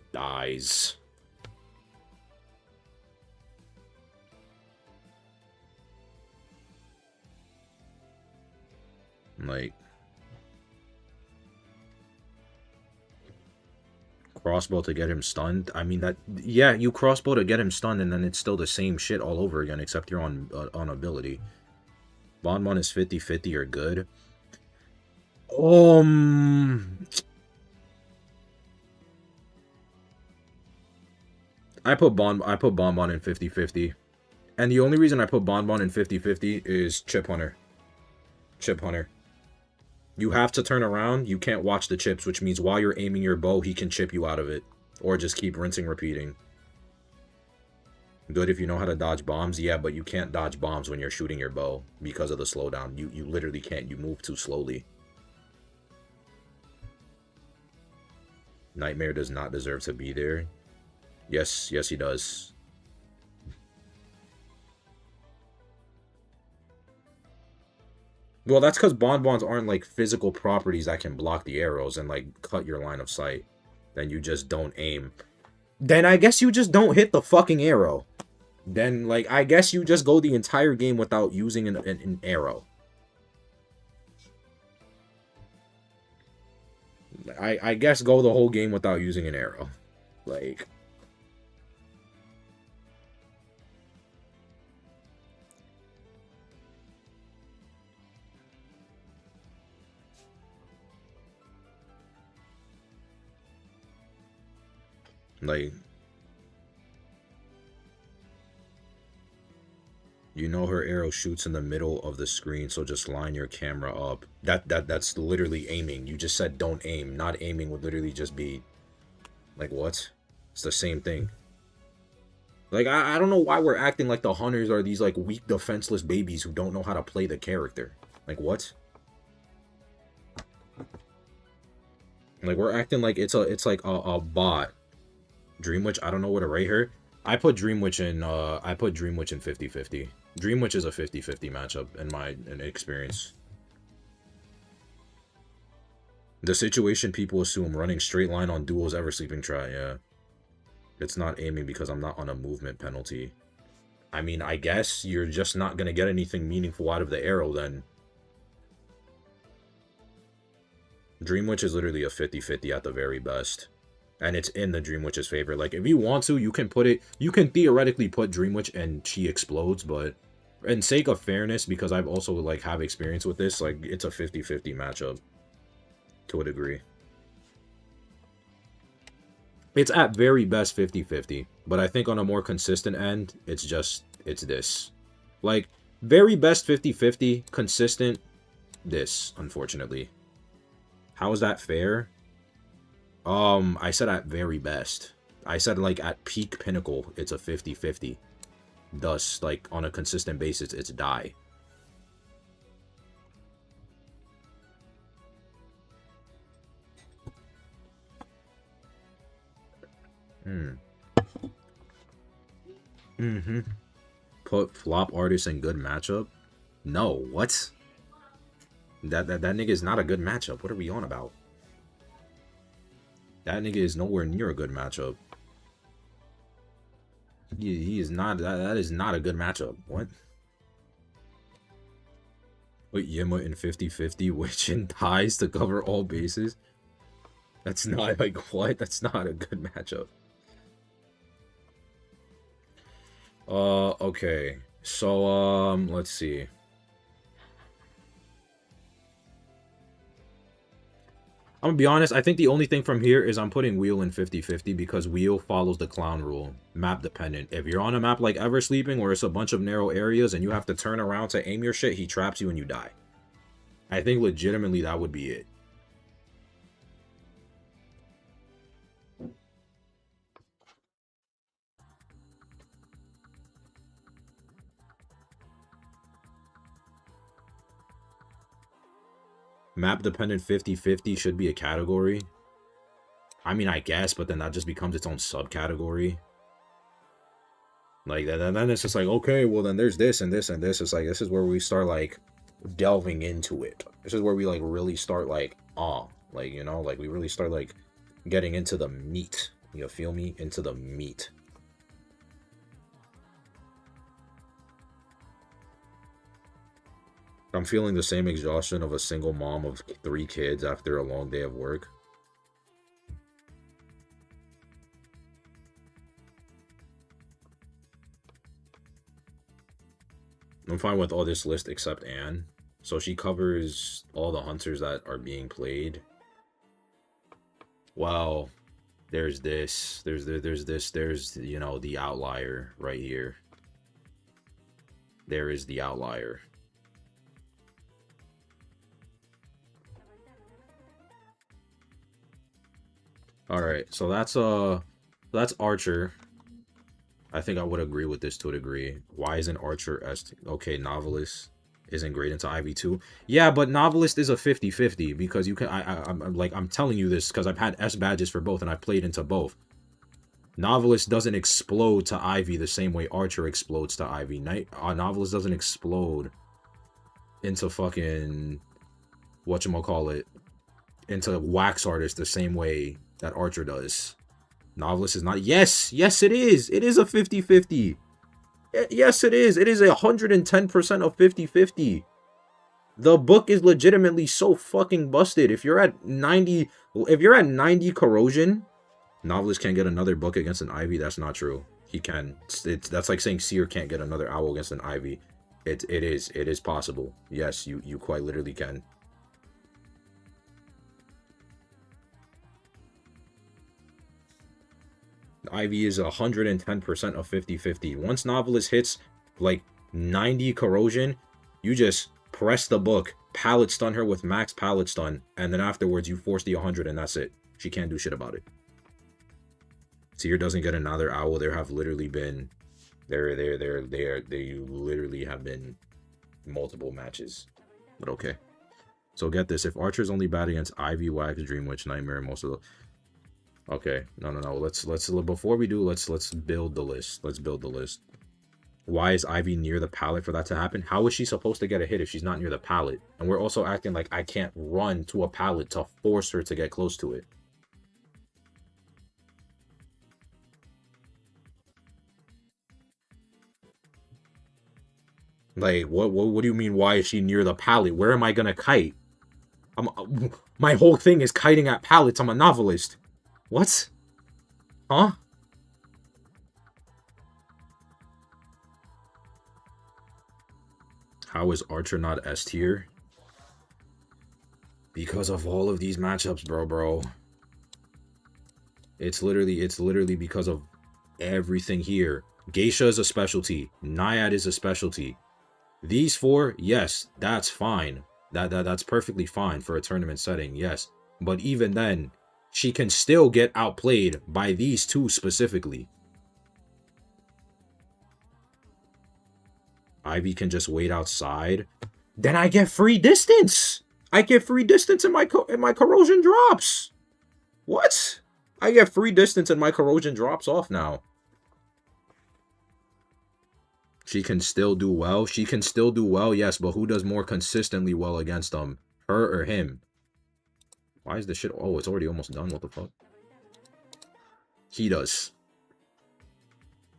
Like, crossbow to get him stunned. I mean, that, yeah, you crossbow to get him stunned, and then it's still the same shit all over again, except you're on ability. Bonbon is 50-50 or good. I put Bonbon in 50-50. And the only reason I put Bonbon in 50-50 is Chip Hunter. Chip Hunter. You have to turn around. You can't watch the chips, which means while you're aiming your bow, he can chip you out of it. Or just keep rinsing, repeating. Good if you know how to dodge bombs. Yeah, but you can't dodge bombs when you're shooting your bow because of the slowdown. You literally can't. You move too slowly. Nightmare does not deserve to be there. Yes, yes he does. Well, that's because bonbons aren't like physical properties that can block the arrows and like cut your line of sight. Then you just don't aim. Then I guess you just don't hit the fucking arrow. Then, like, I guess you just go the entire game without using an arrow. I guess go the whole game without using an arrow. Like... Like... You know her arrow shoots in the middle of the screen, so just line your camera up. That's literally aiming. You just said don't aim. Not aiming would literally just be... Like, what? It's the same thing. Like, I don't know why we're acting like the hunters are these, like, weak, defenseless babies who don't know how to play the character. Like, what? Like, we're acting like it's like a bot. Dreamwitch, I don't know where to rate her. I put Dreamwitch in 50-50. Dreamwitch is a 50-50 matchup in my experience. The situation people assume, running straight line on duels ever sleeping try, yeah. It's not aiming because I'm not on a movement penalty. I mean, I guess you're just not going to get anything meaningful out of the arrow then. Dreamwitch is literally a 50-50 at the very best. And it's in the Dreamwitch's favor. Like, if you want to, you can put it... You can theoretically put Dreamwitch and she explodes, but... In sake of fairness, because I've also, like, have experience with this, like, it's a 50-50 matchup. To a degree. It's at very best 50-50. But I think on a more consistent end, it's this. Like, very best 50-50, consistent, this, unfortunately. How is that fair? I said at very best. I said, like, at peak pinnacle, it's a 50-50. Thus, like, on a consistent basis, it's die. Put flop artist in good matchup? No, what? That nigga is not a good matchup. What are we on about? That nigga is nowhere near a good matchup. He is not. That is not a good matchup. What? Put Yima in 50-50, which in ties to cover all bases. That's not, like, what? That's not a good matchup. Okay. So, let's see. I'm gonna be honest, I think the only thing from here is I'm putting Wheel in 50-50 because Wheel follows the clown rule. Map dependent. If you're on a map like Ever Sleeping where it's a bunch of narrow areas and you have to turn around to aim your shit, he traps you and you die. I think legitimately that would be it. Map dependent 50-50 should be a category. I mean, I guess, but then that just becomes its own subcategory. Like, then it's just like, okay, well, then there's this and this and this. It's like, this is where we start, like, delving into it. This is where we, like, really start, like, like, you know, like, we really start, like, getting into the meat. You feel me? Into the meat. I'm feeling the same exhaustion of a single mom of 3 kids after a long day of work. I'm fine with all this list except Anne. So she covers all the hunters that are being played. Well, there's this. There's, you know, the outlier right here. There is the outlier. Alright, so that's Archer. I think I would agree with this to a degree. Why isn't Archer okay, Novelist isn't great into IV2? Yeah, but Novelist is a 50-50 because you can I'm telling you this because I've had S badges for both and I've played into both. Novelist doesn't explode to Ivy the same way Archer explodes to Ivy. Novelist doesn't explode into fucking whatchamacallit, into Wax Artist the same way that Archer does. Novelist is not. Yes, it is. It is a 50-50. Yes, it is. It is 110% of 50-50. The book is legitimately so fucking busted. If you're at 90 corrosion, Novelist can't get another book against an Ivy. That's not true. He can. That's like saying Seer can't get another owl against an Ivy. It is possible. Yes, you quite literally can. Ivy is 110% of 50-50. Once Novelist hits like 90 corrosion, you just press the book, pallet stun her with max pallet stun, and then afterwards you force the 100 and that's it. She can't do shit about it. Seer doesn't get another owl. There have literally been they literally have been multiple matches. But okay. So get this, if Archer's only bad against Ivy, Wax, Dream Witch, Nightmare, most of the okay, no. Let's before we do, let's build the list. Let's build the list. Why is Ivy near the pallet for that to happen? How is she supposed to get a hit if she's not near the pallet? And we're also acting like I can't run to a pallet to force her to get close to it. Like, what do you mean, why is she near the pallet? Where am I gonna kite? My whole thing is kiting at pallets. I'm a novelist. What? Huh? How is Archer not S tier? Because of all of these matchups, bro. It's literally because of everything here. Geisha is a specialty. Naiad is a specialty. These 4, yes, that's fine. That's perfectly fine for a tournament setting, yes. But even then, she can still get outplayed by these 2 specifically. Ivy can just wait outside. Then I get free distance. I get free distance in my corrosion drops. What? I get free distance and my corrosion drops off now. She can still do well. She can still do well, yes, but who does more consistently well against them? Her or him? Why is this shit... Oh, it's already almost done. What the fuck? He does.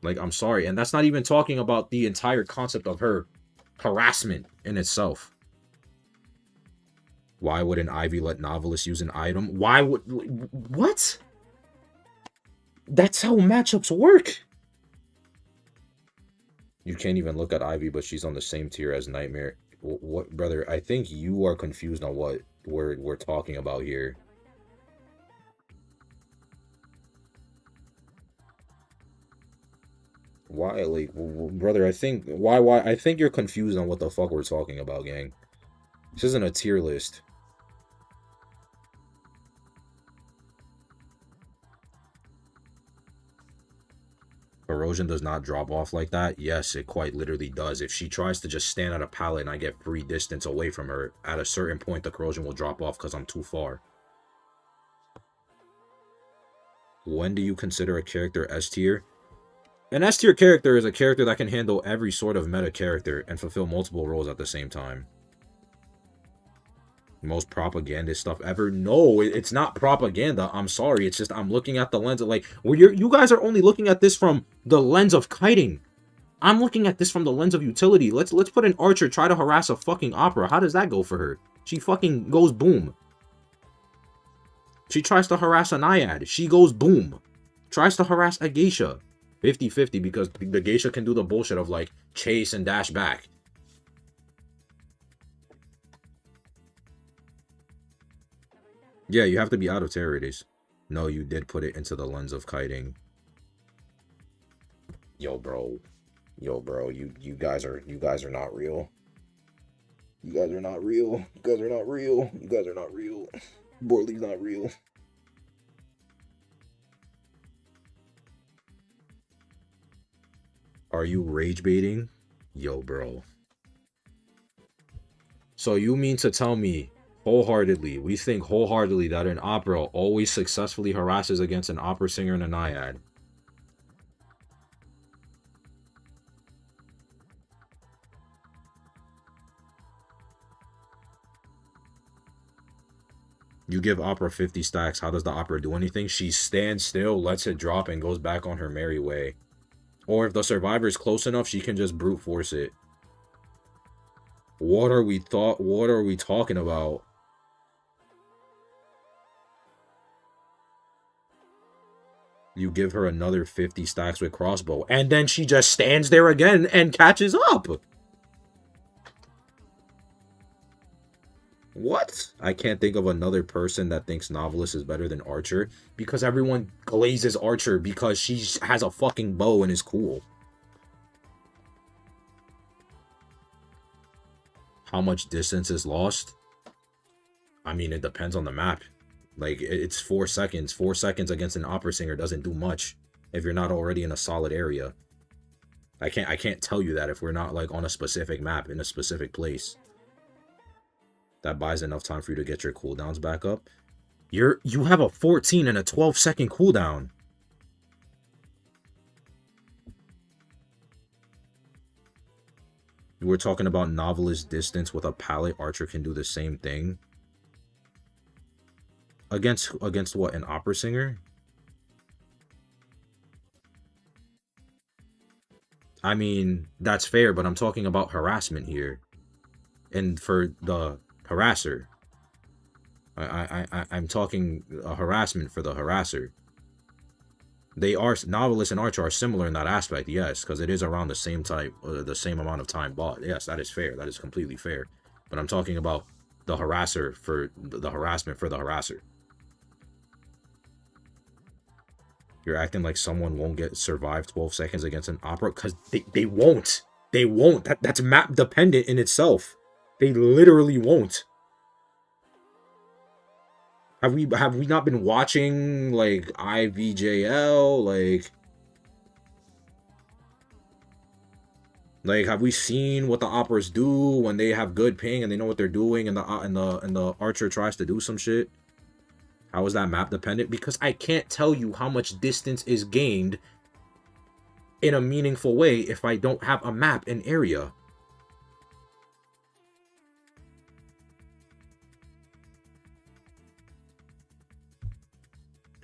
Like, I'm sorry. And that's not even talking about the entire concept of her harassment in itself. Why would an Ivy let Novelist use an item? Why would... What? That's how matchups work. You can't even look at Ivy, but she's on the same tier as Nightmare. What, brother? I think you are confused on what we're talking about here. Why, like, brother? I think I think you're confused on what the fuck we're talking about, gang. This isn't a tier list. Corrosion does not drop off like that. Yes, it quite literally does. If she tries to just stand at a pallet and I get free distance away from her, at a certain point the corrosion will drop off because I'm too far. When do you consider a character S tier? An S tier character is a character that can handle every sort of meta character and fulfill multiple roles at the same time. Most propaganda stuff ever? No, it's not propaganda. I'm sorry. It's just I'm looking at the lens of like, well, you guys are only looking at this from the lens of kiting. I'm looking at this from the lens of utility. Let's put an archer try to harass a fucking opera. How does that go for her? She fucking goes boom. She tries to harass a naiad. She goes boom. Tries to harass a geisha. 50-50 because the geisha can do the bullshit of like chase and dash back. Yeah, you have to be out of terror days. No, you did put it into the lens of kiting. Yo, bro. Yo, bro. You guys are not real. You guys are not real. You guys are not real. You guys are not real. Borley's not real. Are you rage baiting? Yo, bro. So you mean to tell me wholeheartedly, we think wholeheartedly that an opera always successfully harasses against an opera singer and a naiad? You give opera 50 stacks. How does the opera do anything? She stands still, lets it drop, and goes back on her merry way. Or if the survivor is close enough, she can just brute force it. What are we talking about? You give her another 50 stacks with crossbow, and then she just stands there again and catches up. What? I can't think of another person that thinks Novelist is better than Archer, because everyone glazes Archer because she has a fucking bow and is cool. How much distance is lost? I mean, it depends on the map. Like, it's 4 seconds. 4 seconds against an opera singer doesn't do much if you're not already in a solid area. I can't tell you that if we're not like on a specific map in a specific place. That buys enough time for you to get your cooldowns back up. You have a 14 and a 12-second cooldown. We're talking about Novelist distance with a pallet. Archer can do the same thing. Against what? An opera singer? I mean, that's fair, but I'm talking about harassment here. And for the harasser. I'm talking a harassment for the harasser. They are, Novelist and Archer are similar in that aspect, yes, because it is around the same type, the same amount of time bought. Yes, that is fair. That is completely fair. But I'm talking about the harasser for the harassment for the harasser. You're acting like someone won't survive 12 seconds against an opera because they won't. They won't. That's map dependent in itself. They literally won't. Have we not been watching like IVJL? Like have we seen what the operas do when they have good ping and they know what they're doing and the archer tries to do some shit? How is that map dependent? Because I can't tell you how much distance is gained in a meaningful way if I don't have a map and area.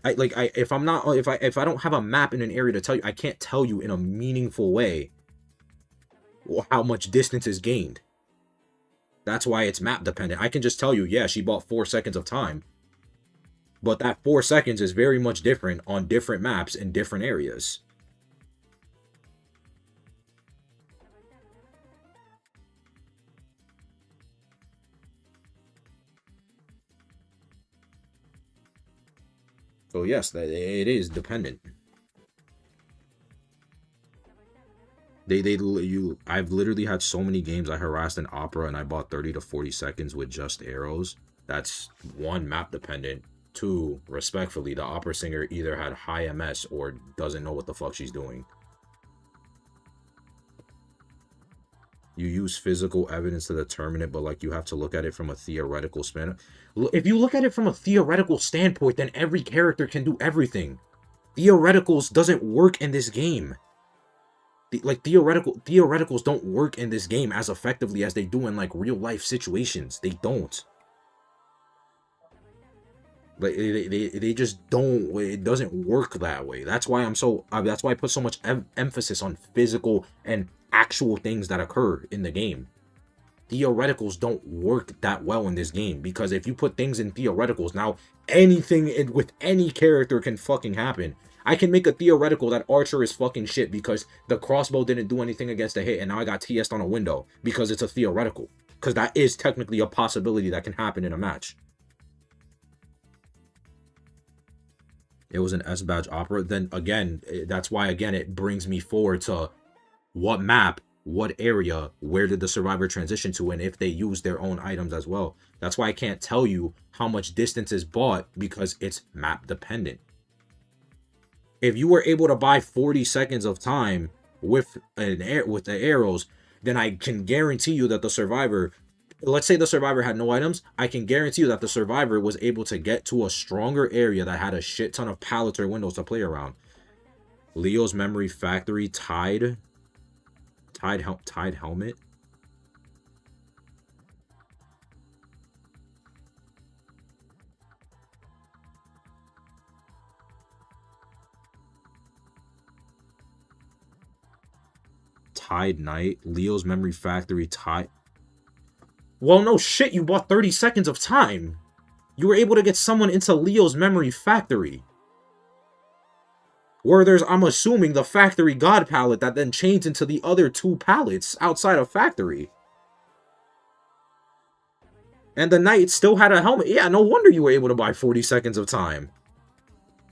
If I don't have a map in an area to tell you, I can't tell you in a meaningful way how much distance is gained. That's why it's map dependent. I can just tell you, yeah, she bought 4 seconds of time. But that 4 seconds is very much different on different maps in different areas. So yes, it is dependent. I've literally had so many games I harassed an opera and I bought 30 to 40 seconds with just arrows. That's 1, map dependent. 2, respectfully, the opera singer either had high MS or doesn't know what the fuck she's doing. You use physical evidence to determine it, but like you have to look at it from a theoretical span. If you look at it from a theoretical standpoint, then every character can do everything. Theoreticals doesn't work in this game. Theoreticals don't work in this game as effectively as they do in like real life situations. They don't. Like they just don't. It doesn't work that way. That's why that's why I put so much emphasis on physical and actual things that occur in the game. Theoreticals don't work that well in this game, because if you put things in theoreticals, now anything with any character can fucking happen. I can make a theoretical that Archer is fucking shit because the crossbow didn't do anything against a hit, and now I got TS'd on a window because it's a theoretical. Because that is technically a possibility that can happen in a match. It was an S-Badge opera. Then again, that's why again it brings me forward to what map, what area, where did the survivor transition to, and if they use their own items as well. That's why I can't tell you how much distance is bought, because it's map dependent. If you were able to buy 40 seconds of time with the arrows, then I can guarantee you that the survivor, let's say the survivor had no items, I can guarantee you that the survivor was able to get to a stronger area that had a shit ton of pallets or windows to play around. Leo's Memory Factory Tied helmet. Tied Knight, Leo's Memory Factory Tied. Well, no shit, you bought 30 seconds of time. You were able to get someone into Leo's Memory Factory, where there's, I'm assuming, the Factory God palette that then changed into the other two palettes outside of Factory. And the Knight still had a helmet. Yeah, no wonder you were able to buy 40 seconds of time.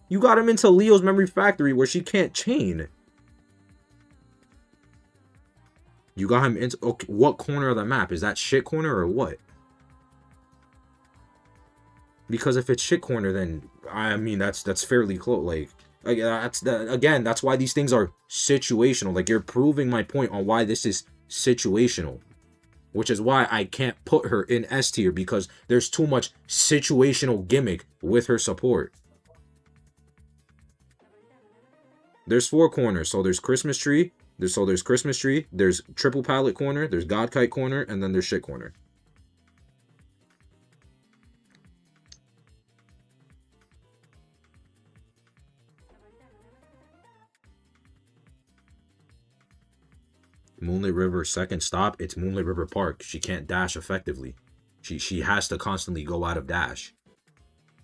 You got him into Leo's Memory Factory where she can't chain. You got him into... Okay, what corner of the map? Is that shit corner or what? Because if it's shit corner, then... I mean, that's fairly close. Like, again, that's why these things are situational. Like, you're proving my point on why this is situational. Which is why I can't put her in S tier, because there's too much situational gimmick with her support. There's 4 corners. So there's Christmas Tree. There's Christmas Tree. There's Triple Pallet Corner. There's God Kite Corner. And then there's Shit Corner. Moonlit River second stop. It's Moonlit River Park. She can't dash effectively. She has to constantly go out of dash,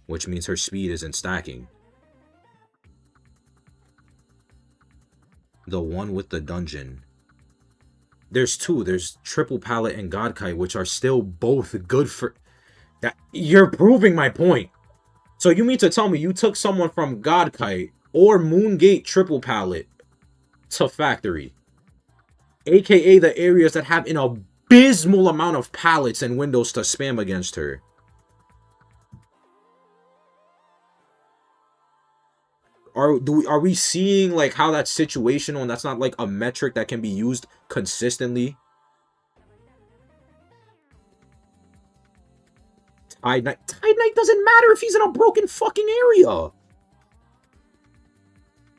which means her speed isn't stacking. The one with the dungeon. There's 2. There's Triple Pallet and God Kite, which are still both good for... That. You're proving my point. So you mean to tell me you took someone from God Kite or Moongate Triple Pallet to Factory, aka the areas that have an abysmal amount of pallets and windows to spam against her. Are we seeing like how that's situational and that's not like a metric that can be used consistently? Tide Knight doesn't matter if he's in a broken fucking area.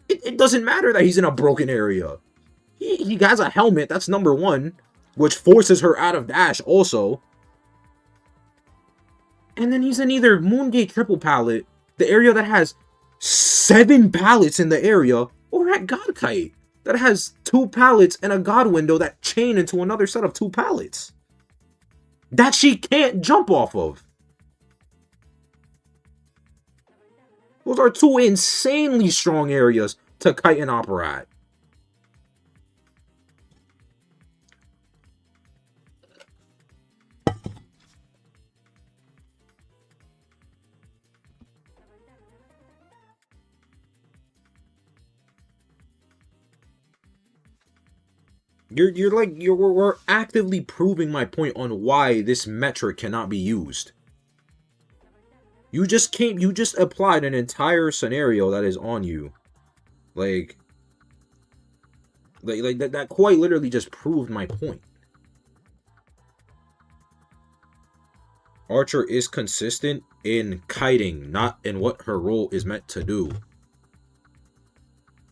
It doesn't matter that he's in a broken area. He has a helmet, that's number 1, which forces her out of dash also. And then he's in either Moongate Triple Pallet, the area that has 7 pallets in the area, or at God Kite, that has 2 pallets and a God window that chain into another set of 2 pallets that she can't jump off of. Those are 2 insanely strong areas to kite and opera at. We're actively proving my point on why this metric cannot be used. You just applied an entire scenario that is on you. Like that quite literally just proved my point. Archer is consistent in kiting, not in what her role is meant to do.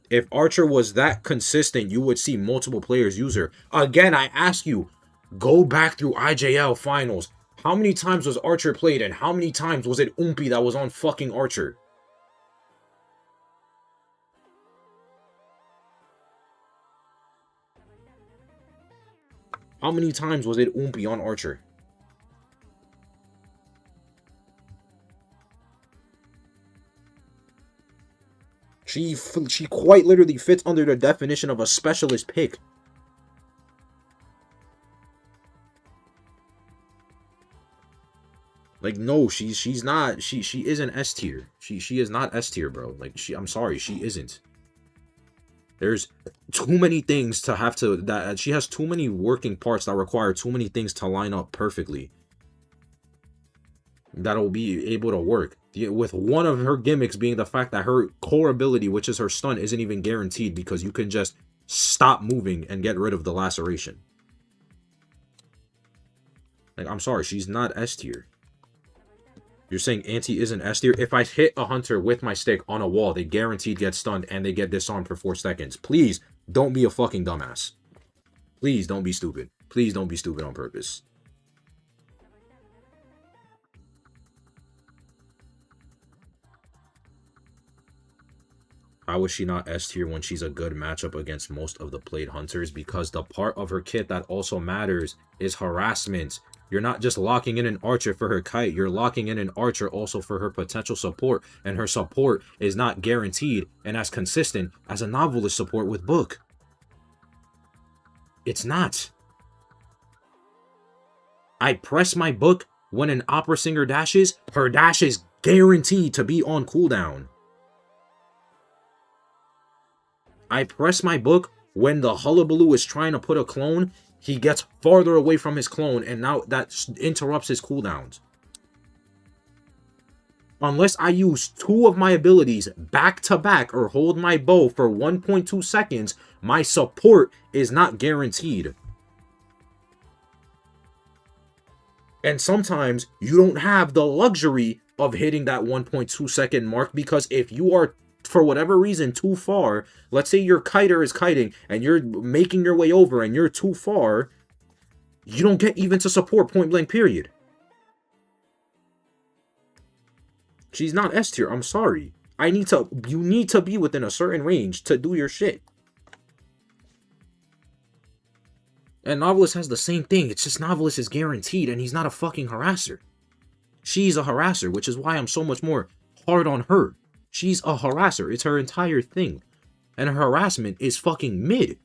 If Archer was that consistent, you would see multiple players use her. Again, I ask you, go back through IJL finals. How many times was Archer played, and how many times was it Oompy that was on fucking Archer? How many times was it Oompy on Archer? She quite literally fits under the definition of a specialist pick. Like, no, she's not. She isn't S tier. She is not S tier, bro. Like, I'm sorry, she isn't. There's too many things to have to, that she has too many working parts that require too many things to line up perfectly. That'll be able to work. With one of her gimmicks being the fact that her core ability, which is her stun, isn't even guaranteed because you can just stop moving and get rid of the laceration. Like, I'm sorry, she's not S tier. You're saying Auntie isn't S tier? If I hit a hunter with my stick on a wall, they guaranteed get stunned and they get disarmed for 4 seconds. Please don't be a fucking dumbass. Please don't be stupid. Please don't be stupid on purpose. How is she not S tier when she's a good matchup against most of the played hunters? Because the part of her kit that also matters is harassment. You're not just locking in an archer for her kite. You're locking in an archer also for her potential support. And her support is not guaranteed and as consistent as a novelist support with book. It's not. I press my book when an opera singer dashes. Her dash is guaranteed to be on cooldown. I press my book when the hullabaloo is trying to put a clone. He gets farther away from his clone, and now that interrupts his cooldowns. Unless I use 2 of my abilities back to back or hold my bow for 1.2 seconds, my support is not guaranteed. And sometimes you don't have the luxury of hitting that 1.2 second mark, because if you are, for whatever reason, too far, let's say your kiter is kiting and you're making your way over and you're too far, you don't get even to support point blank, period. She's not S tier. I'm sorry. You need to be within a certain range to do your shit. And Novelist has the same thing. It's just Novelist is guaranteed and he's not a fucking harasser. She's a harasser, which is why I'm so much more hard on her. She's a harasser. It's her entire thing. And her harassment is fucking mid.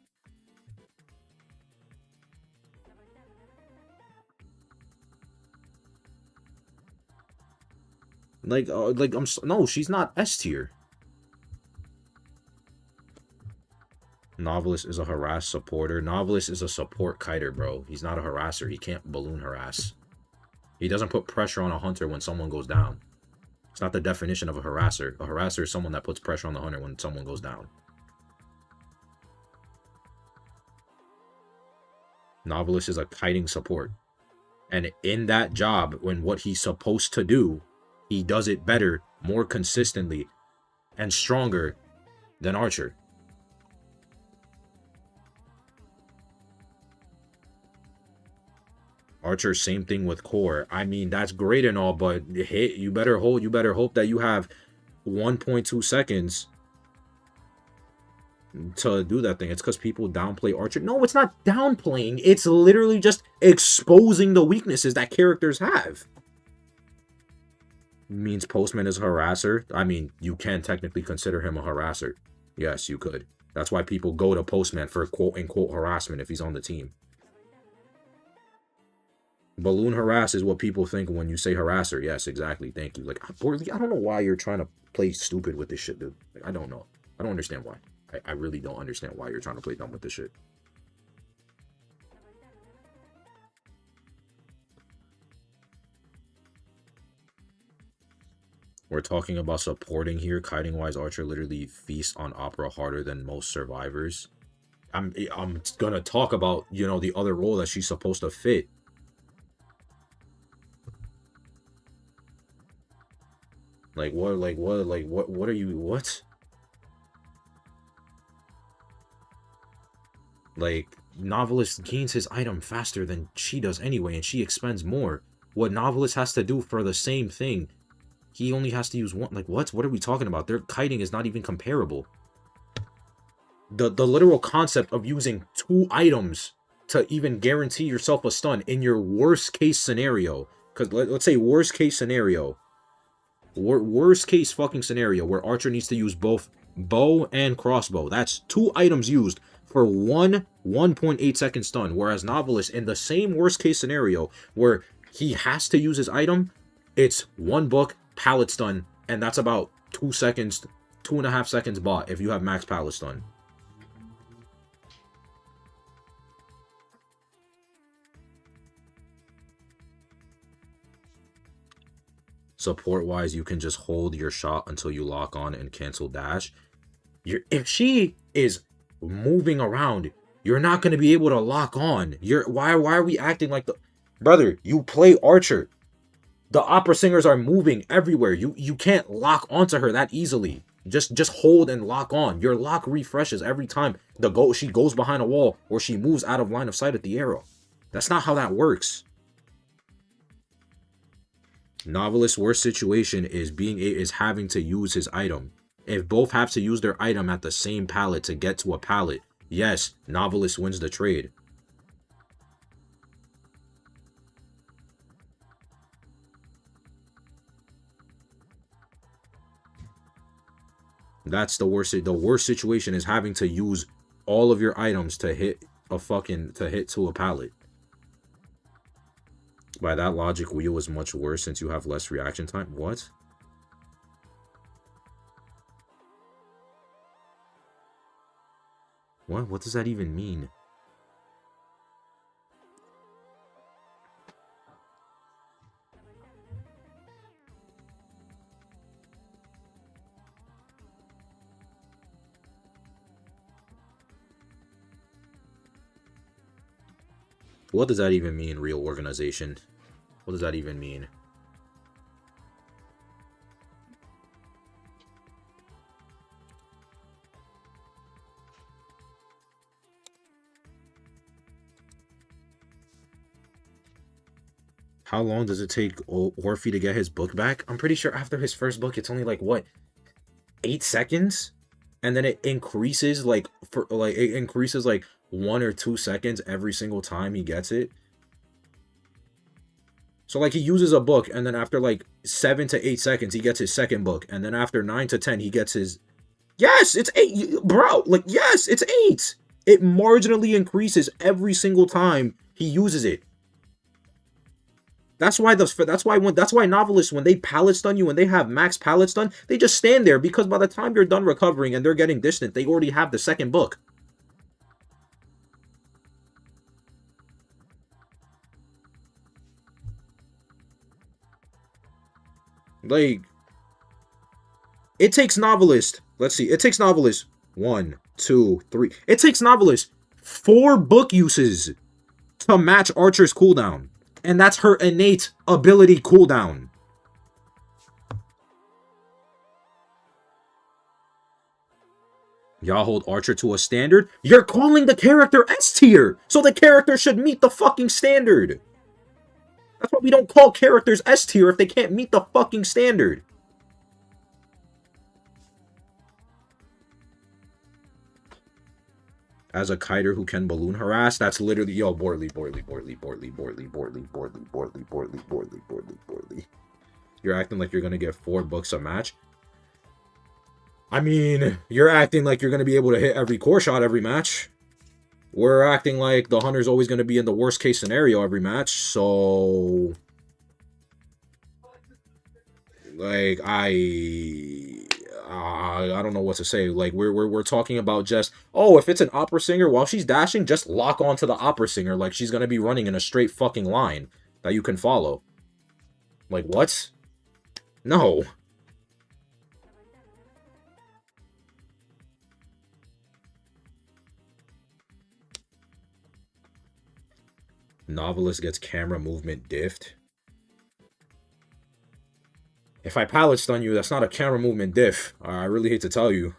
No, she's not S tier. Novelist is a harass supporter. Novelist is a support kiter, bro. He's not a harasser. He can't balloon harass. He doesn't put pressure on a hunter when someone goes down. It's not the definition of a harasser. A harasser is someone that puts pressure on the hunter when someone goes down. Novelist is a kiting support. And in that job, when what he's supposed to do, he does it better, more consistently, and stronger than Archer. Archer, same thing with core. I mean, that's great and all, but you better hope that you have 1.2 seconds to do that thing. It's because people downplay Archer. No, it's not downplaying. It's literally just exposing the weaknesses that characters have. Means Postman is a harasser. I mean, you can technically consider him a harasser. Yes, you could. That's why people go to Postman for quote-unquote harassment if he's on the team. Balloon harass is what people think when you say harasser. Yes, exactly. Thank you. Like, I don't know why you're trying to play stupid with this shit, dude. Like, I don't know. I don't understand why. I really don't understand why you're trying to play dumb with this shit. We're talking about supporting here. Kiting-wise, Archer literally feasts on Opera harder than most survivors. I'm gonna talk about, you know, the other role that she's supposed to fit. What are you, what? Like, Novelist gains his item faster than she does anyway, and she expends more. what Novelist has to do for the same thing. He only has to use one. Like, what? What are we talking about? Their kiting is not even comparable. The literal concept of using 2 items to even guarantee yourself a stun in your worst case scenario. Because let's say worst case scenario. Worst case fucking scenario where Archer needs to use both bow and crossbow. That's 2 items used for 1.8 second stun. Whereas Novelist, in the same worst case scenario where he has to use his item, it's 1 book, pallet stun, and that's about 2 seconds, 2.5 seconds bot if you have max pallet stun. Support wise, you can just hold your shot until you lock on and cancel dash. If she is moving around, you're not going to be able to lock on. Why are we acting like the brother? You play Archer. The opera singers are moving everywhere. You can't lock onto her that easily. Just hold and lock on. Your lock refreshes every time she goes behind a wall or she moves out of line of sight at the arrow. That's not how that works. Novelist's worst situation is having to use his item. If both have to use their item at the same pallet to get to a pallet, yes, Novelist wins the trade. That's the worst. The worst situation is having to use all of your items to hit to a pallet. By that logic, Wheel is much worse since you have less reaction time. What? What? What does that even mean? What does that even mean, real organization? What does that even mean? How long does it take Orphe to get his book back? I'm pretty sure after his first book, it's only like, what, 8 seconds? And then it increases like 1 or 2 seconds every single time he gets it. So like he uses a book, and then after like 7 to 8 seconds, he gets his second book, and then after 9 to 10, he gets his. Yes, it's 8, bro. Like, yes, it's 8. It marginally increases every single time he uses it. That's why novelists, when they pallet stun you, when they have max pallet stun, they just stand there, because by the time you're done recovering and they're getting distant, they already have the second book. Like, it takes Novelist. Let's see. It takes Novelist 1, 2, 3. It takes Novelist 4 book uses to match Archer's cooldown. And that's her innate ability cooldown. Y'all hold Archer to a standard? You're calling the character S tier, so the character should meet the fucking standard. That's why we don't call characters S tier if they can't meet the fucking standard. As a kiter who can balloon harass, that's literally, yo, Borley. You're acting like you're gonna get 4 books a match. I mean, you're acting like you're gonna be able to hit every core shot every match. We're acting like the hunter's always gonna be in the worst case scenario every match, so like I don't know what to say. Like we're talking about just, oh, if it's an opera singer while she's dashing, just lock onto the opera singer like she's gonna be running in a straight fucking line that you can follow. Like what? No. Novelist gets camera movement diffed. If I pallet stun you, that's not a camera movement diff. I really hate to tell you.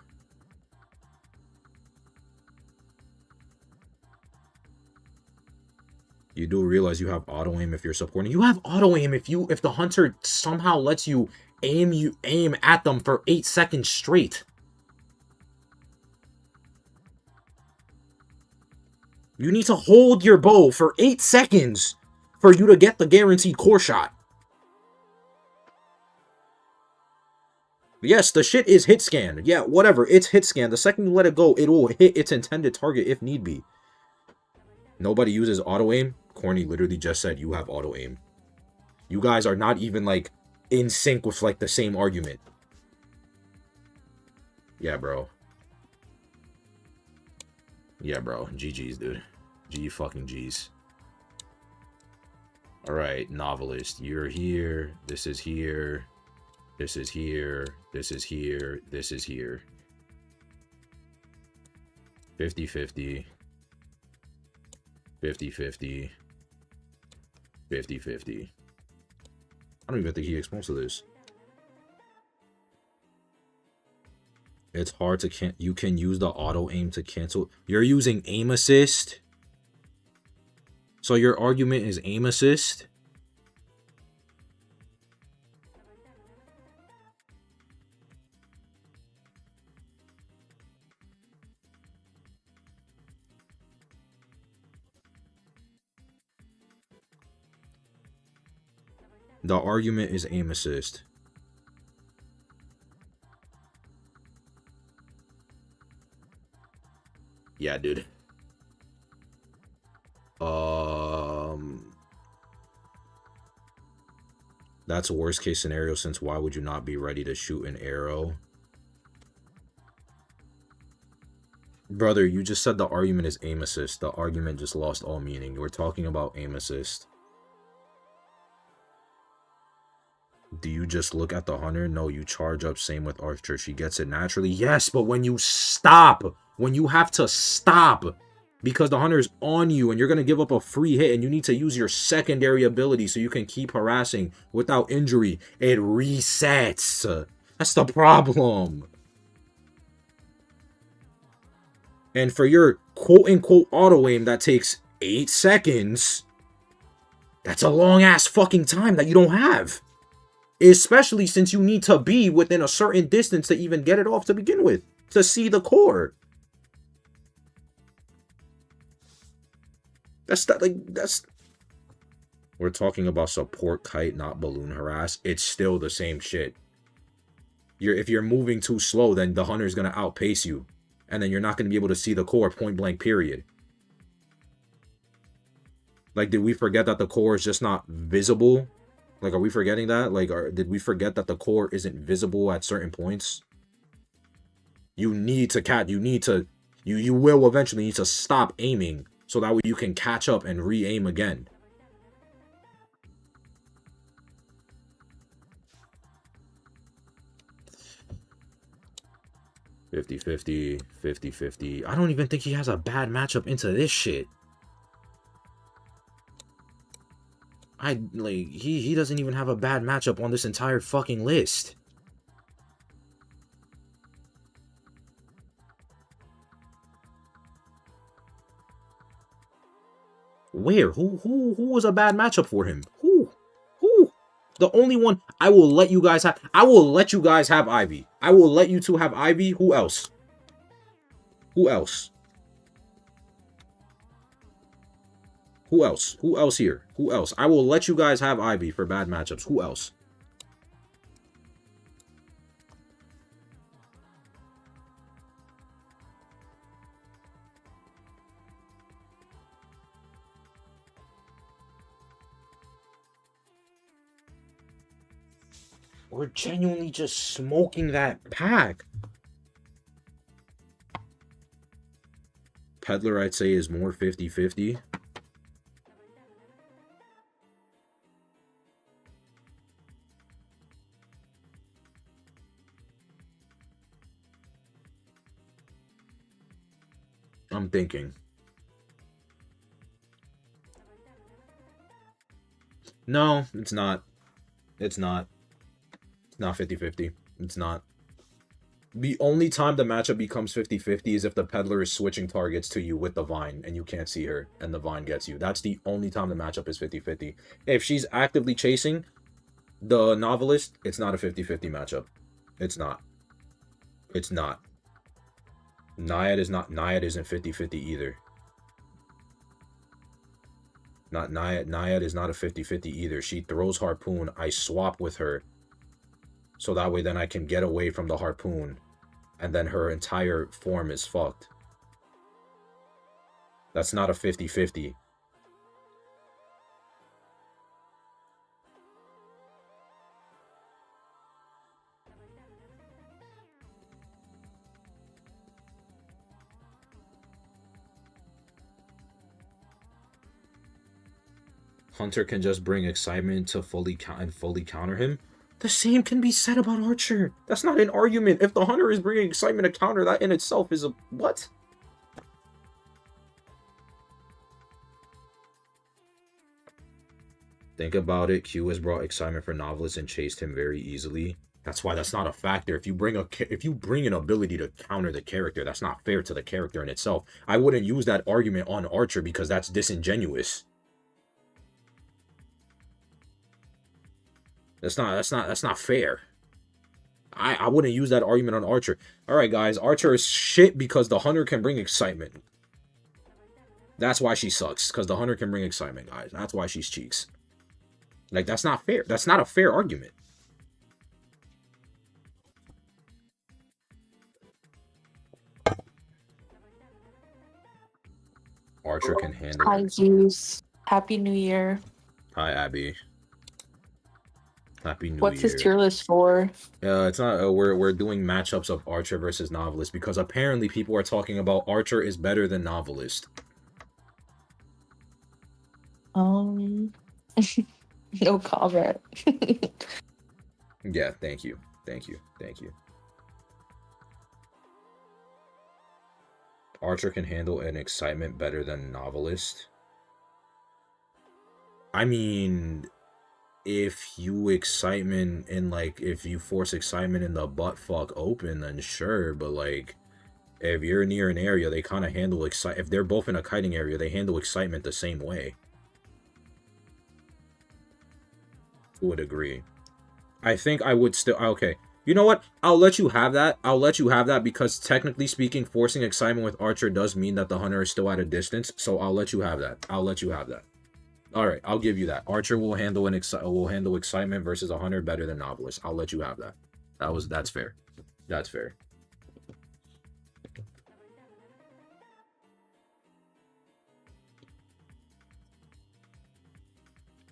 You do realize because you have auto aim if you're supporting. You have auto aim if the hunter somehow lets you aim at them for 8 seconds straight. You need to hold your bow for 8 seconds for you to get the guaranteed core shot. Yes, the shit is hit scan. Yeah, whatever. It's hit scan. The second you let it go, it will hit its intended target if need be. Nobody uses auto aim. Corny literally just said you have auto aim. You guys are not even like in sync with like the same argument. Yeah, bro. Yeah, bro. GG's, dude. G fucking G's. Alright, novelist. You're here. This is here. This is here. This is here. This is here. 50-50. 50-50. 50-50. I don't even think he exposed to this. It's hard to you can use the auto aim to cancel. You're using aim assist. So your argument is aim assist. The argument is aim assist. Yeah, dude. That's a worst case scenario, since why would you not be ready to shoot an arrow? Brother, you just said the argument is aim assist. The argument just lost all meaning. We're talking about aim assist. Do you just look at the hunter? No, you charge up. Same with Archer. She gets it naturally. Yes, but when you stop, when you have to stop because the hunter is on you and you're going to give up a free hit and you need to use your secondary ability so you can keep harassing without injury, it resets. That's the problem. And for your quote-unquote auto-aim that takes 8 seconds, that's a long-ass fucking time that you don't have. Especially since you need to be within a certain distance to even get it off to begin with. To see the core. That's... We're talking about support kite, not balloon harass. It's still the same shit. If you're moving too slow, then the hunter's going to outpace you. And then you're not going to be able to see the core point blank, period. Like, did we forget that the core is just not visible? Like, are we forgetting that? Like, did we forget that the core isn't visible at certain points? You need to you will eventually need to stop aiming so that way you can catch up and re-aim again. $50-50, $50-50. I don't even think he has a bad matchup into this shit. He doesn't even have a bad matchup on this entire fucking list. Where? Who was a bad matchup for him? Who? The only one I will let you guys have. I will let you guys have Ivy. I will let you two have Ivy. Who else? Who else? Who else? Who else here? Who else? I will let you guys have Ivy for bad matchups. Who else? We're genuinely just smoking that pack. Peddler, I'd say, is more 50-50. I'm thinking. No, it's not. It's not. It's not 50-50. It's not. The only time the matchup becomes 50-50 is if the peddler is switching targets to you with the vine and you can't see her and the vine gets you. That's the only time the matchup is 50-50. If she's actively chasing the novelist, it's not a 50-50 matchup. It's not. It's not. Naiad isn't 50-50 either. Naiad is not a 50-50 either. She throws harpoon, I swap with her. So that way then I can get away from the harpoon. And then her entire form is fucked. That's not a 50-50. Hunter can just bring excitement to fully counter him. The same can be said about Archer. That's not an argument. If the Hunter is bringing excitement to counter, that in itself is a... What? Think about it. Q has brought excitement for Novelist and chased him very easily. That's why that's not a factor. If you bring an ability to counter the character, that's not fair to the character in itself. I wouldn't use that argument on Archer because that's disingenuous. That's not fair. I wouldn't use that argument on Archer. Alright, guys. Archer is shit because the Hunter can bring excitement. That's why she sucks. Because the Hunter can bring excitement, guys. That's why she's cheeks. Like, that's not fair. That's not a fair argument. Archer can handle Hi, it. Zeus. Happy New Year. Hi, Abby. Happy New Year. What's his tier list for? It's not. We're doing matchups of Archer versus Novelist because apparently people are talking about Archer is better than Novelist. No comment. Yeah, thank you. Archer can handle an excitement better than Novelist. I mean, if you excitement in if you force excitement in the butt fuck open, then sure, but like if you're near an area, they kind of handle if they're both in a kiting area, they handle excitement the same way. Would agree. I think I would still... Okay. You know what? I'll let you have that. Because technically speaking, forcing excitement with Archer does mean that the Hunter is still at a distance. So I'll let you have that. Alright, I'll give you that. Archer will handle excitement versus a Hunter better than Novelist. I'll let you have that. That's fair. That's fair.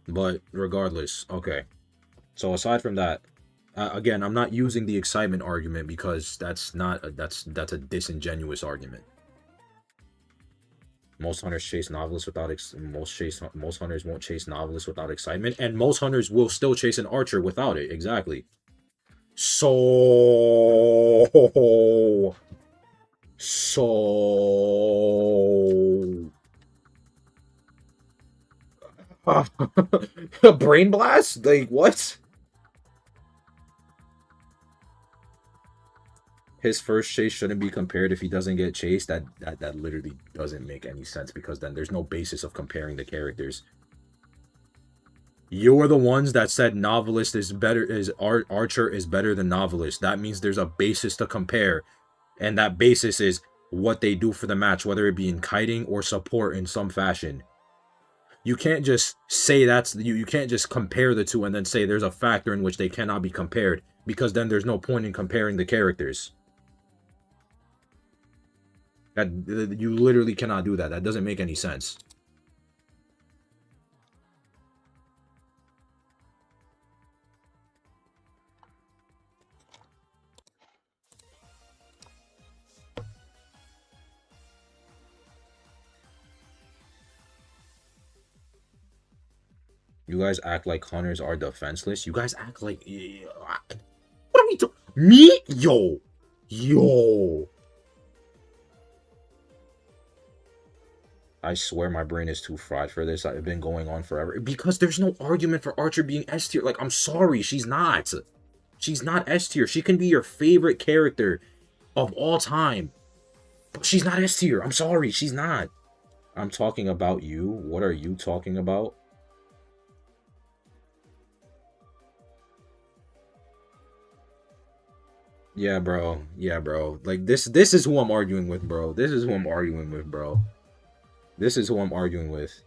But regardless, okay. So aside from that, again, I'm not using the excitement argument because that's a disingenuous argument. Most hunters chase Novelists without most hunters won't chase Novelists without excitement, and most hunters will still chase an Archer without it. Exactly. So brain blast? Like, what? His first chase shouldn't be compared if he doesn't get chased. That literally doesn't make any sense because then there's no basis of comparing the characters. You're the ones that said Novelist is better, Archer is better than Novelist. That means there's a basis to compare. And that basis is what they do for the match, whether it be in kiting or support in some fashion. You can't just say you can't just compare the two and then say there's a factor in which they cannot be compared, because then there's no point in comparing the characters. That you literally cannot do that. That doesn't make any sense. You guys act like hunters are defenseless. You guys act like... What are we doing? Me? Yo. I swear my brain is too fried for this. I've been going on forever. Because there's no argument for Archer being S tier. Like, I'm sorry, she's not. She's not S tier. She can be your favorite character of all time. But she's not S tier. I'm sorry, she's not. I'm talking about you. What are you talking about? Yeah, bro. Yeah, bro. Like this is who I'm arguing with, bro. This is who I'm arguing with, bro. This is who I'm arguing with.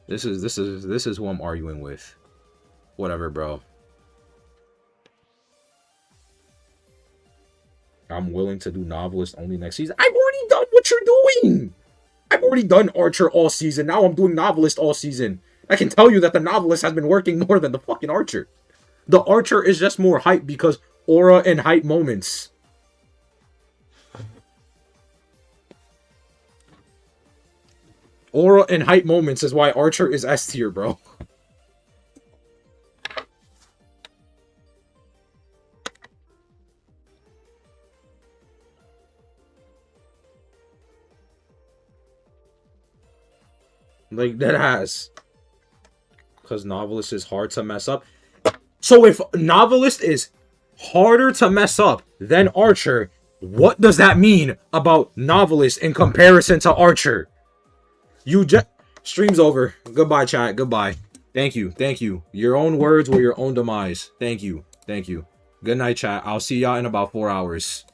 This is who I'm arguing with. Whatever, bro. I'm willing to do novelist only next season. I've already done what you're doing. I've already done Archer all season. Now I'm doing novelist all season. I can tell you that the novelist has been working more than the fucking Archer. The Archer is just more hype because aura and hype moments. Aura and hype moments is why Archer is S tier, bro. Like, that has. Because Novelist is hard to mess up. So if Novelist is harder to mess up than Archer, what does that mean about Novelist in comparison to Archer? You just... Stream's over. Goodbye, chat. Goodbye. Thank you. Thank you. Your own words were your own demise. Thank you. Thank you. Good night, chat. I'll see y'all in about 4 hours.